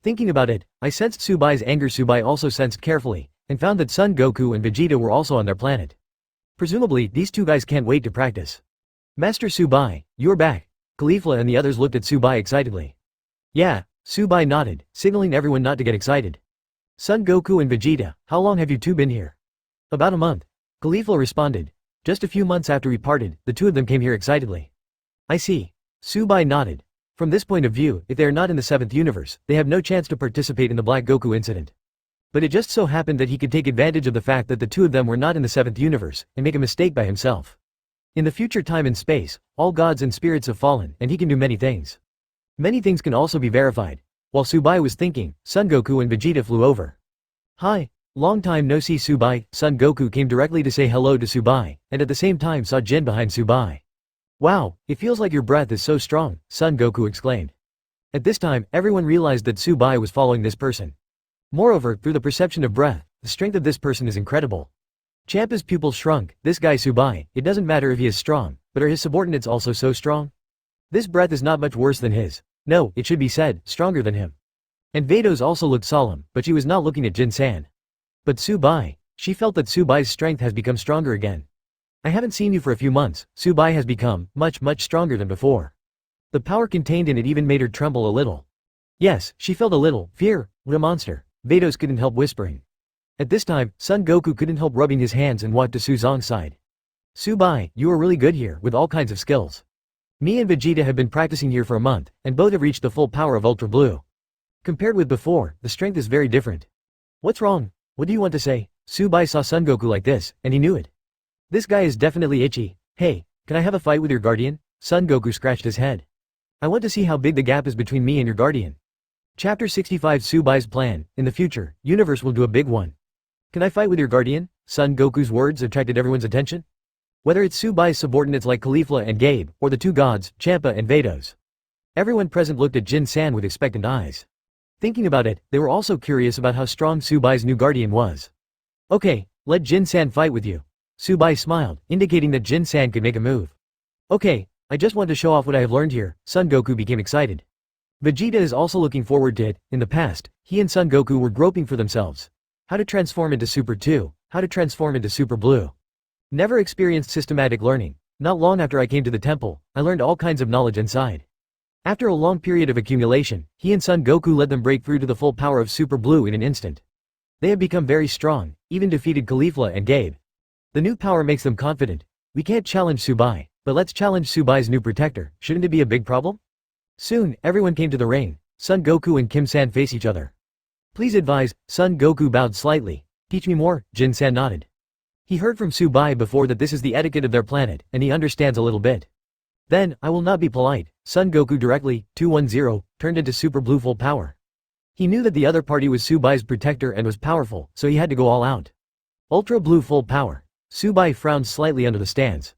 Thinking about it, I sensed Su Bai's anger. Su Bai also sensed carefully, and found that Son Goku and Vegeta were also on their planet. Presumably, these two guys can't wait to practice. Master Su Bai, you're back. Kefla and the others looked at Su Bai excitedly. Yeah, Su Bai nodded, signaling everyone not to get excited. Son Goku and Vegeta, how long have you two been here? About a month. Kefla responded. Just a few months after we parted, the two of them came here excitedly. I see. Su Bai nodded. From this point of view, if they are not in the 7th universe, they have no chance to participate in the Black Goku incident. But it just so happened that he could take advantage of the fact that the two of them were not in the 7th universe, and make a mistake by himself. In the future time and space, all gods and spirits have fallen, and he can do many things. Many things can also be verified. While Su Bai was thinking, Son Goku and Vegeta flew over. Hi, long time no see. Su Bai. Son Goku came directly to say hello to Su Bai, and at the same time saw Jin behind Su Bai. Wow, it feels like your breath is so strong, Son Goku exclaimed. At this time, everyone realized that Su Bai was following this person. Moreover, through the perception of breath, the strength of this person is incredible. Champa's pupil shrunk. This guy Su Bai, it doesn't matter if he is strong, but are his subordinates also so strong? This breath is not much worse than his. No, it should be said, stronger than him. And Vados also looked solemn, but she was not looking at Jin-san. But Su Bai, she felt that Su Bai's strength has become stronger again. I haven't seen you for a few months. Su Bai has become much stronger than before. The power contained in it even made her tremble a little. Yes, she felt a little fear. What a monster. Vados couldn't help whispering. At this time, Son Goku couldn't help rubbing his hands and walked to Su Zong's side. Su Bai, you are really good here, with all kinds of skills. Me and Vegeta have been practicing here for a month, and both have reached the full power of Ultra Blue. Compared with before, the strength is very different. What's wrong? What do you want to say? Su Bai saw Son Goku like this, and he knew it. This guy is definitely itchy. Hey, can I have a fight with your guardian? Son Goku scratched his head. I want to see how big the gap is between me and your guardian. Chapter 65 Su Bai's plan. In the future, universe will do a big one. Can I fight with your guardian? Son Goku's words attracted everyone's attention. Whether it's Su Bai's subordinates like Kefla and Gabe, or the two gods, Champa and Vados. Everyone present looked at Jin-san with expectant eyes. Thinking about it, they were also curious about how strong Su Bai's new guardian was. Okay, let Jin-san fight with you. Su Bai smiled, indicating that Jin-san could make a move. Okay, I just want to show off what I have learned here. Son Goku became excited. Vegeta is also looking forward to it. In the past, he and Son Goku were groping for themselves. How to transform into Super 2, how to transform into Super Blue. Never experienced systematic learning. Not long after I came to the temple, I learned all kinds of knowledge inside. After a long period of accumulation, he and Son Goku led them break through to the full power of Super Blue in an instant. They have become very strong, even defeated Kefla and Gabe. The new power makes them confident. We can't challenge Su Bai, but let's challenge Su Bai's new protector. Shouldn't it be a big problem? Soon, everyone came to the ring. Son Goku and Kim-san face each other. Please advise. Son Goku bowed slightly. Teach me more. Jin-san nodded. He heard from Su Bai before that this is the etiquette of their planet, and he understands a little bit. Then, I will not be polite. Son Goku directly, 210, turned into Super Blue full power. He knew that the other party was Su Bai's protector and was powerful, so he had to go all out. Ultra Blue full power. Su Bai frowned slightly under the stance.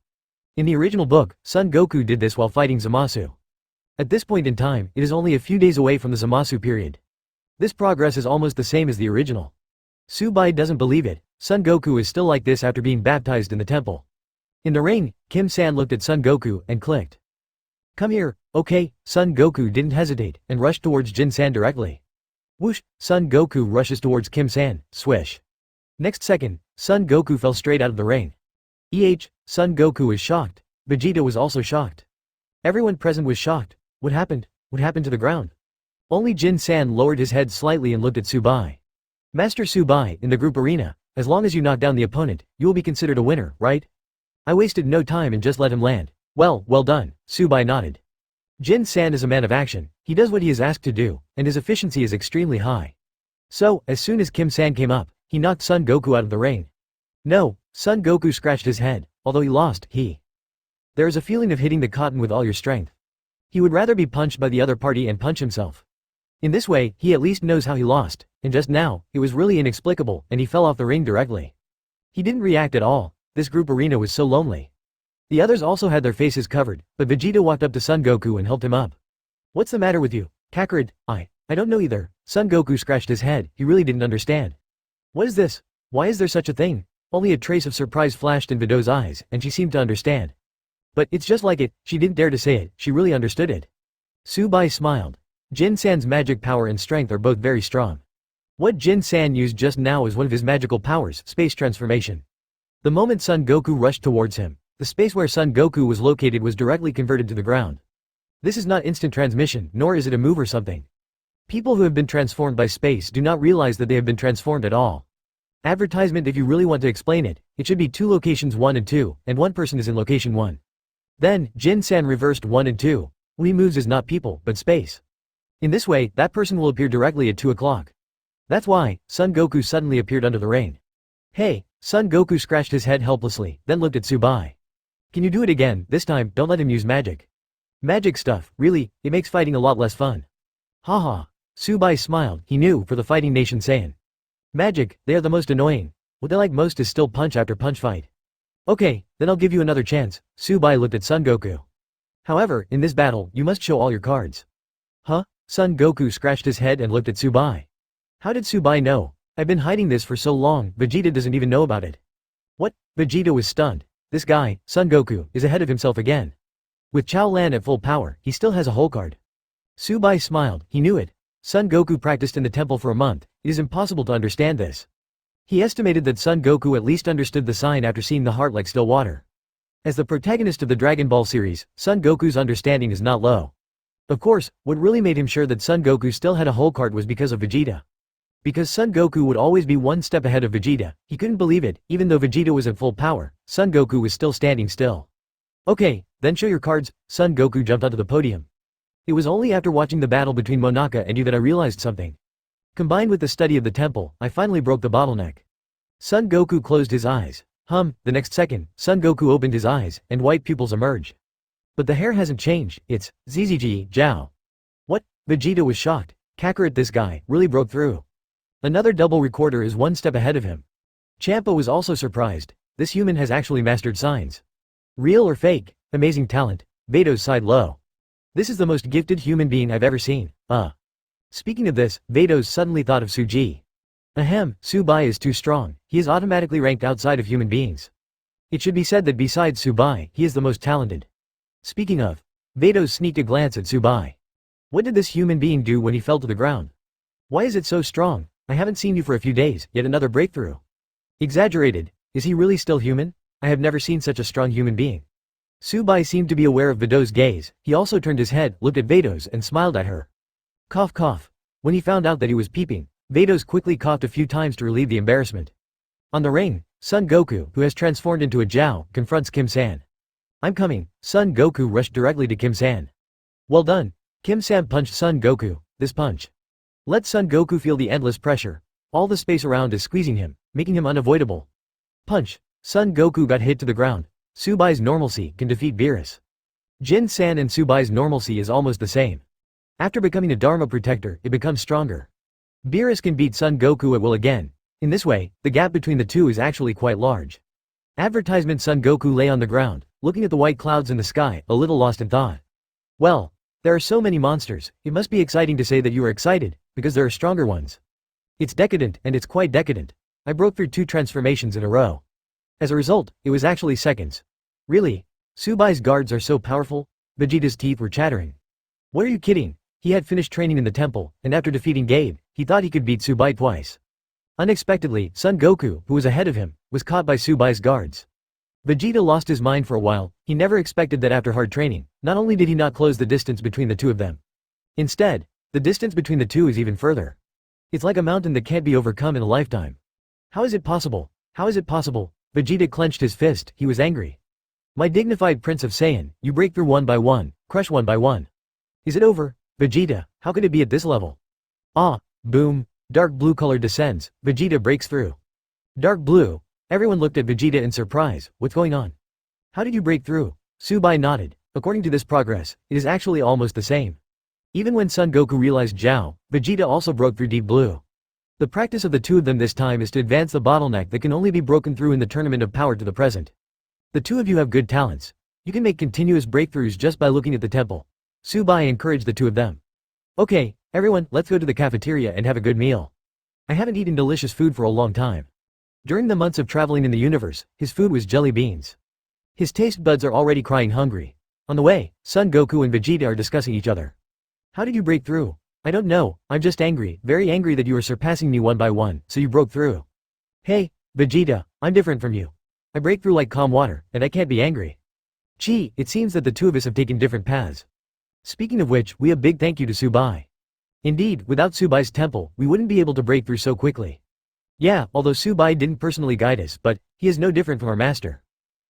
In the original book, Son Goku did this while fighting Zamasu. At this point in time, it is only a few days away from the Zamasu period. This progress is almost the same as the original. Su Bai doesn't believe it. Son Goku is still like this after being baptized in the temple. In the ring, Kim-san looked at Son Goku and clicked. Come here, okay. Son Goku didn't hesitate, and rushed towards Jin-san directly. Whoosh, Son Goku rushes towards Kim-san, swish. Next second, Son Goku fell straight out of the ring. Son Goku is shocked. Vegeta was also shocked. Everyone present was shocked. What happened? What happened to the ground? Only Jin-san lowered his head slightly and looked at Su Bai. Master Su Bai, in the group arena, as long as you knock down the opponent, you will be considered a winner, right? I wasted no time and just let him land. Well done. Su Bai nodded. Jin-san is a man of action. He does what he is asked to do, and his efficiency is extremely high. So, as soon as Kim-san came up, he knocked Son Goku out of the ring. No, Son Goku scratched his head. Although he lost, there is a feeling of hitting the cotton with all your strength. He would rather be punched by the other party and punch himself. In this way, he at least knows how he lost, and just now, it was really inexplicable, and he fell off the ring directly. He didn't react at all. This group arena was so lonely. The others also had their faces covered, but Vegeta walked up to Son Goku and helped him up. What's the matter with you, Kakarot? I don't know either. Son Goku scratched his head, he really didn't understand. What is this? Why is there such a thing? Only a trace of surprise flashed in Vido's eyes, and she seemed to understand. But it's just like it, she didn't dare to say it, she really understood it. Subai smiled. Jin-san's magic power and strength are both very strong. What Jin-san used just now is one of his magical powers, space transformation. The moment Son Goku rushed towards him, the space where Son Goku was located was directly converted to the ground. This is not instant transmission, nor is it a move or something. People who have been transformed by space do not realize that they have been transformed at all. Advertisement. If you really want to explain it, it should be 2 locations 1 and 2, and 1 person is in location 1. Then, Jin-san reversed 1 and 2. What he moves is not people, but space. In this way, that person will appear directly at 2 o'clock. That's why, Son Goku suddenly appeared under the ring. Hey, Son Goku scratched his head helplessly, then looked at Subai. Can you do it again? This time, don't let him use magic. Magic stuff, really, it makes fighting a lot less fun. Haha. Subai smiled, he knew, for the fighting nation Saiyan. Magic, they are the most annoying. What they like most is still punch after punch fight. Okay, then I'll give you another chance. Subai looked at Son Goku. However, in this battle, you must show all your cards. Huh? Son Goku scratched his head and looked at Subai. How did Subai know? I've been hiding this for so long, Vegeta doesn't even know about it. What? Vegeta was stunned. This guy, Son Goku, is ahead of himself again. With Chao Lan at full power, he still has a whole card. Subai smiled, he knew it. Son Goku practiced in the temple for a month, it is impossible to understand this. He estimated that Son Goku at least understood the sign after seeing the heart like still water. As the protagonist of the Dragon Ball series, Son Goku's understanding is not low. Of course, what really made him sure that Son Goku still had a whole card was because of Vegeta. Because Son Goku would always be 1 step ahead of Vegeta, he couldn't believe it, even though Vegeta was at full power, Son Goku was still standing still. Okay, then show your cards. Son Goku jumped onto the podium. It was only after watching the battle between Monaka and you that I realized something. Combined with the study of the temple, I finally broke the bottleneck. Son Goku closed his eyes. The next second, Son Goku opened his eyes, and white pupils emerged. But the hair hasn't changed, it's ZZG, Zhao. What? Vegeta was shocked. Kakarot, this guy, really broke through. Another double recorder is 1 step ahead of him. Champa was also surprised. This human has actually mastered signs. Real or fake? Amazing talent. Veto's sighed low. This is the most gifted human being I've ever seen. Speaking of this, Veto's suddenly thought of Suji. Su Bai is too strong, he is automatically ranked outside of human beings. It should be said that besides Su Bai, he is the most talented. Speaking of, Veto's sneaked a glance at Su Bai. What did this human being do when he fell to the ground? Why is it so strong? I haven't seen you for a few days, yet another breakthrough. Exaggerated. Is he really still human? I have never seen such a strong human being. Su Bai seemed to be aware of Veto's gaze, he also turned his head, looked at Veto's and smiled at her. Cough cough. When he found out that he was peeping, Veto's quickly coughed a few times to relieve the embarrassment. On the ring, Son Goku, who has transformed into a Zhao, confronts Kim-san. I'm coming. Son Goku rushed directly to Kim-san. Well done. Kim-san punched Son Goku. This punch. Let Son Goku feel the endless pressure. All the space around is squeezing him, making him unavoidable. Punch. Son Goku got hit to the ground. Subai's normalcy can defeat Beerus. Jin-san and Subai's normalcy is almost the same. After becoming a Dharma protector, it becomes stronger. Beerus can beat Son Goku at will again. In this way, the gap between the two is actually quite large. Advertisement. Son Goku lay on the ground, looking at the white clouds in the sky, a little lost in thought. Well, there are so many monsters, it must be exciting to say that you are excited, because there are stronger ones. It's decadent, and it's quite decadent. I broke through 2 transformations in a row. As a result, it was actually seconds. Really? Subai's guards are so powerful? Vegeta's teeth were chattering. What are you kidding? He had finished training in the temple, and after defeating Gabe, he thought he could beat Subai twice. Unexpectedly, Son Goku, who was ahead of him, was caught by Subai's guards. Vegeta lost his mind for a while, he never expected that after hard training, not only did he not close the distance between the two of them. Instead, the distance between the two is even further. It's like a mountain that can't be overcome in a lifetime. How is it possible? How is it possible? Vegeta clenched his fist, he was angry. My dignified Prince of Saiyan, you break through 1 by 1, crush 1 by 1. Is it over? Vegeta, how could it be at this level? Boom, dark blue color descends, Vegeta breaks through. Dark blue, everyone looked at Vegeta in surprise, what's going on? How did you break through? Subai nodded, according to this progress, it is actually almost the same. Even when Son Goku realized Zhao, Vegeta also broke through Deep Blue. The practice of the two of them this time is to advance the bottleneck that can only be broken through in the tournament of power to the present. The two of you have good talents. You can make continuous breakthroughs just by looking at the temple. Su Bai encouraged the two of them. Okay, everyone, let's go to the cafeteria and have a good meal. I haven't eaten delicious food for a long time. During the months of traveling in the universe, his food was jelly beans. His taste buds are already crying hungry. On the way, Son Goku and Vegeta are discussing each other. How did you break through? I don't know, I'm just angry, very angry that you are surpassing me one by one, so you broke through. Hey, Vegeta, I'm different from you. I break through like calm water, and I can't be angry. Gee, it seems that the two of us have taken different paths. Speaking of which, we a big thank you to Su Bai. Indeed, without Su Bai's temple, we wouldn't be able to break through so quickly. Yeah, although Su Bai didn't personally guide us, but he is no different from our master.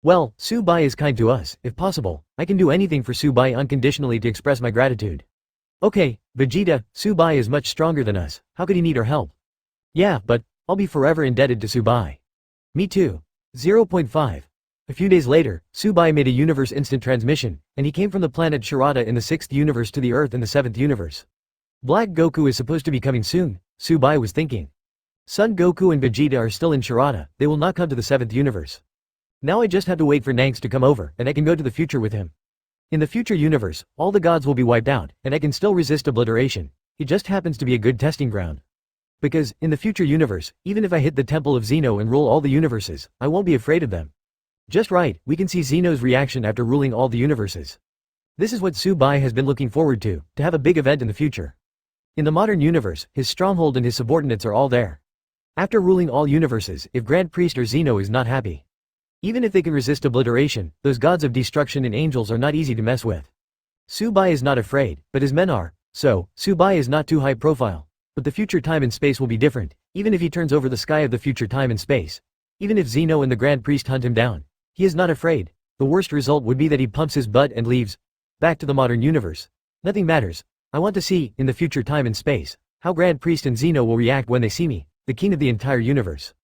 Well, Su Bai is kind to us, if possible, I can do anything for Su Bai unconditionally to express my gratitude. Okay, Vegeta, Su Bai is much stronger than us, how could he need our help? Yeah, but I'll be forever indebted to Su Bai. Me too. 0.5. A few days later, Su Bai made a universe instant transmission, and he came from the planet Shirata in the 6th universe to the Earth in the 7th universe. Black Goku is supposed to be coming soon, Su Bai was thinking. Son Goku and Vegeta are still in Shirata, they will not come to the 7th universe. Now I just have to wait for Nanks to come over, and I can go to the future with him. In the future universe, all the gods will be wiped out, and I can still resist obliteration. It just happens to be a good testing ground. Because, in the future universe, even if I hit the Temple of Zeno and rule all the universes, I won't be afraid of them. Just right, we can see Zeno's reaction after ruling all the universes. This is what Su Bai has been looking forward to have a big event in the future. In the modern universe, his stronghold and his subordinates are all there. After ruling all universes, if Grand Priest or Zeno is not happy. Even if they can resist obliteration, those gods of destruction and angels are not easy to mess with. Su Bai is not afraid, but his men are, so, Su Bai is not too high profile. But the future time and space will be different, even if he turns over the sky of the future time and space. Even if Zeno and the Grand Priest hunt him down. He is not afraid. The worst result would be that he pumps his butt and leaves. Back to the modern universe. Nothing matters. I want to see, in the future time and space, how Grand Priest and Zeno will react when they see me, the king of the entire universe.